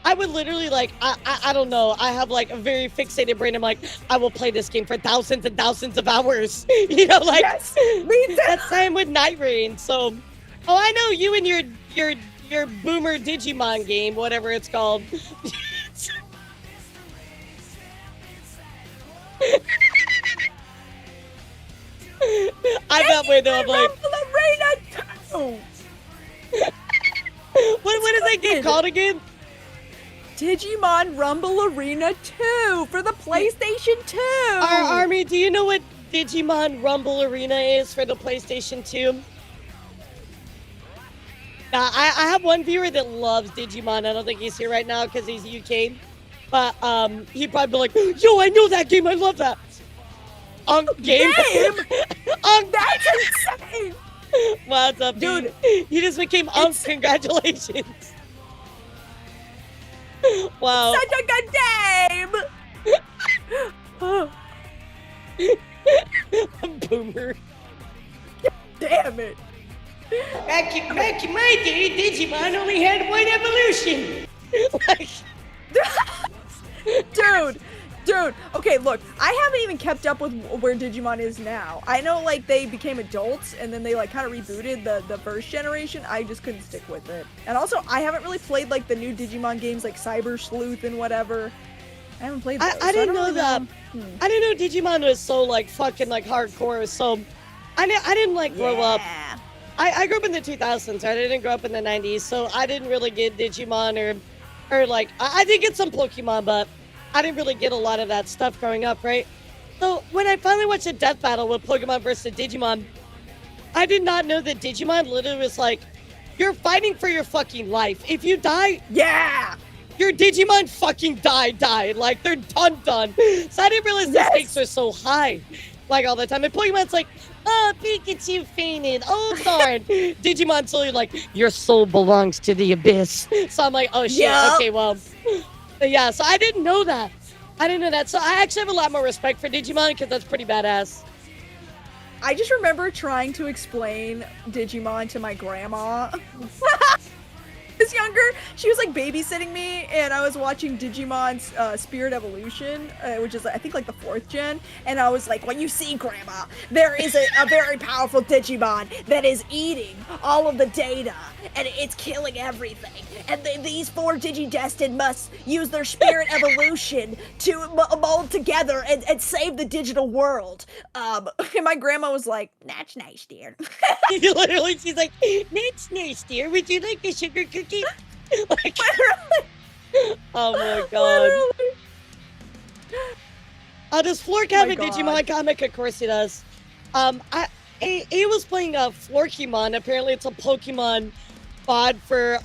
I would literally, like, I don't know, I have, like, a very fixated brain. I'm like, I will play this game for thousands and thousands of hours, you know, like, yes, me too. That's same with Night Rain, so, I know you and your boomer Digimon game, whatever it's called. I'm that way though. I'm like, what is that game called again? Digimon Rumble Arena 2 for the PlayStation 2. Army, do you know what Digimon Rumble Arena is for the PlayStation 2? Now, I have one viewer that loves Digimon. I don't think he's here right now because he's UK. But he'd probably be like, yo, I know that game. I love that. Game? That's insane! What's up, dude? You just became Congratulations. Wow. Such a good game! Boomer. Damn it. Back in my day, Digimon only had one evolution. Like... Dude, okay, look, I haven't even kept up with where Digimon is now. I know, like, they became adults, and then they, like, kind of rebooted the first generation. I just couldn't stick with it. And also, I haven't really played, like, the new Digimon games, like Cyber Sleuth and whatever. I haven't played those. I didn't know that. I didn't know Digimon was so, like, fucking, like, hardcore, so I didn't, like, grow up. I grew up in the 2000s, right? I didn't grow up in the 90s, so I didn't really get Digimon or like, I did get some Pokemon, but I didn't really get a lot of that stuff growing up, right? So when I finally watched a death battle with Pokemon versus Digimon, I did not know that Digimon literally was like, you're fighting for your fucking life. If you die, your Digimon fucking die. Like, they're done. So I didn't realize the stakes are so high, like, all the time. And Pokemon's like, oh, Pikachu fainted. Oh, darn. Digimon's solely like, your soul belongs to the abyss. So I'm like, oh, shit. Okay, well. Yeah, so I didn't know that. So I actually have a lot more respect for Digimon because that's pretty badass. I just remember trying to explain Digimon to my grandma. Was younger, she was like babysitting me, and I was watching Digimon's Spirit Evolution, which is I think like the 4th gen, and I was like, "What you see, Grandma? There is a very powerful Digimon that is eating all of the data, and it's killing everything. And these 4 Digidestined must use their Spirit Evolution to mold together and save the digital world." And my grandma was like, "That's nice, dear." Literally, she's like, "That's nice, dear. Would you like a sugar cookie?" Like, oh my god. Does Flork have a Digimon comic? Of course he does. He was playing Florkymon. Apparently, it's a Pokemon bod for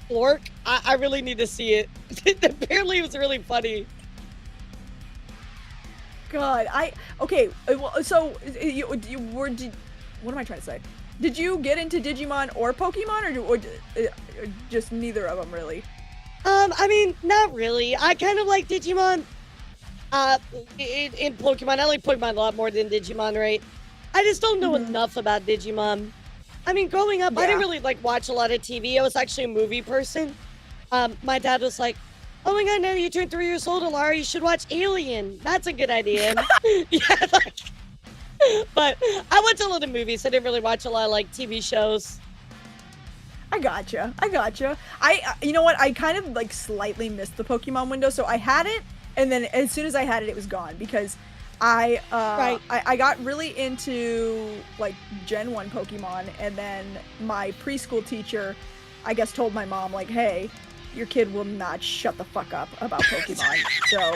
Flork. I really need to see it. Apparently, it was really funny. God, okay. So what am I trying to say? Did you get into Digimon or Pokemon, or just neither of them really? I mean, not really. I kind of like Digimon. In Pokemon, I like Pokemon a lot more than Digimon, right? I just don't know enough about Digimon. I mean, growing up, I didn't really like watch a lot of TV. I was actually a movie person. My dad was like, "Oh my god, now you turned 3 years old, Elara, you should watch Alien. That's a good idea." Yeah, like, but I watch a lot of movies. I didn't really watch a lot of like TV shows. I gotcha. You know what? I kind of like slightly missed the Pokemon window, so I had it, and then as soon as I had it, it was gone because I got really into like Gen 1 Pokemon, and then my preschool teacher, I guess, told my mom like, "Hey, your kid will not shut the fuck up about Pokemon, so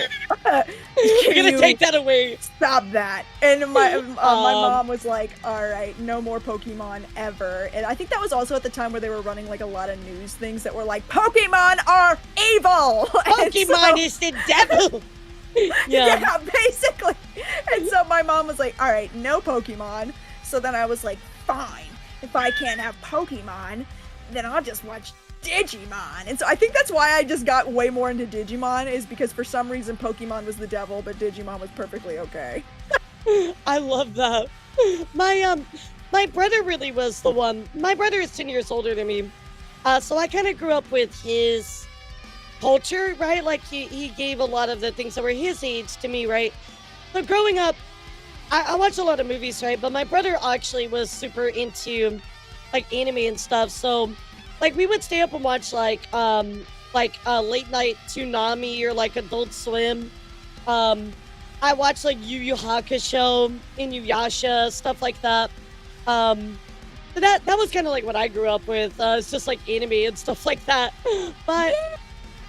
You're gonna take that away. Stop that." And my mom was like, "All right, no more Pokemon ever." And I think that was also at the time where they were running like a lot of news things that were like, "Pokemon are evil. Pokemon is the devil." Yeah, basically. And so my mom was like, "All right, no Pokemon." So then I was like, "Fine, if I can't have Pokemon, then I'll just watch Digimon." And so I think that's why I just got way more into Digimon, is because for some reason Pokemon was the devil, but Digimon was perfectly okay. I love that. My brother really was the one. My brother is 10 years older than me. So I kind of grew up with his culture, right? Like he gave a lot of the things that were his age to me, right? So growing up, I watched a lot of movies, right? But my brother actually was super into like anime and stuff. So like we would stay up and watch like late night Toonami or like Adult Swim. I watched like Yu Yu Hakusho, Inuyasha, stuff like that. So that was kind of like what I grew up with. It's just like anime and stuff like that. But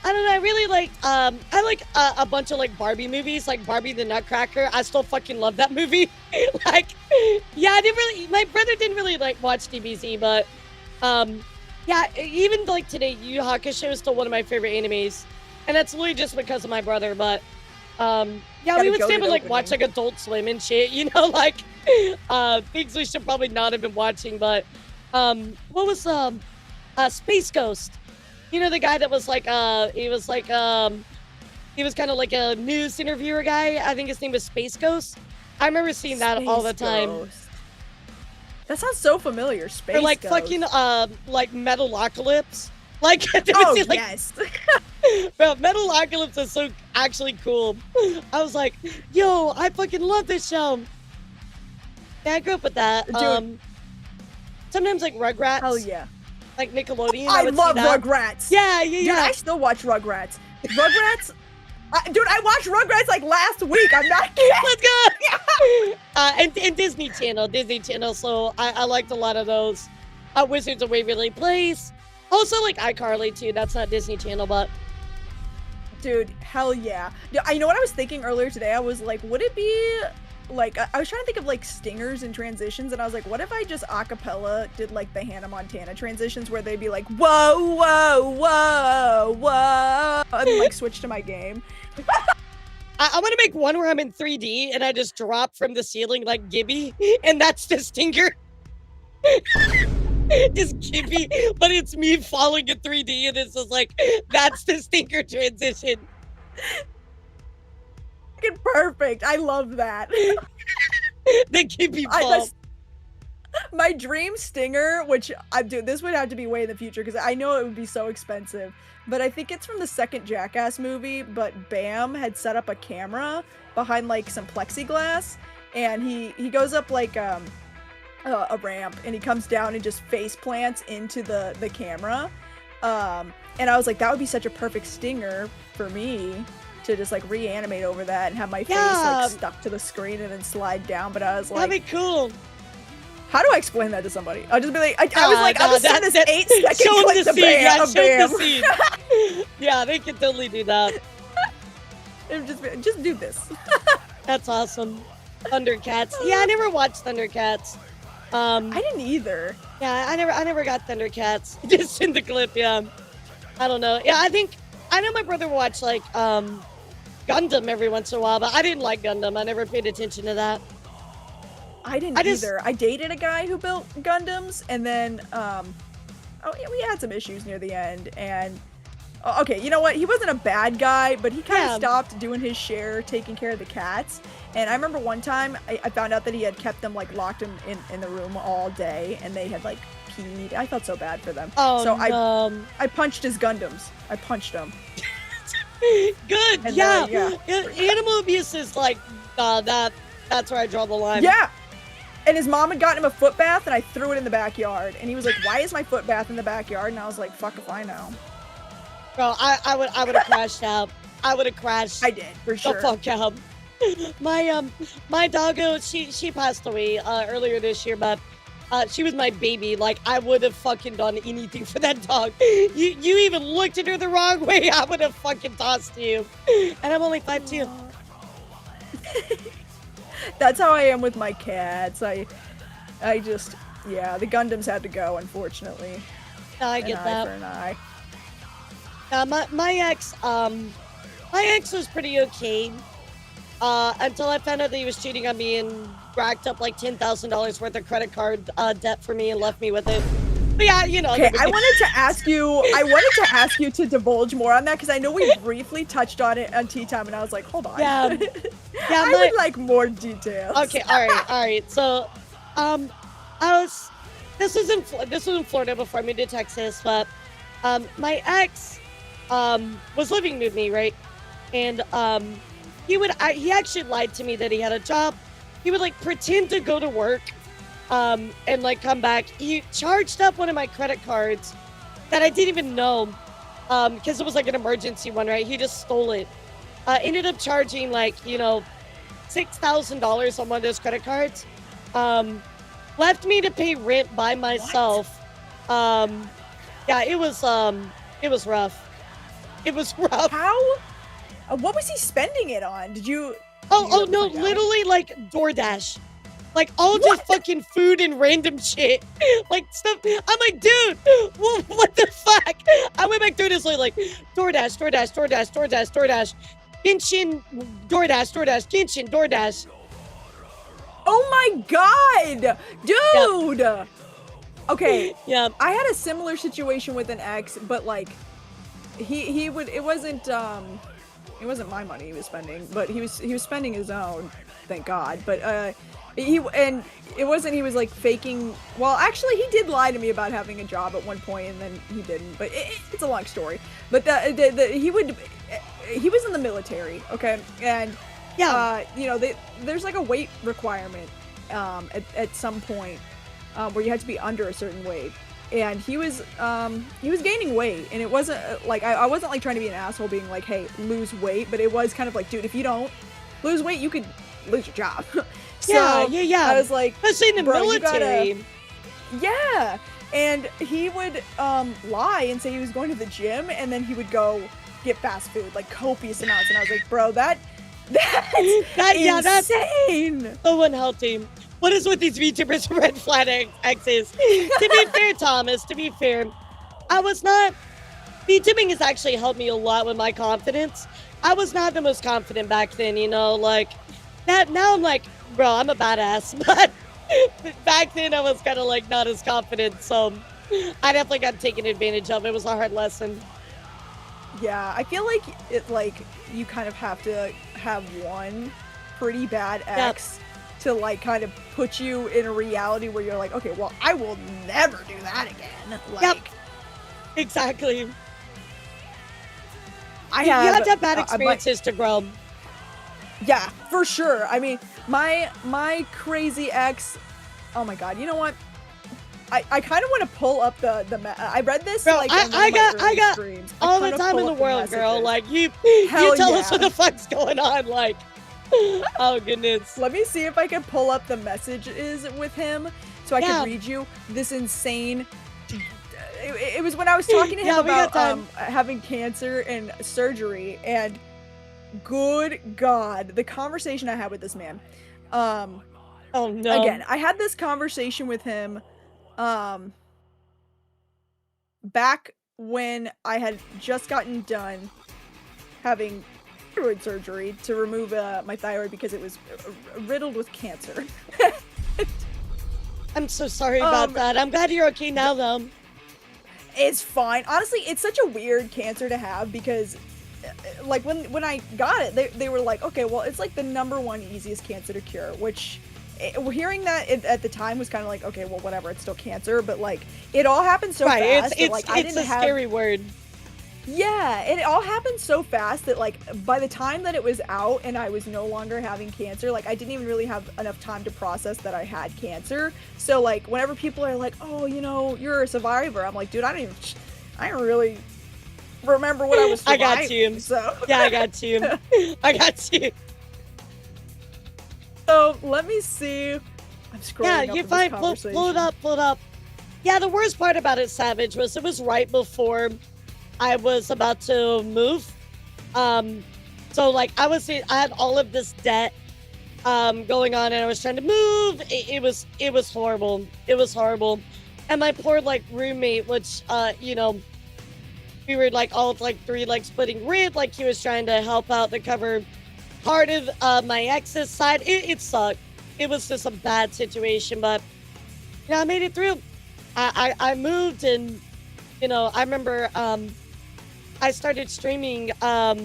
I don't know. I really like I like a bunch of like Barbie movies, like Barbie the Nutcracker. I still fucking love that movie. Like, yeah, I didn't really. My brother didn't really like watch DBZ, but yeah, even like today, Yu Yu Hakusho is still one of my favorite animes, and that's really just because of my brother. But yeah, we would stay up and like watch like Adult Swim and shit, you know, like things we should probably not have been watching. But what was Space Ghost? You know, the guy that was like he was kind of like a news interviewer guy. I think his name was Space Ghost. I remember seeing that all the time. Ghost. That sounds so familiar. Space or like Ghost. fucking like Metalocalypse. Like oh like, yes. bro, Metalocalypse is so actually cool. I was like, yo, I fucking love this show. Yeah, I grew up with that. Dude. Sometimes like Rugrats. Hell yeah. Like Nickelodeon. I would love see that. Rugrats. Yeah. Dude, I still watch Rugrats. Rugrats. Dude, I watched Rugrats like last week. I'm not kidding. Let's go. And Disney Channel. So I liked a lot of those. Wizards of Waverly Place. Also like iCarly too. That's not Disney Channel, but. Dude, hell yeah. You know what I was thinking earlier today? I was like, would it be like, I was trying to think of like stingers and transitions, and I was like, what if I just acapella did like the Hannah Montana transitions where they'd be like, whoa, whoa, whoa, whoa, and then like switch to my game. I want to make one where I'm in 3D and I just drop from the ceiling like Gibby, and that's the stinger. Just Gibby, but it's me falling in 3D, and it's just like, that's the stinger transition. Perfect. I love that. They keep me I- pumped. My dream stinger, which dude, this would have to be way in the future because I know it would be so expensive. But I think it's from the second Jackass movie. But Bam had set up a camera behind like some plexiglass, and he goes up like a ramp, and he comes down and just face plants into the camera. And I was like, that would be such a perfect stinger for me to just like reanimate over that and have my face like stuck to the screen and then slide down. But I was like, That'd be cool. how do I explain that to somebody? I'll just be like, I was like, I'll just send this 8-second Show them clip the to scene. Yeah, Bam. show 'em Bam. the scene. Yeah, they can totally do that. And just do this. That's awesome. Thundercats. Yeah, I never watched Thundercats. I didn't either. Yeah, I never got Thundercats. Just in the clip, yeah. I don't know. Yeah, I know my brother watched like Gundam every once in a while, but I didn't like Gundam. I never paid attention to that. I didn't either. I dated a guy who built Gundams, and then we had some issues near the end. And okay, you know what? He wasn't a bad guy, but he kind of stopped doing his share, taking care of the cats. And I remember one time I found out that he had kept them like locked in the room all day, and they had like peed. I felt so bad for them. Oh, so no. I punched his Gundams. I punched them. Good. And Yeah. then, Animal abuse is like that's where I draw the line. Yeah. And his mom had gotten him a foot bath, and I threw it in the backyard. And he was like, "Why is my foot bath in the backyard?" And I was like, "Fuck if I know." Bro, I would have crashed out. I would have crashed. I did for sure. The fuck out. My doggo, she passed away earlier this year, but she was my baby. Like, I would have fucking done anything for that dog. You even looked at her the wrong way, I would have fucking tossed you. And I'm only 5'2". That's how I am with my cats. I just, yeah, the Gundams had to go, unfortunately. I get that. For an eye. My ex was pretty okay. Until I found out that he was cheating on me and racked up like $10,000 worth of credit card debt for me and left me with it. But yeah, you know. Okay, I wanted to ask you to divulge more on that because I know we briefly touched on it on Tea Time, and I was like, hold on. Yeah. I would like more details. Okay, all right. So, this was in Florida before I moved to Texas, but my ex was living with me, right? And he actually lied to me that he had a job. He would like pretend to go to work and like come back. He charged up one of my credit cards that I didn't even know because it was like an emergency one, right? He just stole it. Ended up charging like, you know, $6,000 on one of those credit cards. Left me to pay rent by myself. Yeah, it was rough. It was rough. How? What was he spending it on? Did you? Oh no, literally like DoorDash. Like all just fucking food and random shit. Like stuff. I'm like, dude, what the fuck? I went back through this like DoorDash. Genshin, DoorDash, Genshin, DoorDash. Oh my god, dude. Yep. Okay. Yeah. I had a similar situation with an ex, but like, he would. It wasn't my money he was spending, but he was spending his own. Thank God. But he was like faking. Well, actually, he did lie to me about having a job at one point, and then he didn't. But it's a long story. But he was in the military, okay, and yeah, you know, there's like a weight requirement at some point where you had to be under a certain weight. And he was gaining weight, and it wasn't like I wasn't like trying to be an asshole being like, hey, lose weight, but it was kind of like, dude, if you don't lose weight, you could lose your job. So yeah. I was like, especially in the military. Yeah. And he would lie and say he was going to the gym, and then he would go get fast food, like copious amounts, and I was like, bro, that's insane. That's so unhealthy. What is with these VTubers red flag exes? To be fair, Thomas, to be fair, VTubing has actually helped me a lot with my confidence. I was not the most confident back then, you know, like, that. Now I'm like, bro, I'm a badass, but back then I was kind of like not as confident, so I definitely got taken advantage of. It was a hard lesson. Yeah, I feel like you kind of have to have one pretty bad ex to like kind of put you in a reality where you're like, okay, well, I will never do that again. Like, Yep. Exactly. I You have have to have bad my- experiences to grow. yeah, for sure. I mean, my crazy ex. Oh my god, you know what? I kind of want to pull up I read this Bro, like I in one of my early got streams. all the kinda time in pull the up world, girl. messages. Like you Hell tell us yeah. what the fuck's going on. Like, oh goodness. Let me see if I can pull up the messages with him so I Yeah. can read you this insane. It was when I was talking to him Yeah, we got about time. having cancer and surgery, and good God, the conversation I had with this man. Oh no. Again, I had this conversation with him back when I had just gotten done having thyroid surgery to remove my thyroid because it was riddled with cancer. I'm so sorry about that. I'm glad you're okay now, though. It's fine. Honestly, it's such a weird cancer to have because like when I got it, they were like, okay, well, it's like the #1 easiest cancer to cure, which hearing that at the time was kind of like, okay, well, whatever, it's still cancer, but like it all happened so fast. That, like, I it's didn't a have, scary word. yeah, it all happened so fast that like by the time that it was out and I was no longer having cancer, like I didn't even really have enough time to process that I had cancer. So like whenever people are like, oh, you know, you're a survivor, I'm like, dude, I don't really remember what I was surviving. I got you. So Yeah, I got you. I got you. So let me see. I'm scrolling. Yeah, up you in this find pull it up, pull it up. Yeah, the worst part about it, Savage, was it was right before I was about to move. So like I had all of this debt going on, and I was trying to move. It was horrible. It was horrible. And my poor like roommate, which you know, we were like all like 3 like splitting rent, like he was trying to help out to cover part of my ex's side. It sucked. It was just a bad situation, but yeah, I made it through. I moved, and you know, I remember I started streaming. I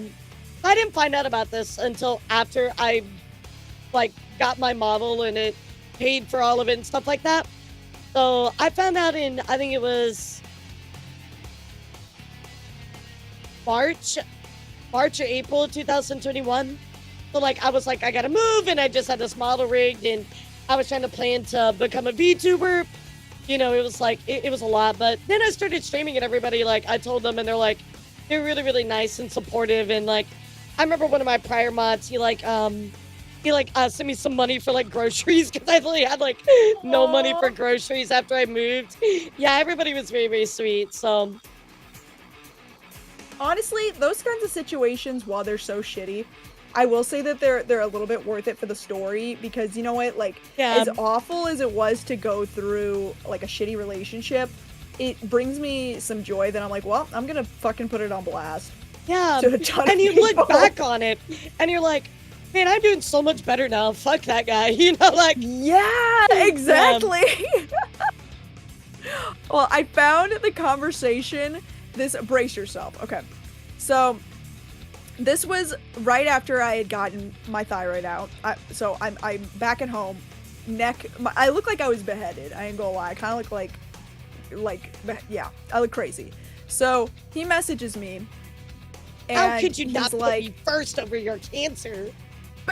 didn't find out about this until after I like got my model and it paid for all of it and stuff like that. So I found out in, I think it was March or April 2021. So like I was like, I gotta move, and I just had this model rigged, and I was trying to plan to become a VTuber. You know, it was like it was a lot, but then I started streaming, and everybody, like, I told them, and they're really, really nice and supportive. And like I remember one of my prior mods, he sent me some money for like groceries because I literally had like no money for groceries after I moved. Yeah, everybody was very, very sweet. So honestly, those kinds of situations, while they're so shitty, I will say that they're a little bit worth it for the story, because you know what, like, yeah, as awful as it was to go through like a shitty relationship, it brings me some joy that I'm like, well, I'm gonna fucking put it on blast. yeah. To a ton And of you people. look back on it, and you're like, man, I'm doing so much better now. Fuck that guy. You know, like, Yeah, exactly. Well, I found the conversation. Brace yourself. Okay. So this was right after I had gotten my thyroid out. So I'm back at home. I look like I was beheaded. I ain't gonna lie. I kind of look yeah, I look crazy. So he messages me. And how could you he's not put like, me first over your cancer?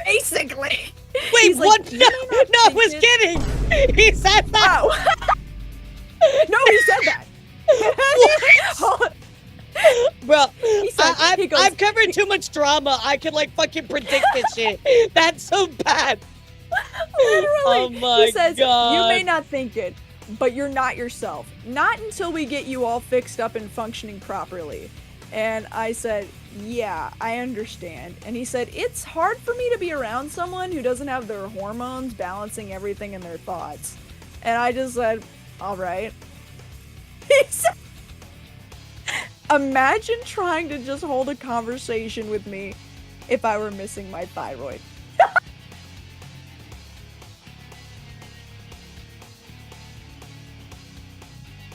basically. Wait, He's like, what? "You No, may not no, I think was it." kidding. He said that. Oh. No, he said that. Bro, He said- he goes- I've covered too much drama. I can like fucking predict this shit. That's so bad. Literally. Oh my He says, God. you may not think it, but you're not yourself. Not until we get you all fixed up and functioning properly. And I said, yeah, I understand. And he said, it's hard for me to be around someone who doesn't have their hormones balancing everything in their thoughts. And I just said, all right. He said, imagine trying to just hold a conversation with me if I were missing my thyroid.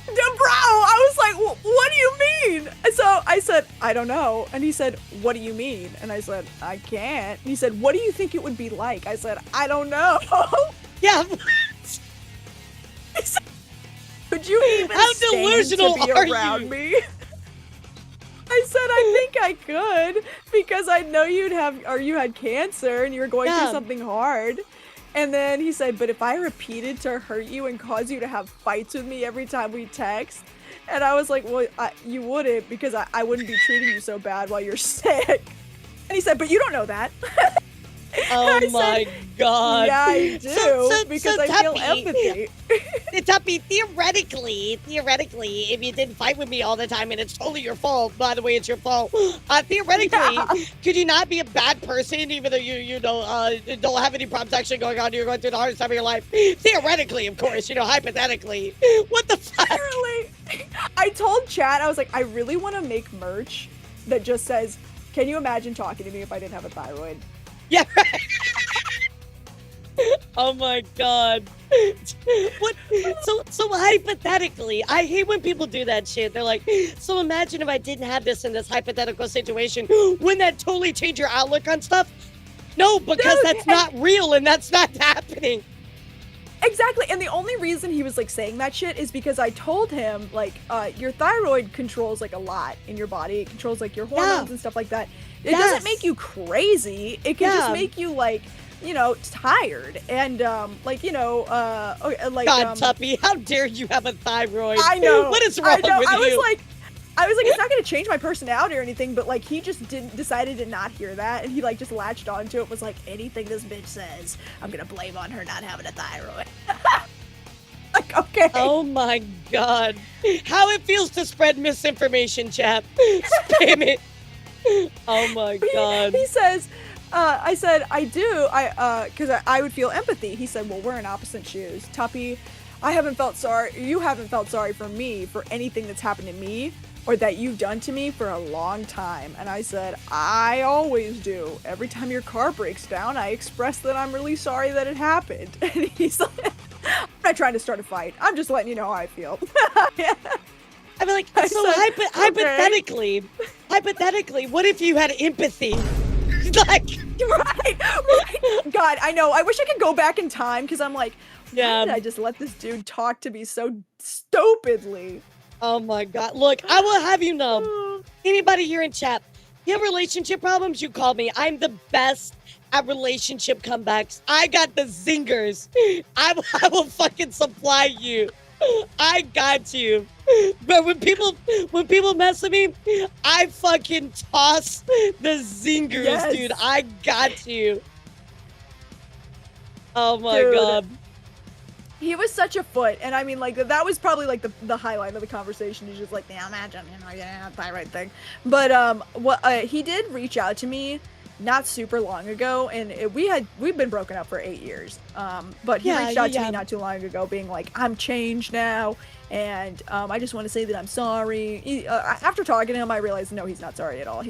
Bro, I was like, what do you mean? So I said, I don't know. And he said, what do you mean? And I said, I can't. And he said, what do you think it would be like? I said, I don't know. Yeah. He said, could you even How stand delusional to be are around you? me? I said, I think I could because I know you had cancer and you were going through something hard. And then he said, but if I repeated to hurt you and cause you to have fights with me every time we text, and I was like, well, you wouldn't because I wouldn't be treating you so bad while you're sick. And he said, but you don't know that. Oh my god. Yeah, I do because I feel Tuppy, empathy. Tuppy, theoretically, if you didn't fight with me all the time and it's totally your fault, by the way, it's your fault. Theoretically, could you not be a bad person even though you don't have any problems actually going on? You're going through the hardest time of your life. Theoretically, of course, hypothetically. What the fuck? Literally, I told Chad, I was like, I really want to make merch that just says, can you imagine talking to me if I didn't have a thyroid? Yeah, right. Oh my god. What? So hypothetically, I hate when people do that shit. They're like, so imagine if I didn't have this in this hypothetical situation. Wouldn't that totally change your outlook on stuff? No, because that's not real and that's not happening. Exactly, and the only reason he was like saying that shit is because I told him like your thyroid controls like a lot in your body. It controls like your hormones and stuff like that. It doesn't make you crazy. It can just make you like, tired and like God, Tuppy, how dare you have a thyroid? I know. What is wrong with you? I was like, it's not gonna change my personality or anything, but like he just decided to not hear that, and he like just latched onto it. Was like, anything this bitch says, I'm gonna blame on her not having a thyroid. Like, okay. Oh my god, how it feels to spread misinformation, chap. Spam it. Oh my god. He says, I said, I do, because I would feel empathy. He said, well, we're in opposite shoes. Tuppy, you haven't felt sorry for me for anything that's happened to me or that you've done to me for a long time. And I said, I always do. Every time your car breaks down, I express that I'm really sorry that it happened. And he's like, I'm not trying to start a fight. I'm just letting you know how I feel. I mean, like, hypothetically, what if you had empathy? Like, right. God, I know. I wish I could go back in time because I'm like, why did I just let this dude talk to me so stupidly? Oh my god. Look, I will have you know, anybody here in chat, you have relationship problems, you call me. I'm the best at relationship comebacks. I got the zingers. I will fucking supply you. I got you. But when people mess with me, I fucking toss the zingers, dude. I got you. Oh my god. He was such a foot, and I mean, like, that was probably like the highlight of the conversation. He's just like, yeah, imagine, thyroid thing. But he did reach out to me not super long ago, and we've been broken up for 8 years. But he reached out to me not too long ago, being like, I'm changed now, and I just want to say that I'm sorry. After talking to him, I realized no, he's not sorry at all.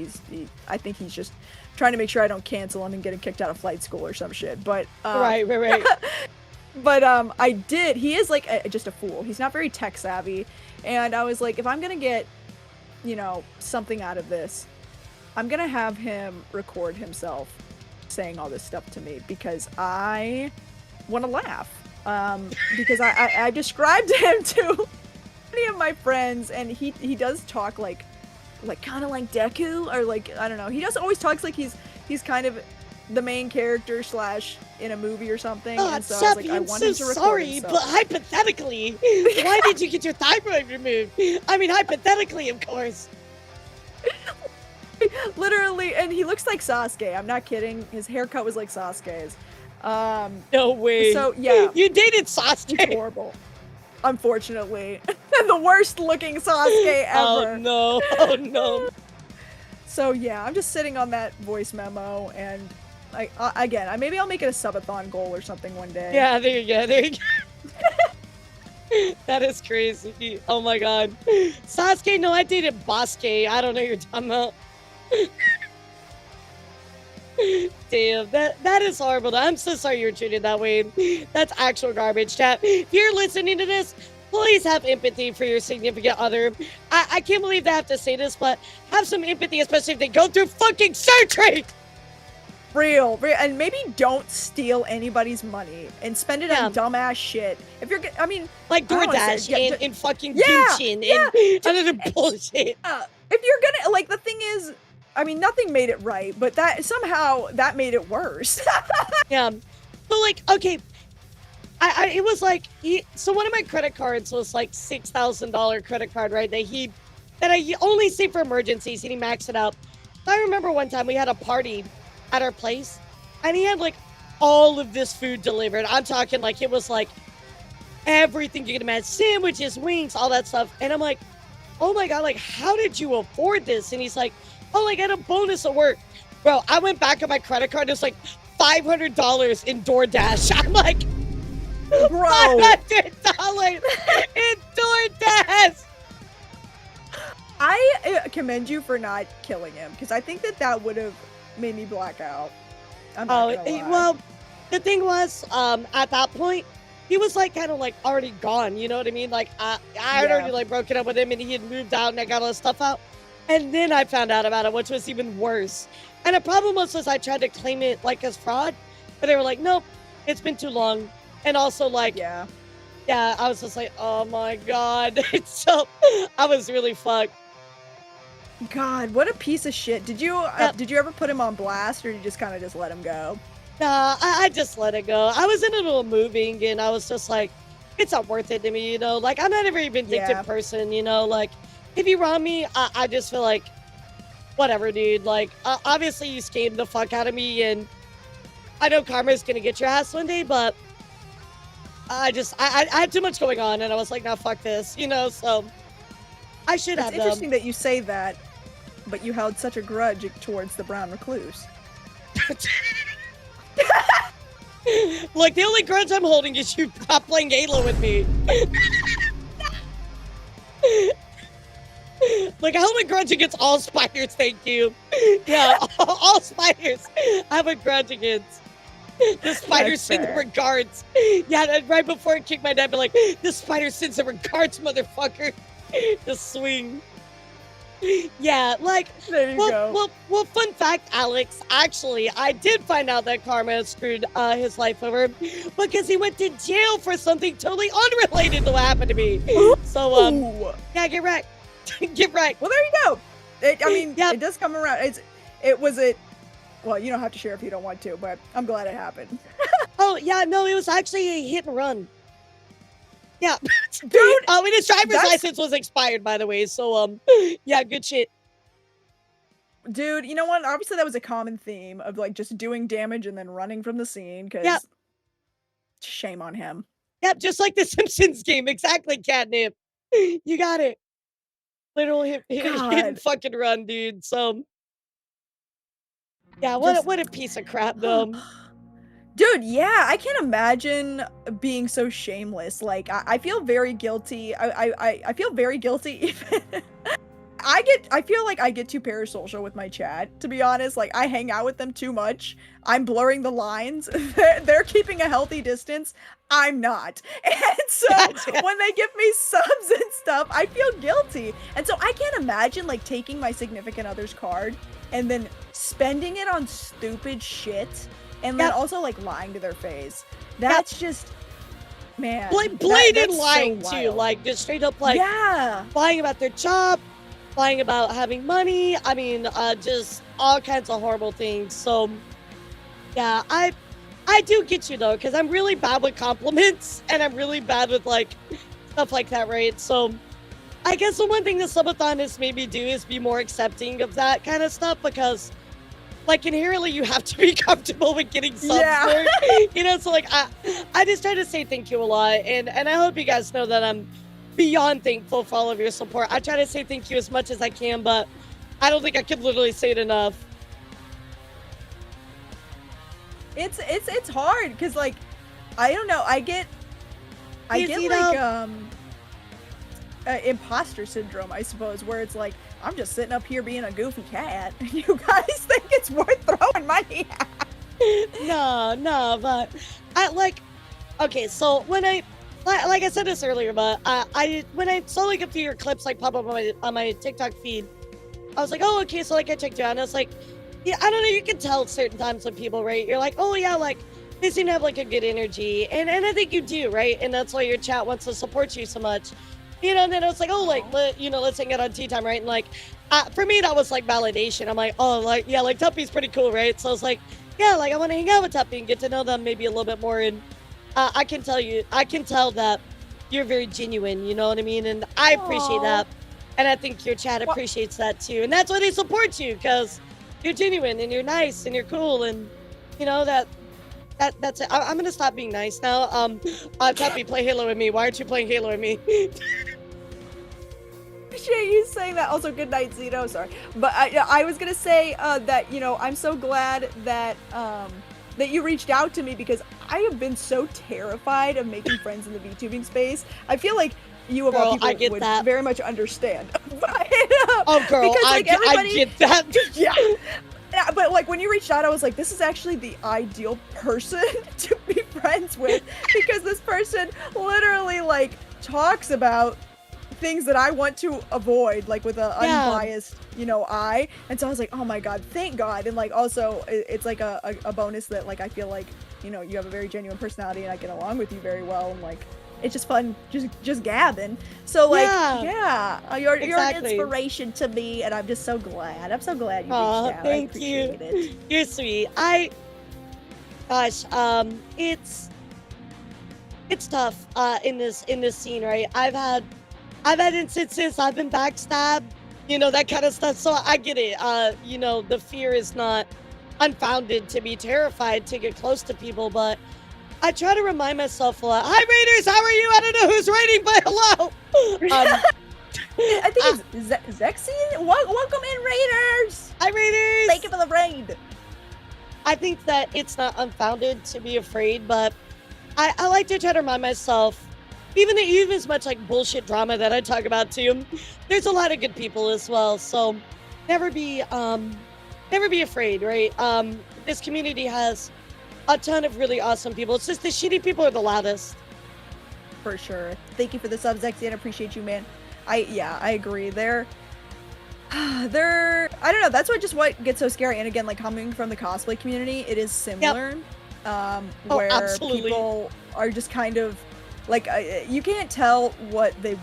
I think he's just trying to make sure I don't cancel him and get him kicked out of flight school or some shit. But right. But I did. He is like just a fool. He's not very tech savvy, and I was like, if I'm gonna get, something out of this, I'm gonna have him record himself saying all this stuff to me because I want to laugh. Because I described him to many of my friends, and he does talk like kind of like Deku, or like, I don't know. He just always talks like he's kind of the main character / in a movie or something. And so I was like, I want him to record sorry, himself. but hypothetically, why did you get your thyroid removed? I mean, hypothetically, of course. Literally, and he looks like Sasuke. I'm not kidding. His haircut was like Sasuke's. No way. So yeah, you dated Sasuke. It's horrible. Unfortunately, the worst looking Sasuke ever. Oh no. So yeah, I'm just sitting on that voice memo, and maybe I'll make it a subathon goal or something one day. Yeah, there you go. That is crazy. Oh my god. Sasuke, no, I dated Basuke. I don't know what you're talking about. Damn, that is horrible. I'm so sorry you were treated that way. That's actual garbage, chat. If you're listening to this, please have empathy for your significant other. I can't believe I have to say this, but have some empathy, especially if they go through fucking surgery. Real, and maybe don't steal anybody's money and spend it on dumbass shit. If you're, I mean, like I don't wanna DoorDash say- and fucking Yeah, Gucci yeah, and other bullshit. if you're gonna, like, the thing is, I mean, nothing made it right, but that somehow that made it worse. Yeah, but like, okay, it was like so one of my credit cards was like $6,000 credit card, right? That I only saved for emergencies, and he maxed it out. So I remember one time we had a party at our place, and he had like all of this food delivered. I'm talking like it was like everything you can imagine, sandwiches, wings, all that stuff. And I'm like, oh my God, like, how did you afford this? And he's like, oh, I got a bonus at work. Bro, I went back on my credit card. It's like $500 in DoorDash. I'm like, Bro. $500 in DoorDash. I commend you for not killing him, because I think that would have made me black out. I'm not gonna lie. Well, the thing was, at that point, he was like kind of like already gone. You know what I mean? Like I had already like broken up with him, and he had moved out, and I got all his stuff out. And then I found out about it, which was even worse. And the problem was I tried to claim it like as fraud, but they were like, nope, it's been too long. And also like, yeah, I was just like, oh my God. So I was really fucked. God, what a piece of shit. Did you ever put him on blast, or did you just kind of just let him go? Nah, I just let it go. I was in a little moving, and I was just like, it's not worth it to me, you know? Like, I'm not a very vindictive person, you know? Like, if you wrong me, I just feel like, whatever, dude. Like, obviously you scammed the fuck out of me, and I know karma's gonna get your ass one day, but I had too much going on, and I was like, nah, fuck this, you know? So I should have It's interesting that you say that, but you held such a grudge towards the brown recluse. Like, the only grudge I'm holding is you not playing Halo with me. Like, I hold a grudge against all spiders, thank you. Yeah, all spiders I have a grudge against. The spider sends the regards. Yeah, and right before I kick my dad, be like, the spider sends the regards, motherfucker. Just swing. Yeah, like, there you go. Well, fun fact, Alex, actually, I did find out that karma screwed his life over because he went to jail for something totally unrelated to what happened to me. So, yeah, get right. Get right. Well, there you go. It does come around. Well, you don't have to share if you don't want to, but I'm glad it happened. Oh, yeah, no, it was actually a hit and run. Yeah. Dude, his driver's license was expired, by the way, so, yeah, good shit. Dude, you know what? Obviously, that was a common theme of, like, just doing damage and then running from the scene, because shame on him. Yep, just like the Simpsons game. Exactly, Catnip. You got it. Literal hit and fucking run, dude. So, yeah, what a piece of crap, though. Dude, yeah, I can't imagine being so shameless. Like, I feel very guilty. I feel very guilty even. I feel like I get too parasocial with my chat, to be honest. Like, I hang out with them too much. I'm blurring the lines. They're keeping a healthy distance. I'm not. And so when they give me subs and stuff, I feel guilty. And so I can't imagine, like, taking my significant other's card and then spending it on stupid shit and then also, like, lying to their face. That's just, man. Blatant lying, too. Like, just straight up, like, lying about their job, lying about having money. I mean, just all kinds of horrible things. So, yeah, I do get you, though, because I'm really bad with compliments, and I'm really bad with, like, stuff like that, right? So, I guess the one thing the subathon has made me do is be more accepting of that kind of stuff, because, like, inherently you have to be comfortable with getting subs for, you know? So, like, I just try to say thank you a lot, and I hope you guys know that I'm beyond thankful for all of your support. I try to say thank you as much as I can, but I don't think I could literally say it enough. It's hard because, like, I don't know, I get like imposter syndrome, I suppose, where it's like, I'm just sitting up here being a goofy cat and you guys think it's worth throwing money at. No, but I like, okay, so when I like I said this earlier, but I when I saw like a few of your clips like pop up on my TikTok feed, I was like, oh, okay, so like I checked you out, and I was like, yeah, I don't know, you can tell certain times with people, right? You're like, oh yeah, like they seem to have like a good energy, and I think you do, right? And that's why your chat wants to support you so much, you know. And then I was like, oh, like let's hang out on tea time, right? And like for me, that was like validation. I'm like, oh, like yeah, like Tuppy's pretty cool, right? So I was like, yeah, like I want to hang out with Tuppy and get to know them maybe a little bit more, and I can tell that you're very genuine, you know what I mean? And I appreciate that. And I think your chat appreciates that too. And that's why they support you, because you're genuine and you're nice and you're cool, and you know that's it. I'm gonna stop being nice now. Tuppy, play Halo with me. Why aren't you playing Halo with me? Appreciate you saying that. Also, good night, Zeno. Sorry, but I was gonna say that I'm so glad that that you reached out to me, because I have been so terrified of making friends in the VTubing space. I feel like you of all people would very much understand. But, oh, girl, because, like, I get that. Yeah. Yeah, but like when you reached out, I was like, this is actually the ideal person to be friends with, because this person literally like talks about things that I want to avoid, like with an unbiased, eye. And so I was like, oh my god, thank God. And like also it's like a bonus that like I feel like, you have a very genuine personality and I get along with you very well, and like it's just fun just gabbing. So like you're an inspiration to me, and I'm just so glad. I'm so glad you reached out. Thank I appreciate it. You're sweet. It's tough in this scene, right? I've had instances, I've been backstabbed, that kind of stuff. So I get it. The fear is not unfounded to be terrified to get close to people, but I try to remind myself a lot. Hi, Raiders. How are you? I don't know who's raiding, but hello. I think it's Zexian. Welcome in, Raiders. Hi, Raiders. Thank you for the raid. I think that it's not unfounded to be afraid, but I like to try to remind myself, even as much like bullshit drama that I talk about too, there's a lot of good people as well. So never be afraid, right? This community has a ton of really awesome people. It's just the shitty people are the loudest. For sure. Thank you for the subs, Zexian. I appreciate you, man. I agree. They're I don't know. That's what gets so scary. And again, like coming from the cosplay community, it is similar. Where absolutely. People are just kind of like you can't tell what they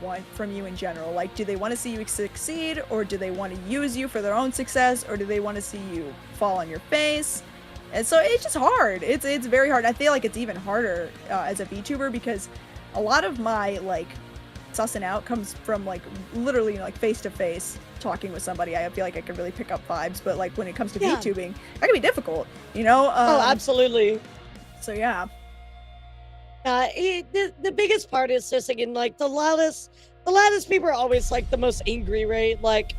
want from you in general. Like, do they want to see you succeed, or do they want to use you for their own success, or do they want to see you fall on your face? And so it's just hard. It's very hard. I feel like it's even harder as a VTuber, because a lot of my like sussing out comes from like literally like face to face talking with somebody. I feel like I can really pick up vibes, but like when it comes to VTubing, that can be difficult, oh, absolutely. So yeah. The biggest part is just, again, like the loudest people are always like the most angry, right? Like,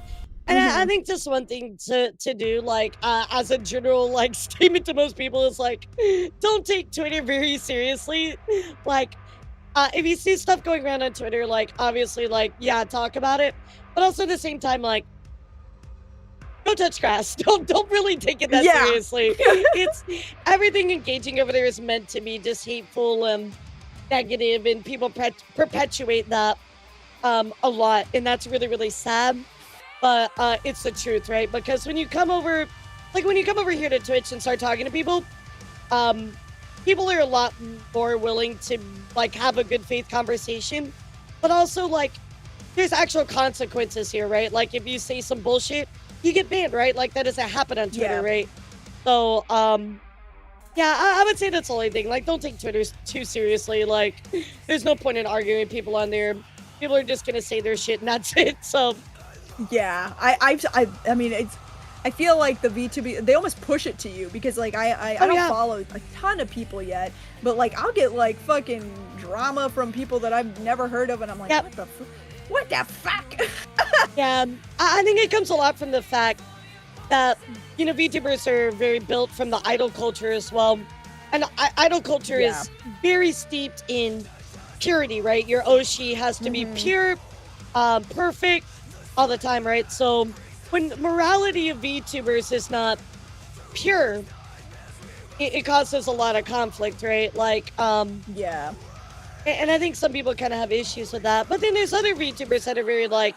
and I think just one thing to do, like, as a general like statement to most people is like, don't take Twitter very seriously. Like, if you see stuff going around on Twitter, like, obviously, like, yeah, talk about it, but also at the same time, like, don't touch grass. Don't really take it that seriously. It's everything engaging over there is meant to be just hateful and negative, and people perpetuate that a lot, and that's really, really sad. But it's the truth, right? Because when you come over here to Twitch and start talking to people, people are a lot more willing to like have a good faith conversation, but also like there's actual consequences here, right? Like if you say some bullshit, you get banned, right? Like that doesn't happen on Twitter, right? So I would say that's the only thing. Like, don't take Twitter too seriously. Like, there's no point in arguing with people on there. People are just gonna say their shit and that's it. So yeah, I mean, I feel like the VTuber, they almost push it to you, because like I don't follow a ton of people yet, but like I'll get like fucking drama from people that I've never heard of, and I'm like, what the fuck? Yeah, I think it comes a lot from the fact that, VTubers are very built from the idol culture as well. And idol culture is very steeped in purity, right? Your Oshi has to be pure, perfect all the time, right? So when morality of VTubers is not pure, it causes a lot of conflict, right? Like, And I think some people kind of have issues with that. But then there's other VTubers that are very like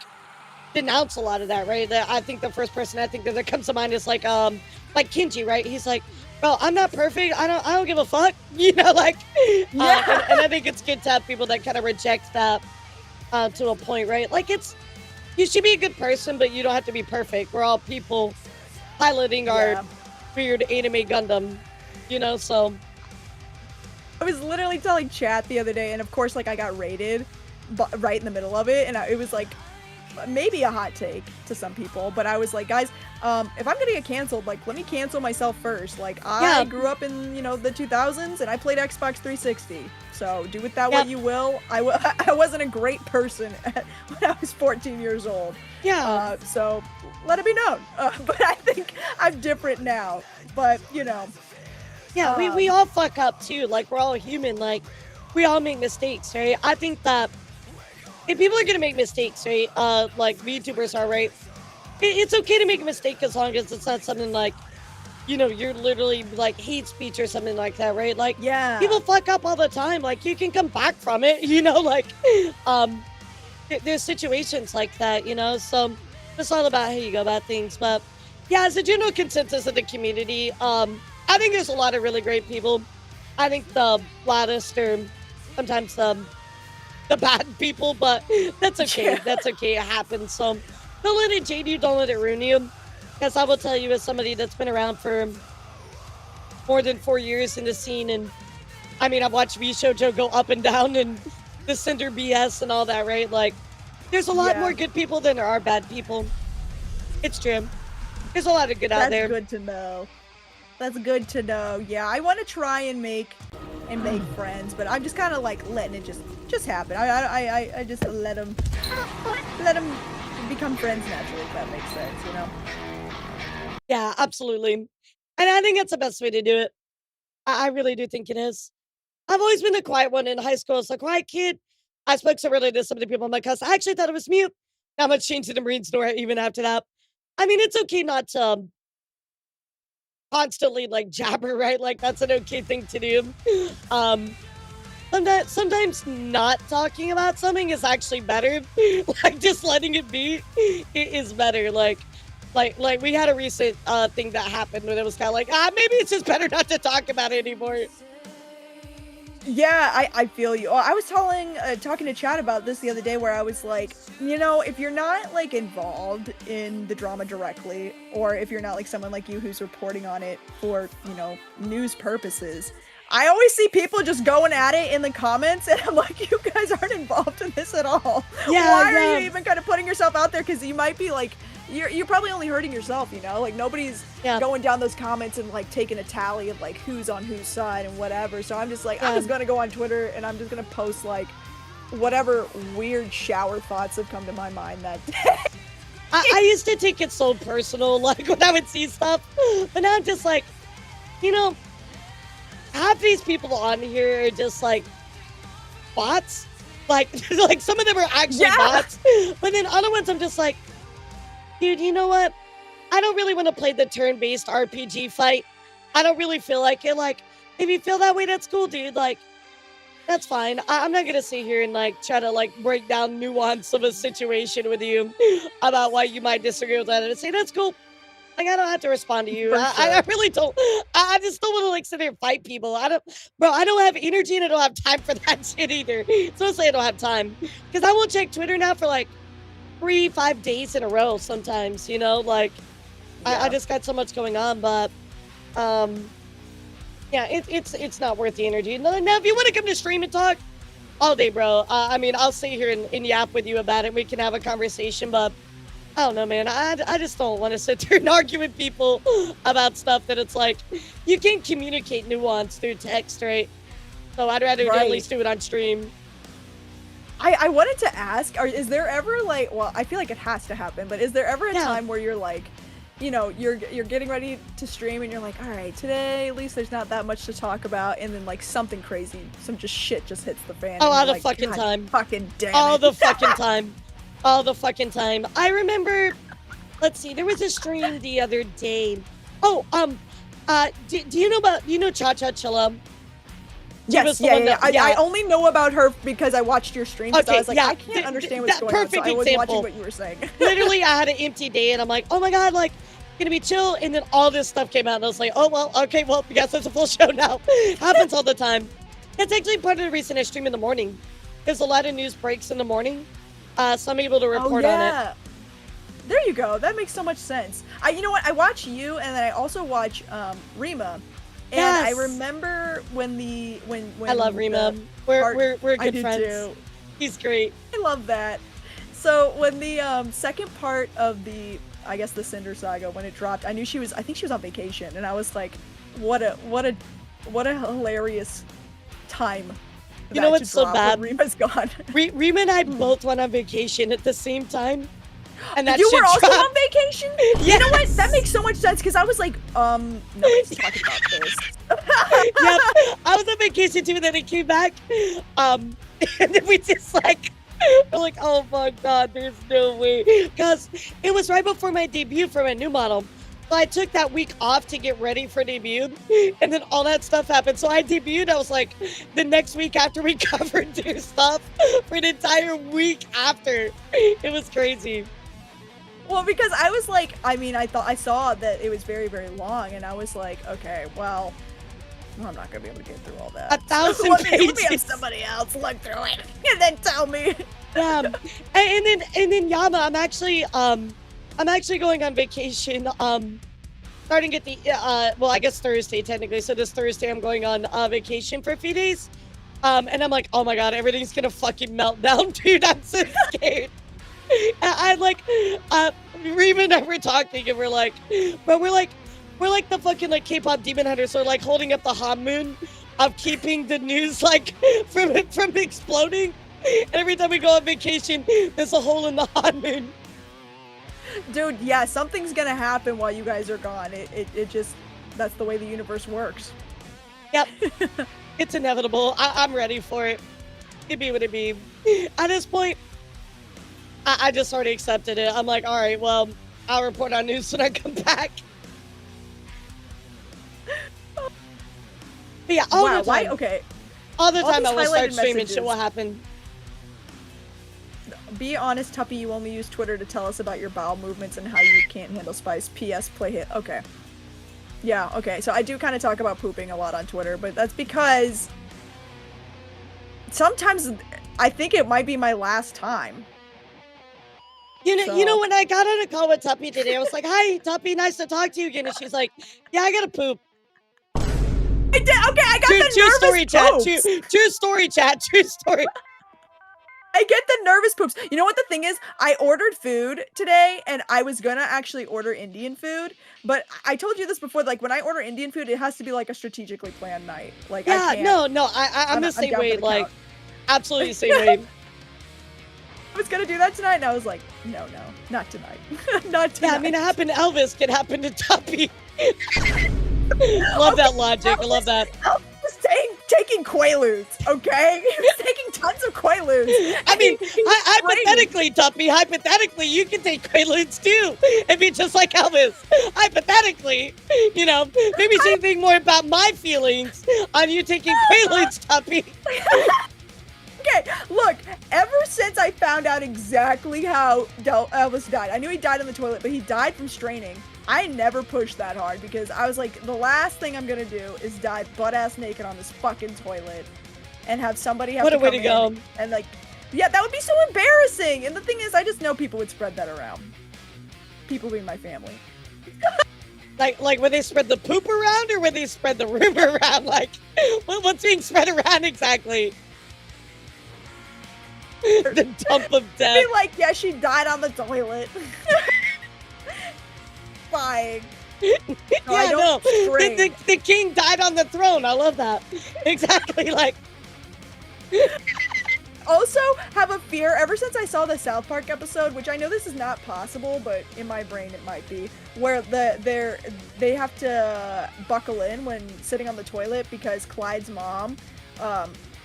denounce a lot of that, right? That I think the first person I think that comes to mind is like Kenji, right? He's like, bro, I'm not perfect. I don't give a fuck. You know, like Yeah. and I think it's good to have people that kind of reject that to a point, right? Like you should be a good person, but you don't have to be perfect. We're all people piloting our weird anime Gundam, you know, so I was literally telling chat the other day, and of course, like, I got raided right in the middle of it, and it was like maybe a hot take to some people, but I was like, guys, if I'm gonna get canceled, like, let me cancel myself first. Like, I grew up in, you know, the 2000s, and I played Xbox 360, so do with that what you will. I wasn't a great person when I was 14 years old. Yeah. So let it be known. But I think I'm different now. But you know. Yeah, we all fuck up too. Like, we're all human. Like, we all make mistakes, right? I think that if people are gonna make mistakes, right? Like VTubers are, right? It's okay to make a mistake as long as it's not something like, you know, you're literally like hate speech or something like that, right? Like, people fuck up all the time. Like, you can come back from it, you know. Like, there's situations like that, you know. So it's all about how you go about things. But yeah, as a general consensus of the community, I think there's a lot of really great people. I think the loudest are sometimes the bad people, but that's okay. Yeah. That's okay. It happens. So don't let it jade you. Don't let it ruin you. Because I will tell you, as somebody that's been around for more than 4 years in the scene, and I mean, I've watched VShojo go up and down and the Cinder BS and all that, right? Like, there's a lot more good people than there are bad people. It's true. There's a lot of good out there. That's good to know. That's good to know. Yeah, I want to try and make friends, but I'm just kind of like letting it just happen. I just let them become friends naturally, if that makes sense, you know? Yeah, absolutely. And I think that's the best way to do it. I really do think it is. I've always been the quiet one in high school. I was the quiet kid. I spoke so really to some of the people in my class. I actually thought it was mute. Not much changed in the Marine store even after that. I mean, it's okay not to constantly like jabber, right? Like, that's an okay thing to do. Sometimes not talking about something is actually better. Like, just letting it be is better. Like we had a recent thing that happened when it was kind of like, maybe it's just better not to talk about it anymore. Yeah, I feel you. I was talking to Chad about this the other day, where I was like, you know, if you're not like involved in the drama directly, or if you're not like someone like you who's reporting on it for, you know, news purposes, I always see people just going at it in the comments, and I'm like, you guys aren't involved in this at all. Yeah, why are you even kind of putting yourself out there? Because you might be like, you're probably only hurting yourself, you know? Like, nobody's going down those comments and like taking a tally of like who's on whose side and whatever. So I'm just like, I'm just gonna go on Twitter and I'm just gonna post like whatever weird shower thoughts have come to my mind that day. I used to take it so personal, like when I would see stuff, but now I'm just like, you know, half these people on here are just like bots. Like some of them are actually bots, but then other ones I'm just like, dude, you know what? I don't really want to play the turn-based RPG fight. I don't really feel like it. Like, if you feel that way, that's cool, dude. Like, that's fine. I'm not gonna sit here and like try to like break down nuance of a situation with you about why you might disagree with that and say that's cool. Like, I don't have to respond to you. I really don't. I just don't want to like sit there and fight people. I don't have energy and I don't have time for that shit either. So I'll say I don't have time, because I won't check Twitter now for like 3-5 days in a row sometimes, you know, like I just got so much going on. But yeah, it's not worth the energy. Now if you want to come to stream and talk all day, bro, I mean, I'll sit here and yap with you about it. We can have a conversation, but I don't know, man. I just don't want to sit there and argue with people about stuff that it's like, you can't communicate nuance through text, right? So I'd rather at least do it on stream. I wanted to ask, is there ever like, well, I feel like it has to happen, but is there ever a time where you're like, you know, you're getting ready to stream and you're like, all right, today at least there's not that much to talk about, and then like something crazy, some just shit just hits the fan. Oh, all the like, fucking time. Fucking damn all it. the fucking time. All the fucking time. I remember, let's see, there was a stream the other day. Oh, do you know Cha Cha Chilla? Yes, the one that- I only know about her because I watched your stream. So I Okay, was like, yeah, I can't understand what's that going on. So perfect I was example. watching what you were saying. Literally, I had an empty day, and I'm like, oh my god, like, gonna be chill, and then all this stuff came out, and I was like, oh well, okay, well, I guess it's a full show now. Happens all the time. It's actually part of the reason I stream in the morning. There's a lot of news breaks in the morning, so I'm able to report on it. There you go. That makes so much sense. You know what? I watch you, and then I also watch Rima. And I remember when I love Rima. We're good do friends. too. He's great. I love that. So when the second part of the, I guess the Cinder Saga, when it dropped, I think she was on vacation, and I was like, what a hilarious time. You know what's so bad? Rima's gone. Rima and I both went on vacation at the same time. And that you were also dropped. on vacation? Yes. You know what? That makes so much sense because I was like, nobody's talking about this. Yep, I was on vacation too, and then I came back. And then we just like, we're like, oh my god, there's no way. Because it was right before my debut for my new model. So I took that week off to get ready for debut, and then all that stuff happened. So I debuted, I was like, the next week after we covered new stuff for an entire week after. It was crazy. Well, because I was like, I saw that it was very, very long, and I was like, okay, well, I'm not gonna be able to get through all that. 1,000 Let me have pages. somebody else look through it and then tell me. Yeah, and then Yama, I'm actually going on vacation. Starting at the well, I guess Thursday technically. So this Thursday I'm going on vacation for a few days. And I'm like, oh my god, everything's gonna fucking melt down, dude. I'm so scared. I like, Rima and I were talking, and we're like the fucking like K-pop demon hunters. So like holding up the Han moon of keeping the news like from exploding. And every time we go on vacation, there's a hole in the Han moon. Dude, yeah, something's gonna happen while you guys are gone. It just, that's the way the universe works. Yep. It's inevitable. I'm ready for it. It be what it be. At this point, I just already accepted it. I'm like, all right, well, I'll report on news when I come back. But yeah, all the time. Why? Okay. All the All time these I will start highlighted streaming messages. shit will happen. Be honest, Tuppy, you only use Twitter to tell us about your bowel movements and how you can't handle spice. P.S. Play hit. Okay. Yeah, okay. So I do kind of talk about pooping a lot on Twitter, but that's because sometimes I think it might be my last time. You know, when I got on a call with Tuppy today, I was like, hi, Tuppy, nice to talk to you again. And she's like, yeah, I gotta poop. I did. Okay, I got the True nervous story, chat. poops. True story, chat. True story. I get the nervous poops. You know what the thing is? I ordered food today, and I was gonna actually order Indian food, but I told you this before. Like when I order Indian food, it has to be like a strategically planned night. Like Yeah, I can't. no, I'm the same down for way. the Like, count. absolutely the same way. I was gonna do that tonight, and I was like, no, not tonight. Not tonight. Yeah, I mean, it happened to Elvis. It happened to Tuppy. Love that logic. I love that. Elvis was taking Quaaludes, okay? He was taking tons of Quaaludes. I mean, He was hypothetically, Tuppy, hypothetically, you can take Quaaludes too and be just like Elvis. Hypothetically, you know, maybe you should think more about my feelings on you taking Quaaludes, Tuppy. Okay, look, ever since I found out exactly how Elvis died, I knew he died in the toilet, but he died from straining. I never pushed that hard because I was like, the last thing I'm gonna do is die butt-ass naked on this fucking toilet and have somebody have What to a way come to go. in and like, yeah, that would be so embarrassing. And the thing is, I just know people would spread that around. People being my family. Like when they spread the poop around or when they spread the rumor around? Like, what's being spread around exactly? The dump of death. Be like, yeah, she died on the toilet. Fine. No, I Yeah, don't no. string. The king died on the throne. I love that. Exactly. Like, Also have a fear ever since I saw the South Park episode, which I know this is not possible, but in my brain it might be, where they have to buckle in when sitting on the toilet because Clyde's mom,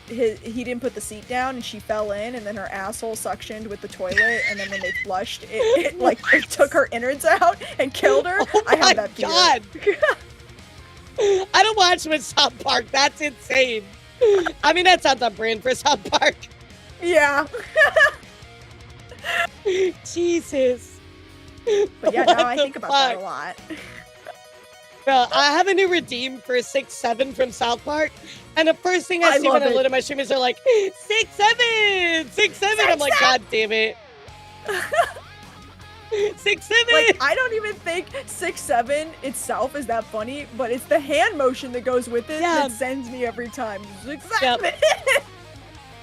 he didn't put the seat down and she fell in and then her asshole suctioned with the toilet and then when they flushed it took her innards out and killed her. oh I my have that fear. god. I don't watch with South Park. That's insane. I mean, that's not the brand for South Park. Yeah. Jesus. But yeah, What now I the think about that a fuck? lot. Bro, I have a new redeem for 6-7 from South Park, and the first thing I see when love I it. load at my streamers are like 6-7, 6-7. I'm like, God damn it. 6-7. Like, I don't even think 6-7 itself is that funny, but it's the hand motion that goes with it Yeah. that sends me every time. 6-7. Yep.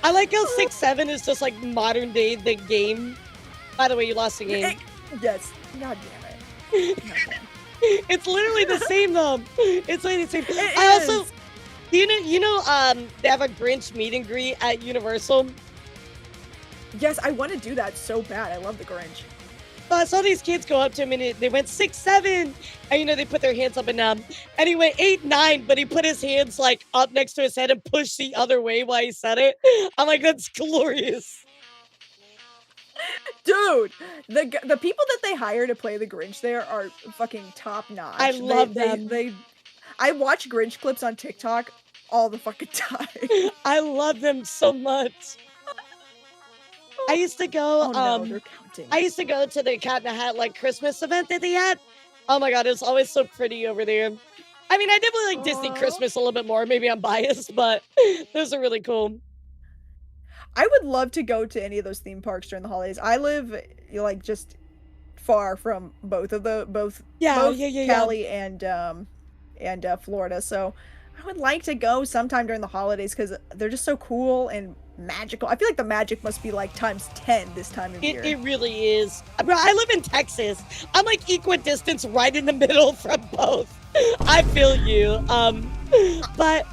I like how 6-7 is just like modern day the game. By the way, you lost the game. Yes. God damn it. It's literally the same though. It's literally the same. It I also, is. they have a Grinch meet and greet at Universal. Yes, I want to do that so bad. I love the Grinch. So I saw these kids go up to him and they went 6-7, and they put their hands up and down. And he went 8-9, but he put his hands like up next to his head and pushed the other way while he said it. I'm like, that's glorious. Dude, the people that they hire to play the Grinch there are fucking top notch. I love them. I watch Grinch clips on TikTok all the fucking time. I love them so much. I used to go. Oh no, they're counting. I used to go to the Cat in the Hat like Christmas event that they had. Oh my god, it's always so pretty over there. I mean, I definitely like Disney Aw. Christmas a little bit more. Maybe I'm biased, but those are really cool. I would love to go to any of those theme parks during the holidays. I live like just far from both Yeah. Cali and Florida, so I would like to go sometime during the holidays because they're just so cool and magical. I feel like the magic must be like times 10 this time of year. It really is. Bro, I live in Texas. I'm like equidistant right in the middle from both. I feel you. But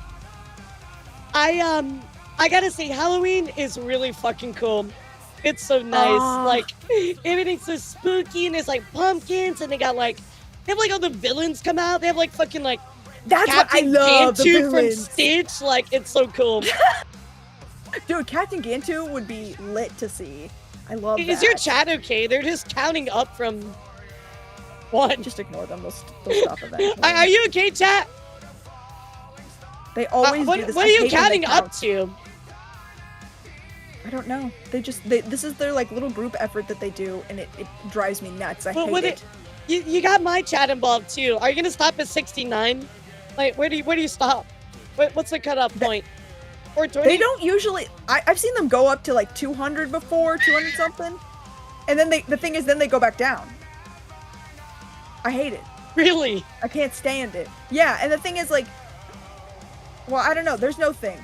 I gotta say, Halloween is really fucking cool. It's so nice. Aw. Like, everything's so spooky, and there's like pumpkins, and they have like all the villains come out. They have like fucking like That's what I Captain love. The Gantu from villains. Stitch. Like, it's so cool. Dude, Captain Gantu would be lit to see. I love that. Is your chat okay? They're just counting up from 1. Just ignore them. They'll stop eventually. Are you okay, chat? They always what do this. what I are you hate when they counting up count. to? I don't know. This is their like little group effort that they do, and it drives me nuts. I Well, hate what it. You got my chat involved too. Are you gonna stop at 69? Like, where do you stop? What's the cutoff point? 420? They don't usually. I've seen them go up to like 200 before, 200 something, and then the thing is, then they go back down. I hate it. Really? I can't stand it. Yeah, and the thing is, like, well, I don't know. There's no thing.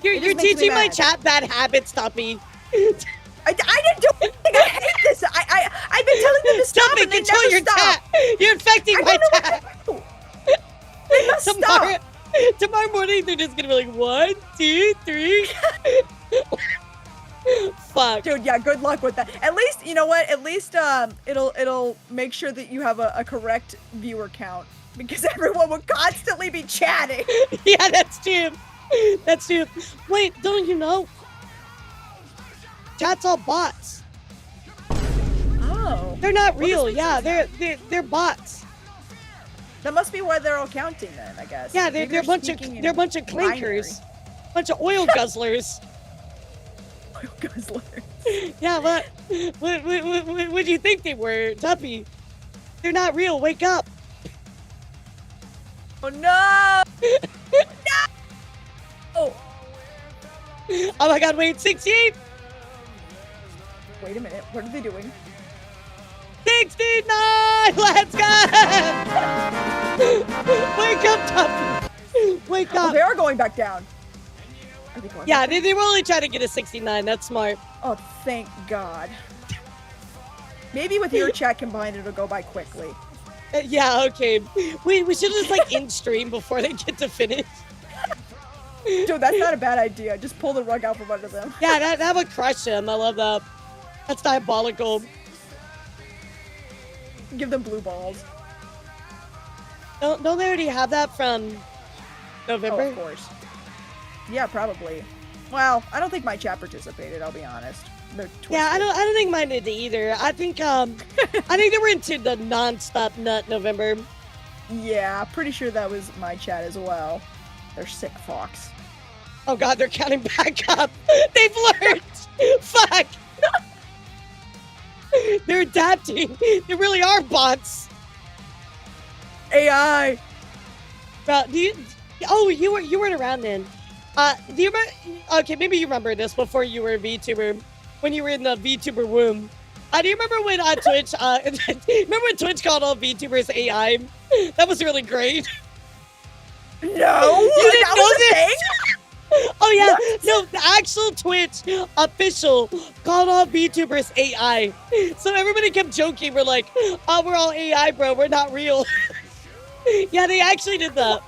You're just makes me teaching my mad. chat bad habits, Tuppy. I didn't do anything. I hate this. I've been telling them to stop, Tuppy, and they control never your stop. chat. You're infecting I my don't know chat. what to do. They must Tomorrow, stop. tomorrow morning, they're just gonna be like 1, 2, 3. Fuck. Dude, yeah, good luck with that. At least, you know what? At least it'll make sure that you have a correct viewer count, because everyone will constantly be chatting. Yeah, that's true. That's true. Wait, don't you know? Chat's all bots. Oh. They're not Well, this real. makes Yeah, sense they're bots. That must be why they're all counting then, I guess. Yeah, Maybe they're a bunch of speaking in they're a bunch of binary. clankers, bunch of oil guzzlers. Oil guzzlers. Yeah, what do you think they were, Tuppy? They're not real. Wake up. Oh no! No! Oh, Oh my God! Wait, 68, wait a minute. What are they doing? 69. Let's go. Wake up, Tuppy. Wake Oh, up. they are going back down. Are they going Yeah, back down? they were only trying to get a 69. That's smart. Oh, thank God. Maybe with your chat combined, it'll go by quickly. Yeah, okay. We should just like in stream before they get to finish. Dude, that's not a bad idea. Just pull the rug out from under them. Yeah, that would crush him. I love that. That's diabolical. Give them blue balls. Don't they already have that from November? Oh, of course. Yeah, probably. Well, I don't think my chat participated, I'll be honest. They're twisted. Yeah, I don't think mine did either. I think I think they were into the non-stop nut November. Yeah, pretty sure that was my chat as well. They're sick fox. Oh god, they're counting back up. They've learned. Fuck. They're adapting. They really are bots. AI. Do you? Oh, you weren't around then. Do you remember? Okay, maybe you remember this before you were a VTuber, when you were in the VTuber womb. Do you remember when Twitch? Remember when Twitch called all VTubers AI? That was really great. No, You didn't that know was a this? thing? Oh yeah, What? no, the actual Twitch official called all VTubers AI. So everybody kept joking. We're like, oh, we're all AI, bro. We're not real. Yeah, they actually did that.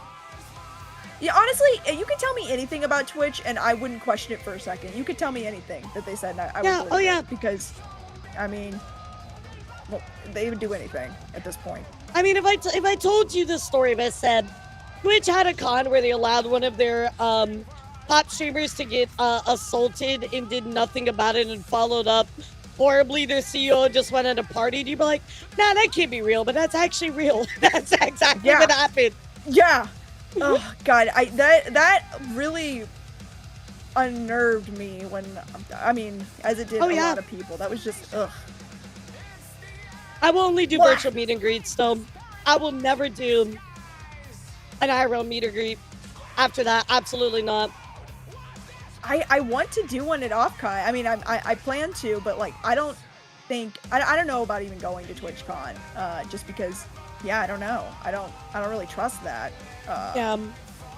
Yeah, honestly, you could tell me anything about Twitch, and I wouldn't question it for a second. You could tell me anything that they said, and I Yeah, would believe oh, yeah. it, because, I mean, well, they would do anything at this point. I mean, if I told you the story, if I said Twitch had a con where they allowed one of their top streamers to get assaulted and did nothing about it and followed up horribly, their CEO just went at a party, and you'd be like, nah, that can't be real, but that's actually real. That's exactly Yeah. what happened. Yeah. Oh God, that really unnerved me when, I mean, as it did Oh, a yeah. lot of people. That was just ugh. I will only do What? virtual meet and greets, though. I will never do an IRL meet or greet. After that, absolutely not. I want to do one at Offkai. I mean, I plan to, but like I don't think I don't know about even going to TwitchCon. Just because, yeah, I don't know. I don't really trust that. Yeah.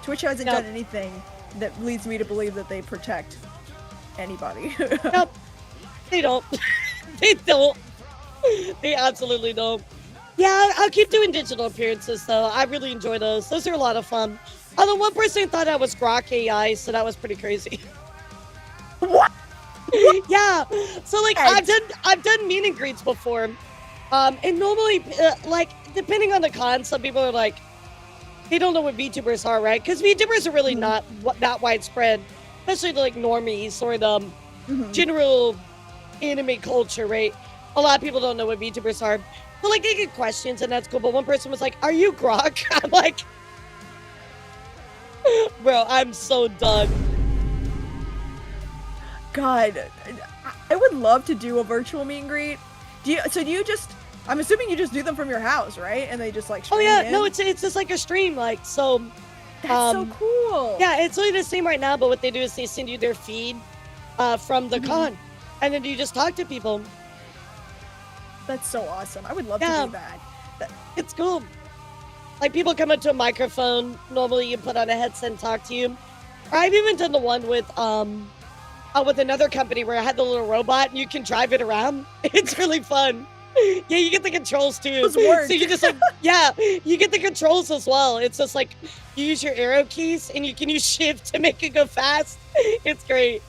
Twitch hasn't No. done anything that leads me to believe that they protect anybody. Nope. They don't. They don't. They absolutely don't. Yeah, I'll keep doing digital appearances, though. I really enjoy those. Those are a lot of fun. Although one person thought I was Grok AI, so that was pretty crazy. What? Yeah. So like What? I've done meet and greets before. And normally like depending on the con, some people are like they don't know what VTubers are, right? Because VTubers are really not that widespread, especially the like normies or the general anime culture, right? A lot of people don't know what VTubers are. But like they get questions and that's cool. But one person was like, "Are you Grok?" I'm like, bro, I'm so done. God, I would love to do a virtual meet and greet. Do you just? I'm assuming you just do them from your house, right? And they just like. Oh stream yeah, in? no, it's just like a stream, like so. That's so cool. Yeah, it's really the same right now, but what they do is they send you their feed from the con, and then you just talk to people. That's so awesome. I would love Yeah. to do that. It's cool. Like people come up to a microphone. Normally, you put on a headset and talk to you. Or I've even done the one with another company where I had the little robot and you can drive it around. It's really fun. Yeah, you get the controls too. Those work. So you just like, yeah, you get the controls as well. It's just like you use your arrow keys and you can use shift to make it go fast. It's great.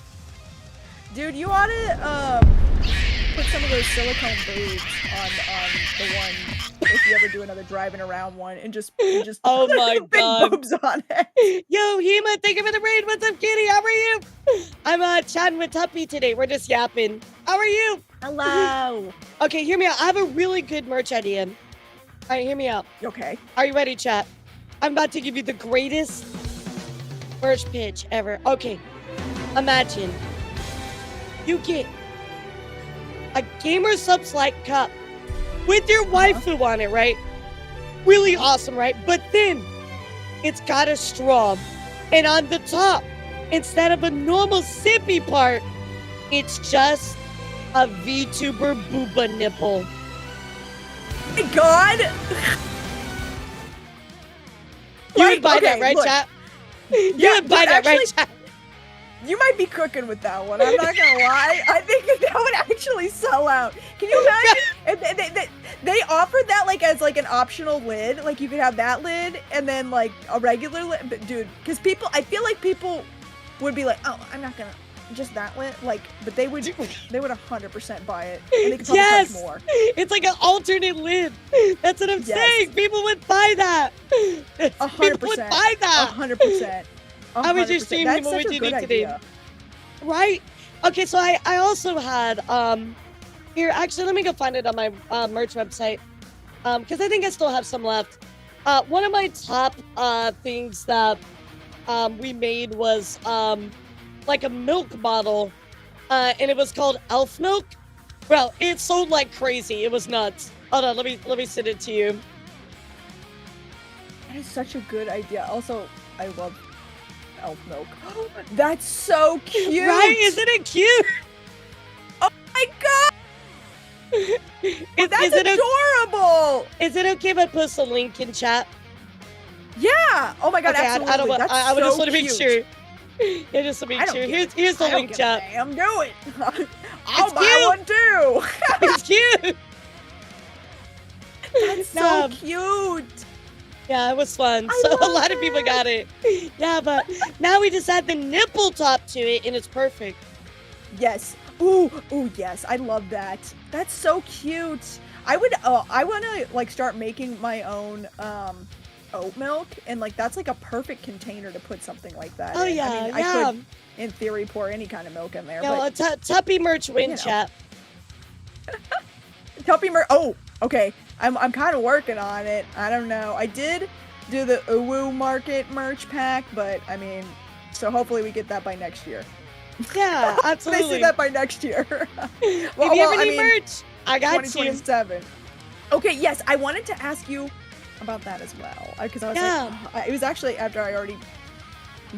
Dude, you ought to put some of those silicone boobs on the one if you ever do another driving around one and just Oh my big God. boobs on it. Yo, Hema, thank you for the raid. What's up, Kitty? How are you? I'm chatting with Tuppy today. We're just yapping. How are you? Hello. Okay, hear me out. I have a really good merch idea. All right, hear me out. Okay. Are you ready, chat? I'm about to give you the greatest merch pitch ever. Okay, imagine you get a Gamer Subs Like cup with your waifu on it, right? Really awesome, right? But then it's got a straw, and on the top, instead of a normal sippy part, it's just a VTuber booba nipple. My God. You Like, would buy that, okay, right, look. chat? You Yeah, would buy but that, right, actually- chat? You might be cooking with that one. I'm not gonna lie. I think that would actually sell out. Can you imagine if they offered that like as like an optional lid? Like you could have that lid and then like a regular lid. But dude, because I feel like people would be like, oh, I'm not gonna just that lid. Like, but they would 100% buy it. And they could probably Yes! charge more. It's like an alternate lid. That's what I'm Yes. saying. People would buy that. People would 100%. buy that. 100%. I was just 100%. saying, That's what such would a you good do today? idea. Right? Okay, so I also had, here, actually, let me go find it on my merch website. Because I think I still have some left. One of my top things that we made was like a milk bottle, and it was called elf milk. Well, it sold like crazy. It was nuts. Hold on, let me send it to you. That is such a good idea. Also, I love elf milk. That's so cute. Right? Isn't it cute? Oh my god! That's adorable! Is it okay if I post a link in chat? Yeah! Oh my god, Okay, absolutely. That's I would so just want to make cute. sure. Yeah, just to make sure. Here's the link, chat. I'm doing. I'll buy cute. one too. It's cute. That's so cute. Yeah, it was fun. So a lot of people got it. Yeah, but now we just add the nipple top to it, and it's perfect. Yes. Ooh, yes. I love that. That's so cute. I would. I want to like start making my own oat milk, and like that's like a perfect container to put something like that. Oh in. yeah, I mean, yeah. I could, in theory, pour any kind of milk in there. Yeah, but well, Tuppy merch win, chat. Tuppy merch. Oh, okay. I'm kind of working on it. I don't know. I did do the Uwu Market merch pack, but I mean, so hopefully we get that by next year. Yeah, absolutely. They see that by next year. If you ever need merch, I got 2027. Okay, yes, I wanted to ask you about that as well, because I was like, it was actually after I already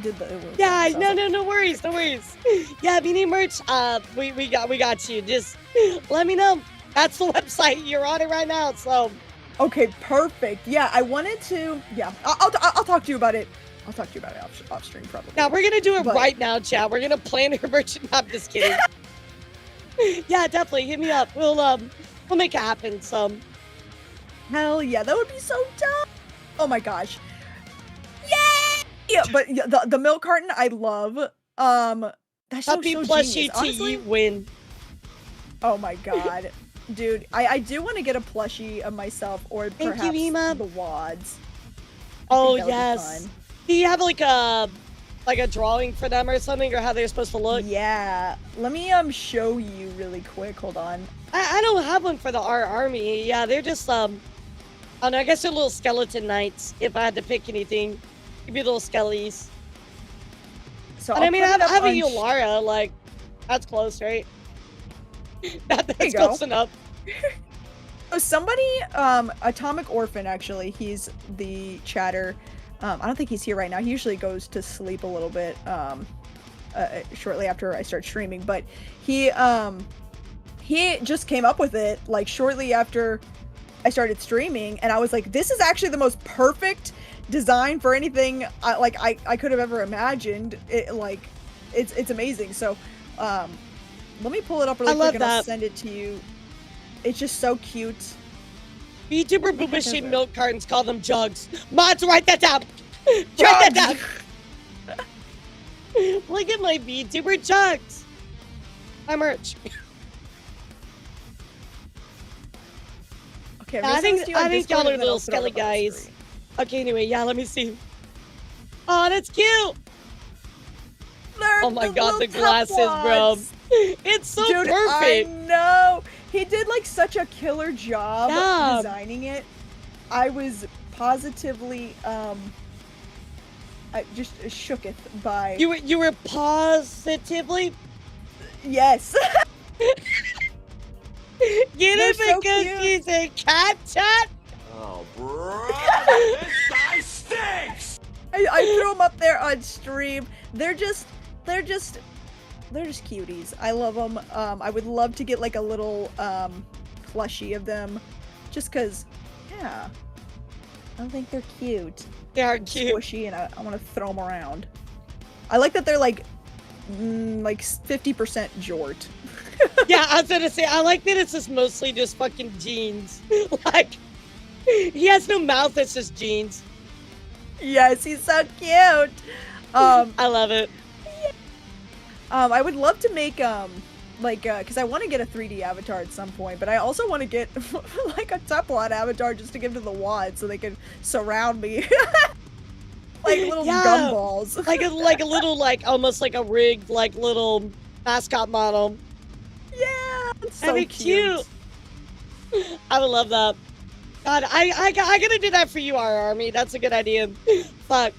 did the Uwu. Yeah, thing, so no worries, no worries. Yeah, if you need merch, we got you. Just let me know. That's the website. You're on it right now, so. Okay, perfect. Yeah, I wanted to. Yeah, I'll talk to you about it. I'll talk to you about it off stream probably. Now we're gonna do it right now, chat. We're gonna plan your merch. I'm just kidding. Yeah, definitely hit me up. We'll make it happen. So. Hell yeah, that would be so dumb. Oh my gosh. Yay! Yeah, but the milk carton I love. That's so plushie genius. Honestly, to win. Oh my god. Dude, I do want to get a plushie of myself, or perhaps the wads. Oh yes. Do you have like a drawing for them or something, or how they're supposed to look? Yeah. Let me show you really quick. Hold on. I don't have one for the army. Yeah, they're just I don't know, I guess they're little skeleton knights. If I had to pick anything, it'd be little skellies. So I mean, I have a Elara, like that's close, right? That's close enough. Oh, somebody, Atomic Orphan, actually, he's the chatter. I don't think he's here right now. He usually goes to sleep a little bit shortly after I start streaming, but he just came up with it like shortly after I started streaming, and I was like, this is actually the most perfect design for anything I could have ever imagined. It's amazing. So let me pull it up really quick and I'll send it to you. It's just so cute. VTuber Boo Machine milk cartons, call them jugs. Mods, write that down. Write that down. Look at my VTuber jugs. My merch. Okay, I think y'all are little skelly guys. Okay, anyway, yeah, let me see. Oh, that's cute. Oh my god, the glasses, bro. It's so perfect. I know. He did like such a killer job designing it. I was positively I just shooketh by. You were positively? Yes. Get it because he's a cat chat? Oh, brother, this guy stinks! I threw him up there on stream. They're just cuties. I love them. I would love to get like a little plushie of them, just cause, yeah. I think they're cute. They are cute. Squishy, and I want to throw them around. I like that they're like 50% jort. Yeah, I was gonna say, I like that it's just mostly just fucking jeans. Like, he has no mouth, it's just jeans. Yes, he's so cute. I love it. I would love to make because I want to get a 3D avatar at some point, but I also want to get like a Teflon avatar just to give to the WOD so they can surround me. Like little gumballs. Like a little, like almost like a rigged like little mascot model. Yeah, it's so That'd be cute. I would love that. God, I gotta do that for you, our army. That's a good idea. Fuck.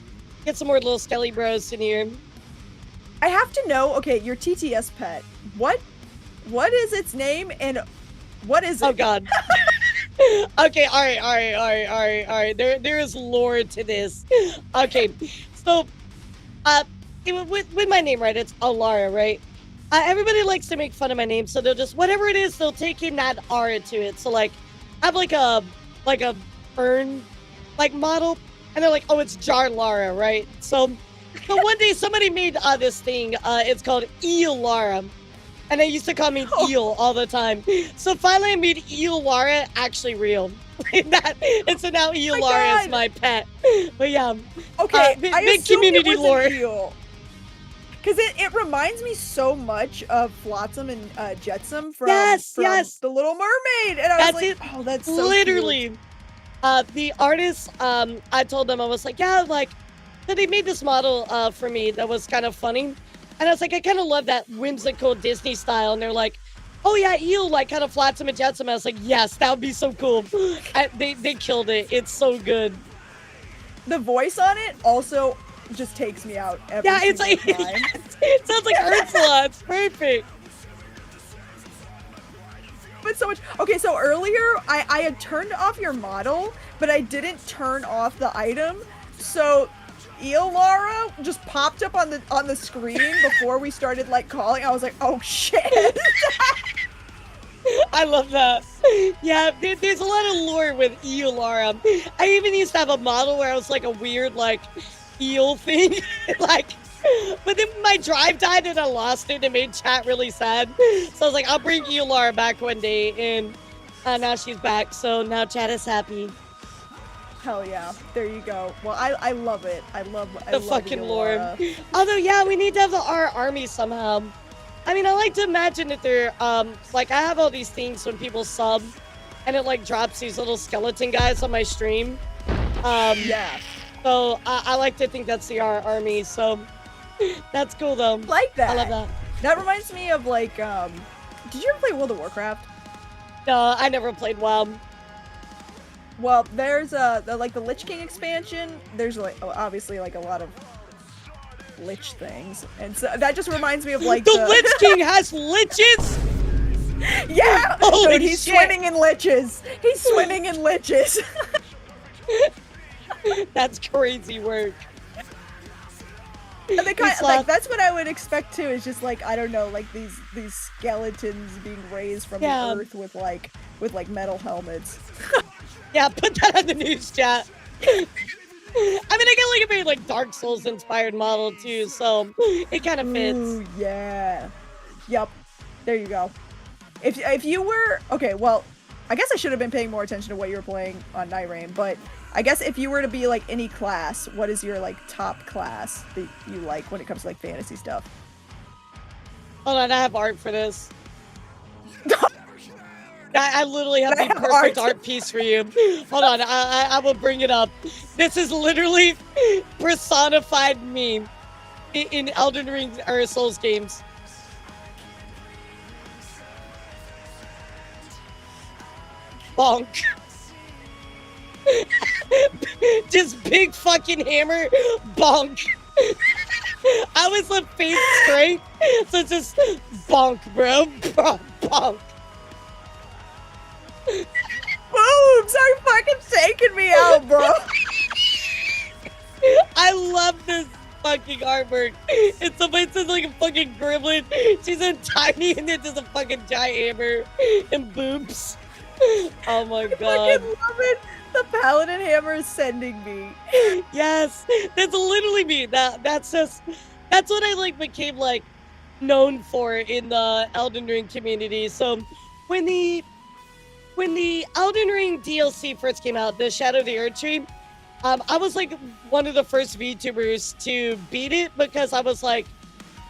Get some more little skelly bros in here. I have to know, okay, your TTS pet. What is its name and what is it? Oh god. Okay, all right. There is lore to this. Okay, so with my name, right? It's Elara, right? Everybody likes to make fun of my name, so they'll just whatever it is, they'll take in that R to it. So like, I have like a fern like model, and they're like, oh, it's Jar Lara, right? So one day somebody made this thing. It's called Elara. And they used to call me Eel all the time. So finally I made Elara actually real. And so now Elara is my pet. But yeah. Okay, big I assumed community it was lore. an eel. Because it reminds me so much of Flotsam and Jetsam from The Little Mermaid. And I was like, oh, that's so literally. cute. The artists, I told them, I was like, yeah, like, so they made this model for me that was kind of funny. And I was like, I kind of love that whimsical Disney style. And they're like, oh yeah, eel, like kind of Flotsam and Jetsam. I was like, yes, that would be so cool. They killed it. It's so good. The voice on it also just takes me out every it's like time. it sounds like Ursula. It's perfect. But so much. Okay, so earlier I had turned off your model, but I didn't turn off the item. So Elara just popped up on the screen before we started like calling. I was like, oh shit. I love that. Yeah, there's a lot of lore with Elara. I even used to have a model where I was like a weird like eel thing. Like, but then my drive died and I lost it and made chat really sad. So I was like, I'll bring Elara back one day, and now she's back. So now chat is happy. Hell yeah. There you go. Well, I love it. I love fucking Elara. lore. Although, yeah, we need to have the R army somehow. I mean, I like to imagine that they're, like, I have all these things when people sub, and it, like, drops these little skeleton guys on my stream. Yeah. So, I like to think that's the R army, so that's cool, though. Like that. I love that. That reminds me of, like, did you ever play World of Warcraft? No, I never played WoW. Well, there's the Lich King expansion. There's like obviously like a lot of lich things, and so that just reminds me of like the Lich King has liches. Yeah, Holy dude, he's shit. swimming in liches. He's swimming in liches. That's crazy work. And they kind of like that's what I would expect too. Is just like I don't know, like these skeletons being raised from the earth with like metal helmets. Yeah, put that on the news chat. I mean, I get like a very like Dark Souls inspired model too, so it kind of fits. Ooh, yeah. Yep. There you go. If you were okay, well, I guess I should have been paying more attention to what you were playing on Night Rain, but I guess if you were to be like any class, what is your like top class that you like when it comes to like fantasy stuff? Hold on, I have art for this. I literally have the have perfect art. art piece for you. Hold on, I will bring it up. This is literally personified me in Elden Ring or Souls games. Bonk. Just big fucking hammer. Bonk. I was a face straight, so it's just bonk, bro. Bonk. Boobs are fucking taking me out, bro. I love this fucking artwork. It's like a fucking gremlin. She's a tiny and then just a fucking giant hammer and boobs. Oh my god. I fucking love it. The paladin hammer is sending me. Yes, that's literally me. That's what I like became like known for in the Elden Ring community. So when the Elden Ring DLC first came out, the Shadow of the Earth Tree, I was like one of the first VTubers to beat it because I was like,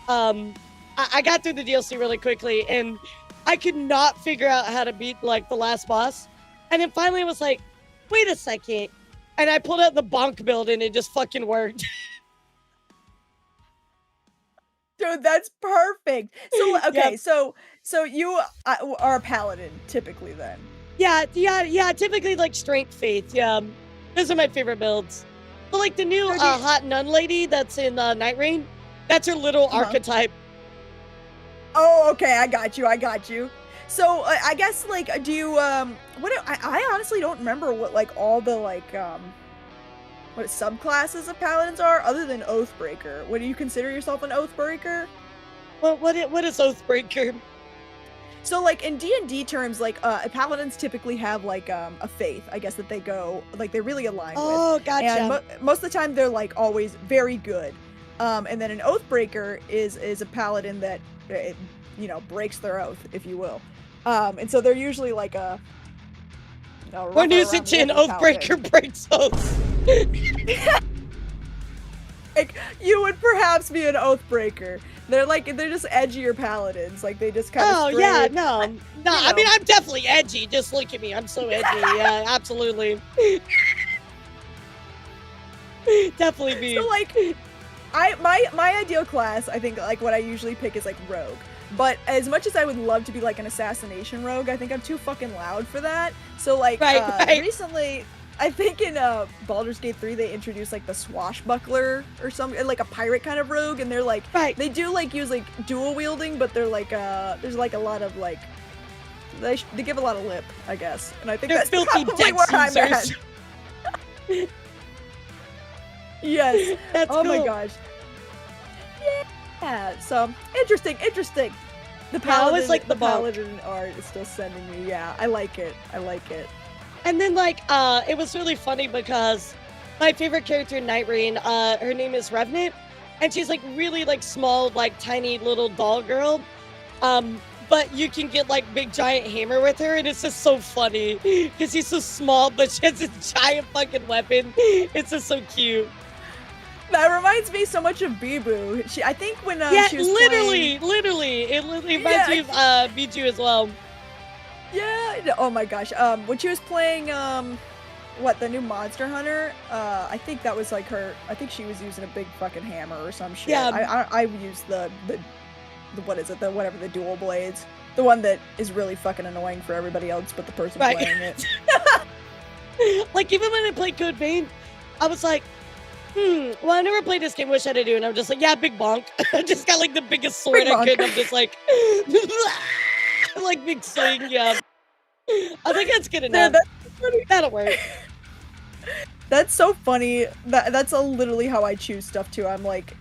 I got through the DLC really quickly and I could not figure out how to beat like the last boss. And then finally I was like, wait a second. And I pulled out the bonk build and it just fucking worked. Dude, that's perfect. So okay, Yep. so you are a paladin typically then. Yeah. Typically like strength faith. Yeah. Those are my favorite builds. But like the new So do you- hot nun lady that's in Night Rain, that's her little archetype. Oh, okay, I got you. So I guess like, do you I honestly don't remember what like all the like what subclasses of paladins are other than Oathbreaker. What do you consider yourself an Oathbreaker? Well, what is Oathbreaker? So like in D&D terms, like paladins typically have like a faith, I guess, that they go like they really align with. Oh, gotcha. And most of the time they're like always very good. And then an Oathbreaker is a paladin that you know, breaks their oath, if you will. And so they're usually like a When is it an Oathbreaker breaks oaths? Like, you would perhaps be an Oathbreaker. They're just edgier paladins. Like, they just kind of. Oh yeah, no. I mean, know. I'm definitely edgy. Just look at me. I'm so edgy. Yeah, absolutely. Definitely me. So like, my ideal class, I think, like what I usually pick is like rogue. But as much as I would love to be like an assassination rogue, I think I'm too fucking loud for that. So like, Right. recently, I think in Baldur's Gate 3 they introduced like the swashbuckler or something, like a pirate kind of rogue, and they're like, they do like use like dual wielding, but they're like there's like a lot of like they give a lot of lip, I guess, and I think They're that's filthy probably deck where I'm at. users. Yes. That's oh my cool. gosh. Yeah. So interesting. The Yeah, I always paladin, like the monk. paladin art is still sending me. Yeah, I like it. And then like it was really funny because my favorite character in Night Rain, her name is Revenant, and she's like really like small, like tiny little doll girl. But you can get like big giant hammer with her, and it's just so funny because she's so small, but she has a giant fucking weapon. It's just so cute. That reminds me so much of Bibu. I think when Yeah, she was literally, playing... it literally reminds me of Bijou as well. Yeah. Oh my gosh. When she was playing the new Monster Hunter, I think that was like her. I think she was using a big fucking hammer or some shit. Yeah. I used the what is it? The dual blades. The one that is really fucking annoying for everybody else but the person playing it. Like even when I played Code Vein, I was like, well, I never played this game, wish I did do, and I'm just like, yeah, big bonk. I just got like the biggest sword I could, and I'm just like, like big swing, yeah. I think that's good enough. That'll work. That's so funny. That's literally how I choose stuff too. I'm like,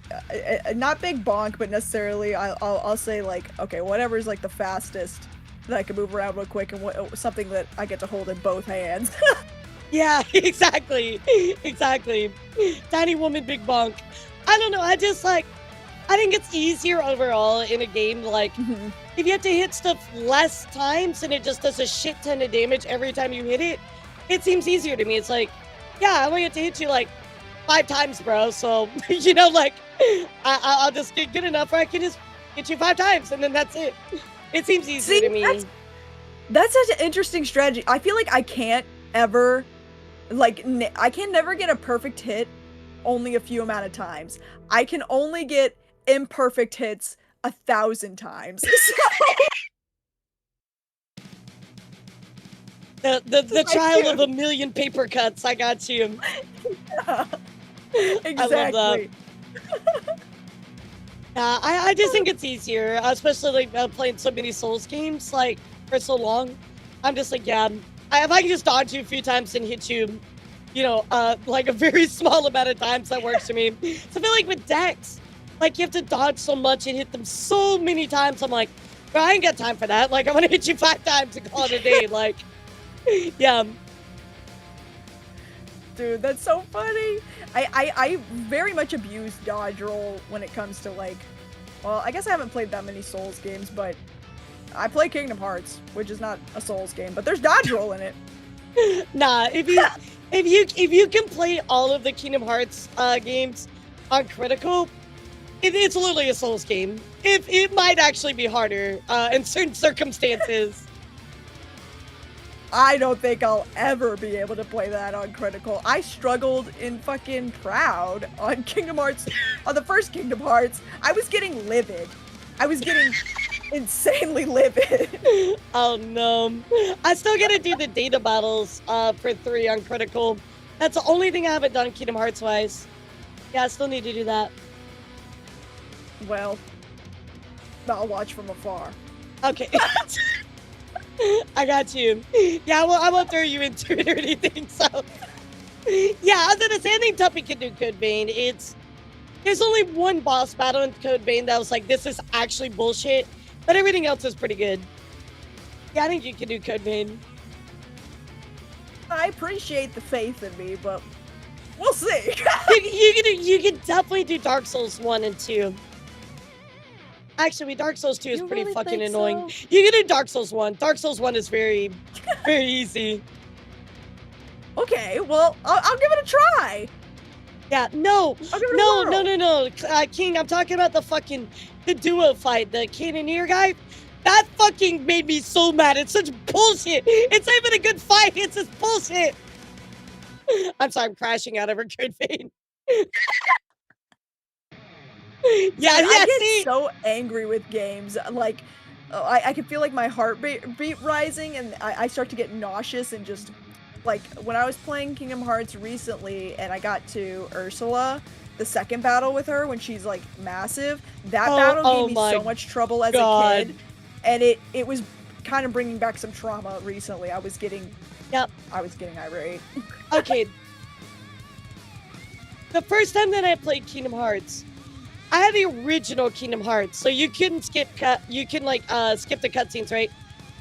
not big bonk, but necessarily I'll say like, okay, whatever's like the fastest that I can move around real quick, and something that I get to hold in both hands. Yeah, exactly. Tiny woman, big bonk. I don't know. I think it's easier overall in a game. Like, if you have to hit stuff less times and it just does a shit ton of damage every time you hit it, it seems easier to me. It's like, yeah, I only have to hit you like 5 times, bro. So, you know, like, I'll just get good enough where I can just hit you 5 times and then that's it. It seems easier to me. That's such an interesting strategy. I feel like I can't ever, like, I can never get a perfect hit only a few amount of times. I can only get imperfect hits 1,000 times. The trial of a million paper cuts. I got you. Yeah. Exactly. I love that. I just think it's easier, especially like playing so many Souls games like for so long. I'm just like, yeah, if I can just dodge you a few times and hit you, you know, like a very small amount of times, that works for me. So I feel like with decks, like you have to dodge so much and hit them so many times. I'm like, bro, I ain't got time for that. Like I want to hit you 5 times and call it a day. Like, yeah. Dude, that's so funny. I very much abuse dodge roll when it comes to like, well, I guess I haven't played that many Souls games, but I play Kingdom Hearts, which is not a Souls game, but there's dodge roll in it. Nah, if you can play all of the Kingdom Hearts games on critical, it's literally a Souls game. It might actually be harder in certain circumstances. I don't think I'll ever be able to play that on critical. I struggled in fucking Proud on Kingdom Hearts, on the first Kingdom Hearts. I was getting livid. I was getting insanely livid. Oh no. I still gotta do the data battles for 3 on critical. That's the only thing I haven't done Kingdom Hearts wise. Yeah, I still need to do that. Well, I'll watch from afar. Okay. I got you. Yeah, well, I won't throw you into it or anything, so. Yeah, other than say, I think Tuppy can do Code Vein. There's only one boss battle in Code Vein that was like, this is actually bullshit, but everything else is pretty good. Yeah, I think you can do Code Vein. I appreciate the faith in me, but we'll see. You can definitely do Dark Souls 1 and 2. Actually, Dark Souls 2 is You pretty really fucking think annoying. so? You can do Dark Souls 1. Dark Souls 1 is very, very easy. Okay, well, I'll give it a try. Yeah, no, I'll give it a no, whirl. no. King, I'm talking about the duo fight, the Cannoneer guy. That fucking made me so mad. It's such bullshit. It's not even a good fight. It's just bullshit. I'm sorry, I'm crashing out of her good vein. Yeah, I get see? so angry with games. Like, I can feel like my heartbeat rising, and I start to get nauseous and just like when I was playing Kingdom Hearts recently, and I got to Ursula, the second battle with her when she's like massive. That battle gave me so much trouble as a kid, and it was kind of bringing back some trauma recently. I was getting irate. Okay. The first time that I played Kingdom Hearts, I had the original Kingdom Hearts, so you couldn't skip skip the cutscenes, right?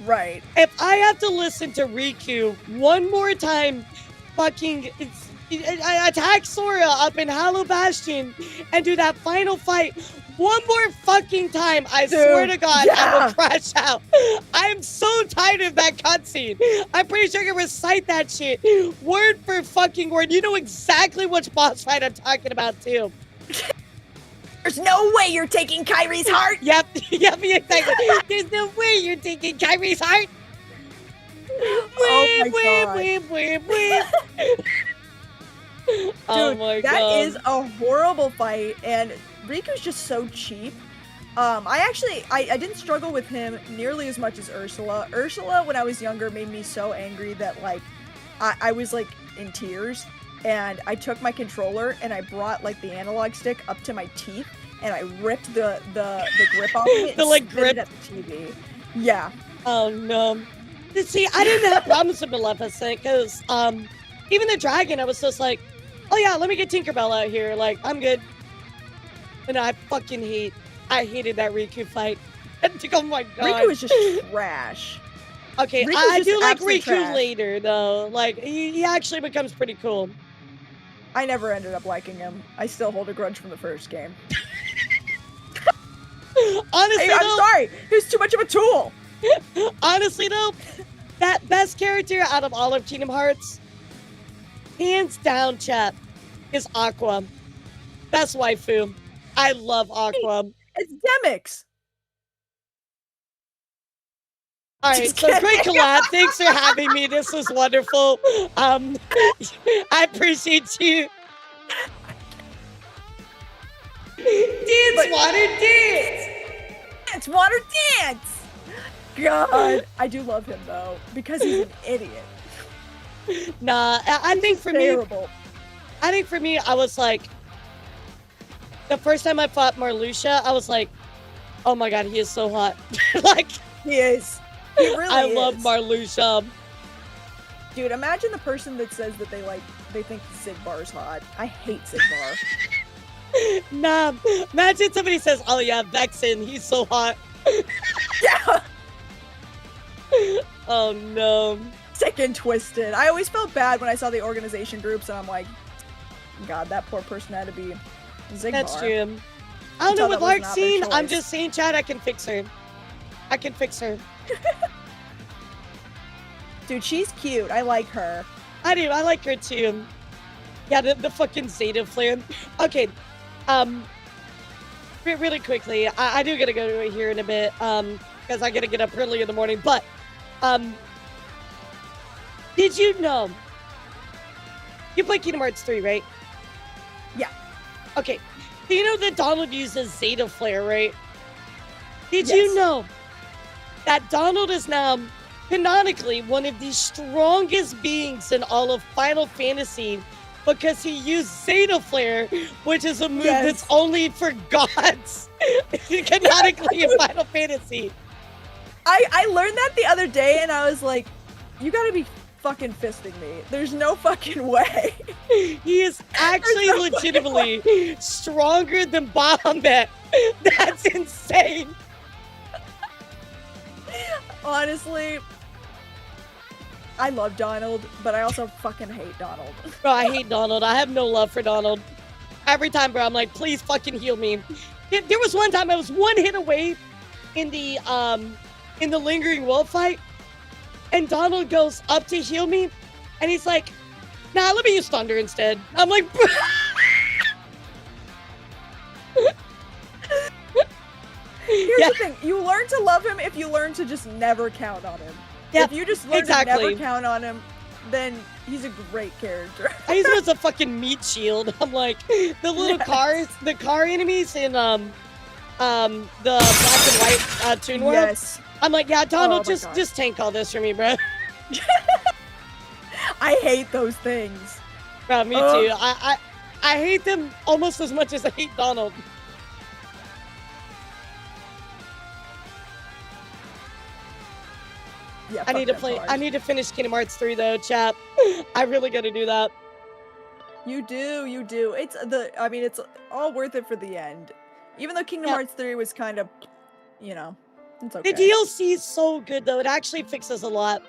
Right. If I have to listen to Riku one more time, fucking attack Sora up in Hollow Bastion and do that final fight one more fucking time, I swear to God, I will crash out. I'm so tired of that cutscene. I'm pretty sure I can recite that shit word for fucking word. You know exactly which boss fight I'm talking about, too. There's no way you're taking Kyrie's heart! Yep, exactly. There's no way you're taking Kyrie's heart! Oh my God. Oh Dude, my that God. is a horrible fight, and Riku's just so cheap. I didn't struggle with him nearly as much as Ursula. Ursula, when I was younger, made me so angry that, like, I was, like, in tears. And I took my controller and I brought like the analog stick up to my teeth and I ripped the grip off of it The, and like, spit it grip? at the TV. Yeah. Oh no. See, I didn't have problems with Maleficent because even the dragon, I was just like, oh yeah, let me get Tinkerbell out here. Like, I'm good. And I hated that Riku fight. Oh my God. Riku is just trash. Okay, Riku's I just do like absolute Riku trash. later though. Like, he actually becomes pretty cool. I never ended up liking him. I still hold a grudge from the first game. Honestly, Hey, I'm though, sorry. He's too much of a tool. honestly though, that best character out of all of Kingdom Hearts, hands down, chat, is Aqua. Best waifu. I love Aqua. It's Demix. All right, Just so great kidding. collab. Thanks for having me. This was wonderful. I appreciate you. Dance, water, dance. Dance, water, dance. God, I do love him though because he's an idiot. Nah, I think for me, Terrible. I was like, the first time I fought Marluxia, I was like, oh my God, he is so hot. Like, He is. He really I is. love Marluxia. Dude, imagine the person that says that they think Sigbar's hot. I hate Sigbar. Nah, imagine somebody says, oh yeah, Vexen, he's so hot. Yeah. Oh no. Sick and twisted. I always felt bad when I saw the organization groups, and I'm like, God, that poor person had to be Sigbar. That's true. I don't know, Until with that was not Larxene, their I'm choice. just saying, Chad, I can fix her. I can fix her. Dude, she's cute. I like her. I do, I like her too. Yeah, the fucking Zeta flare. Okay, really quickly, I do gotta go to here in a bit, because I gotta get up early in the morning, but, did you know, you play Kingdom Hearts 3, right? Yeah. Okay, do you know that Donald uses Zeta flare, right? Did Yes. you know that Donald is now canonically one of the strongest beings in all of Final Fantasy because he used Zeta Flare, which is a move that's only for gods canonically in Final Fantasy. I learned that the other day and I was like, you gotta be fucking fisting me. There's no fucking way. He is actually legitimately stronger than Bahamut. That's insane. Honestly, I love Donald, but I also fucking hate Donald. Bro, I hate Donald. I have no love for Donald. Every time, bro, I'm like, please fucking heal me. There was one time I was one hit away in the Lingering Wolf fight, and Donald goes up to heal me, and he's like, nah, let me use Thunder instead. I'm like, Here's the thing, you learn to love him if you learn to just never count on him. Yeah, if you just learn to never count on him, then he's a great character. I use him as a fucking meat shield. I'm like, the little cars, the car enemies in the black and white Toon World. Yes. I'm like, yeah, Donald, just tank all this for me, bro. I hate those things. Bro, me too. I hate them almost as much as I hate Donald. Yeah, I need to play. I need to finish Kingdom Hearts 3 though, chap. I really gotta do that. You do. It's it's all worth it for the end. Even though Kingdom Hearts 3 was kind of, it's okay. The DLC is so good though. It actually fixes a lot.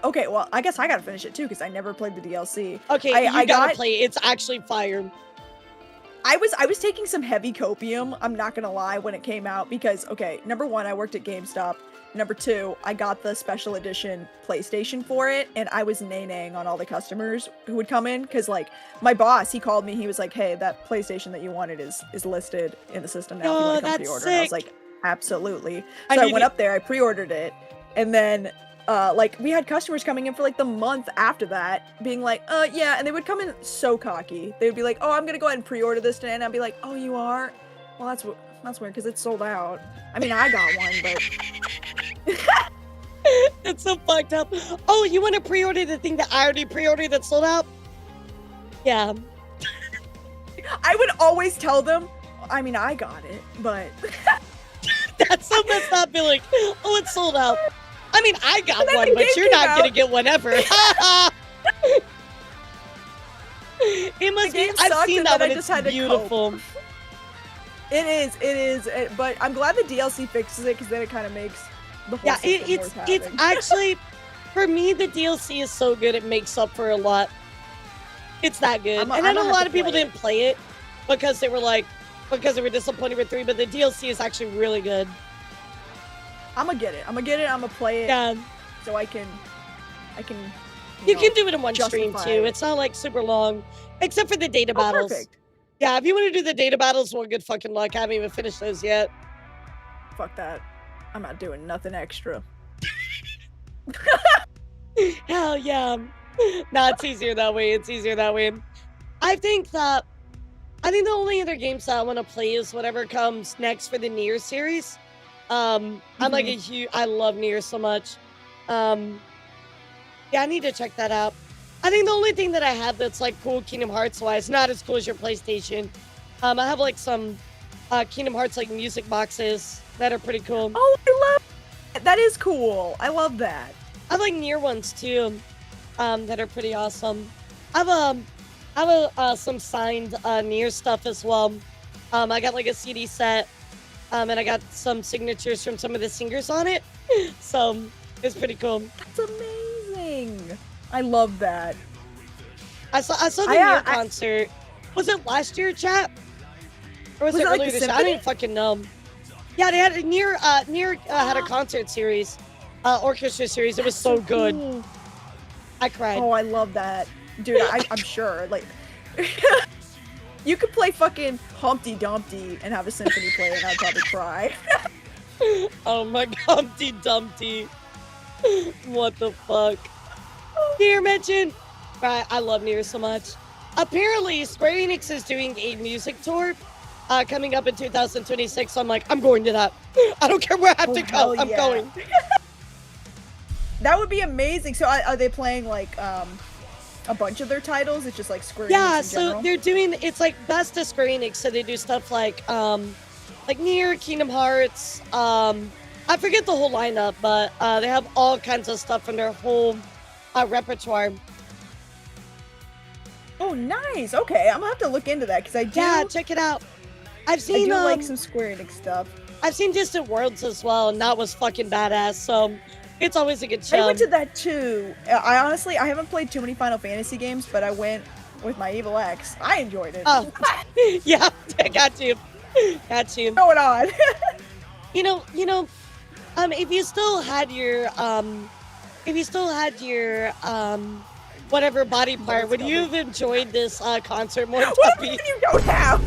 Okay, well, I guess I gotta finish it too because I never played the DLC. Okay, I gotta play. It's actually fire. I was taking some heavy copium, I'm not gonna lie, when it came out because, okay, number one, I worked at GameStop. Number two, I got the special edition PlayStation for it, and I was nay-naying on all the customers who would come in, because, like, my boss, he called me, he was like, hey, that PlayStation that you wanted is listed in the system now if you want to come pre-order. And I was like, absolutely. So I went up there, I pre-ordered it, and then, we had customers coming in for, like, the month after that, being like, yeah, and they would come in so cocky. They would be like, oh, I'm gonna go ahead and pre-order this today, and I'd be like, oh, you are? Well, that's weird, because it's sold out. I mean, I got one, but... It's so fucked up. Oh, you want to pre-order the thing that I already pre-ordered that sold out? Yeah. I would always tell them, I mean, I got it, but... That's so messed up, be like, oh, it's sold out. I mean, I got one, but you're not going to get one ever. It must be, I've seen that one, it's beautiful. It is, but I'm glad the DLC fixes it, because then it kind of makes the whole system worth having. It's actually, for me, the DLC is so good, it makes up for a lot. It's that good. And I know a lot of people didn't play it because they were disappointed with 3, but the DLC is actually really good. I'm gonna get it, I'm gonna play it. Yeah. So I can You can do it in one stream too. It's not like super long, except for the data battles. Perfect. Yeah, if you want to do the data battles, well, good fucking luck. I haven't even finished those yet. Fuck that. I'm not doing nothing extra. Hell yeah. Nah, it's easier that way. I think the only other games that I want to play is whatever comes next for the Nier series. I'm like I love Nier so much. Yeah, I need to check that out. I think the only thing that I have that's like cool Kingdom Hearts wise, not as cool as your PlayStation. I have like some Kingdom Hearts like music boxes that are pretty cool. Oh, I love that. That is cool. I love that. I have like Nier ones too, that are pretty awesome. I have some signed Nier stuff as well. I got like a CD set, and I got some signatures from some of the singers on it. So it's pretty cool. That's amazing. I love that. I saw the Nier concert. Was it last year, chat? Or was it earlier like this year? I didn't fucking know. Yeah, they had a Nier had a concert series, orchestra series. It was so good. Cool. I cried. Oh, I love that. Dude, I'm sure. Like, you could play fucking Humpty Dumpty and have a symphony play and I'd probably cry. Oh my god, Humpty Dumpty. What the fuck? Nier mention. Right, I love Nier so much. Apparently, Square Enix is doing a music tour coming up in 2026. So I'm like, I'm going to that. I don't care where I have to go. I'm going. That would be amazing. So are they playing like a bunch of their titles? It's just like Square Enix Yeah, in so general? they're doing it's like best of Square Enix, so they do stuff like Nier, Kingdom Hearts. I forget the whole lineup, but they have all kinds of stuff in their whole repertoire. Oh, nice. Okay, I'm gonna have to look into that because I do. Yeah, check it out. I've I seen do like some Square Enix stuff. I've seen Distant Worlds as well, and that was fucking badass. So it's always a good show. I went to that too. I haven't played too many Final Fantasy games, but I went with my Evil Ex. I enjoyed it. Oh, yeah, got you. Got you. Going on. If you still had your whatever body part, would you have enjoyed this concert more, What Tuppy? if you don't have?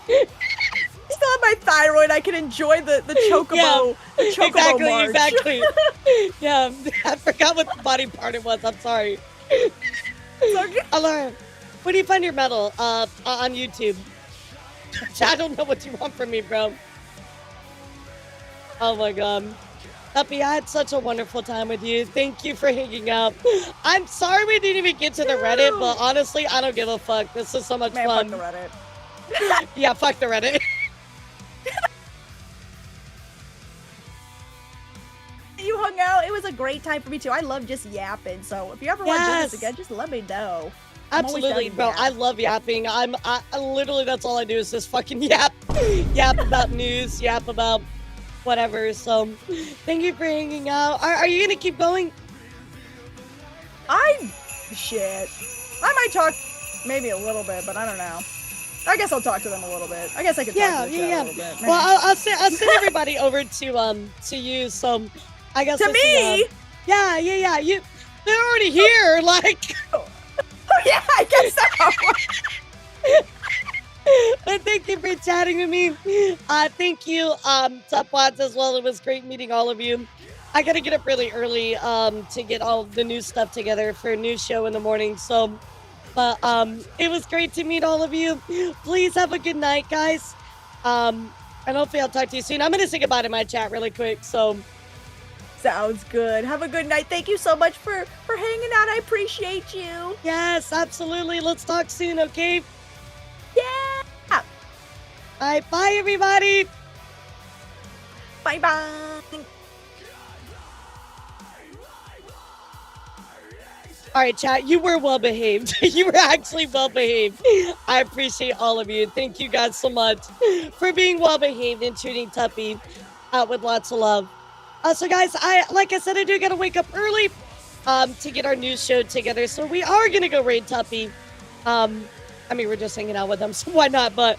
Still have my thyroid. I can enjoy the chocobo. Yeah, the chocobo march. exactly. Yeah, I forgot what body part it was. I'm sorry. Elara, where do you find your medal? On YouTube. I don't know what you want from me, bro. Oh my god. Tuppy, I had such a wonderful time with you. Thank you for hanging out. I'm sorry we didn't even get to the Reddit, but honestly, I don't give a fuck. This is so much Man, fun. fuck the Reddit. Yeah, fuck the Reddit. You hung out. It was a great time for me too. I love just yapping. So if you ever want to do Yes. this again, just let me know. I'm always Absolutely, down to bro. yap. I love yapping. I literally, that's all I do is just fucking yap. Yap about news, yap about whatever. So thank you for hanging out. Are you gonna keep going? Shit. I might talk maybe a little bit, but I don't know. I guess I'll talk to them a little bit. I guess I could talk to the chat a little bit. Well, I'll send everybody over to you. So I guess To we'll see, me? yeah. They're already here. Like, Oh yeah, I guess so. but thank you for chatting with me. Thank you, Tupwads as well. It was great meeting all of you. I gotta get up really early to get all the new stuff together for a new show in the morning. So, but it was great to meet all of you. Please have a good night, guys. And hopefully I'll talk to you soon. I'm gonna say goodbye to my chat really quick. So, Sounds good. Have a good night. Thank you so much for hanging out. I appreciate you. yes, absolutely. Let's talk soon, okay? Yeah. All right, bye, everybody. Bye bye. All right, chat, you were well behaved. You were actually well behaved. I appreciate all of you. Thank you guys so much for being well behaved and treating Tuppy with lots of love. So, guys, like I said, I do got to wake up early to get our news show together. So we are going to go raid Tuppy. I mean, we're just hanging out with them, so why not? But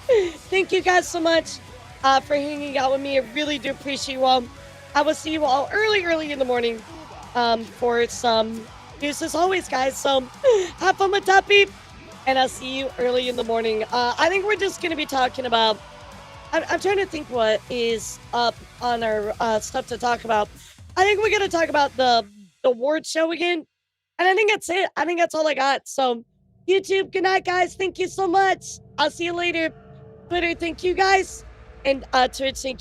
thank you guys so much for hanging out with me. I really do appreciate you all. I will see you all early in the morning for some news as always, guys. So have fun with Tuppy, and I'll see you early in the morning. I think we're just going to be talking about, I'm trying to think what is up on our stuff to talk about. I think we're going to talk about the award show again, and I think that's it. I think that's all I got. So YouTube, good night, guys. Thank you so much. I'll see you later. Twitter, thank you, guys. And Twitch, thank you.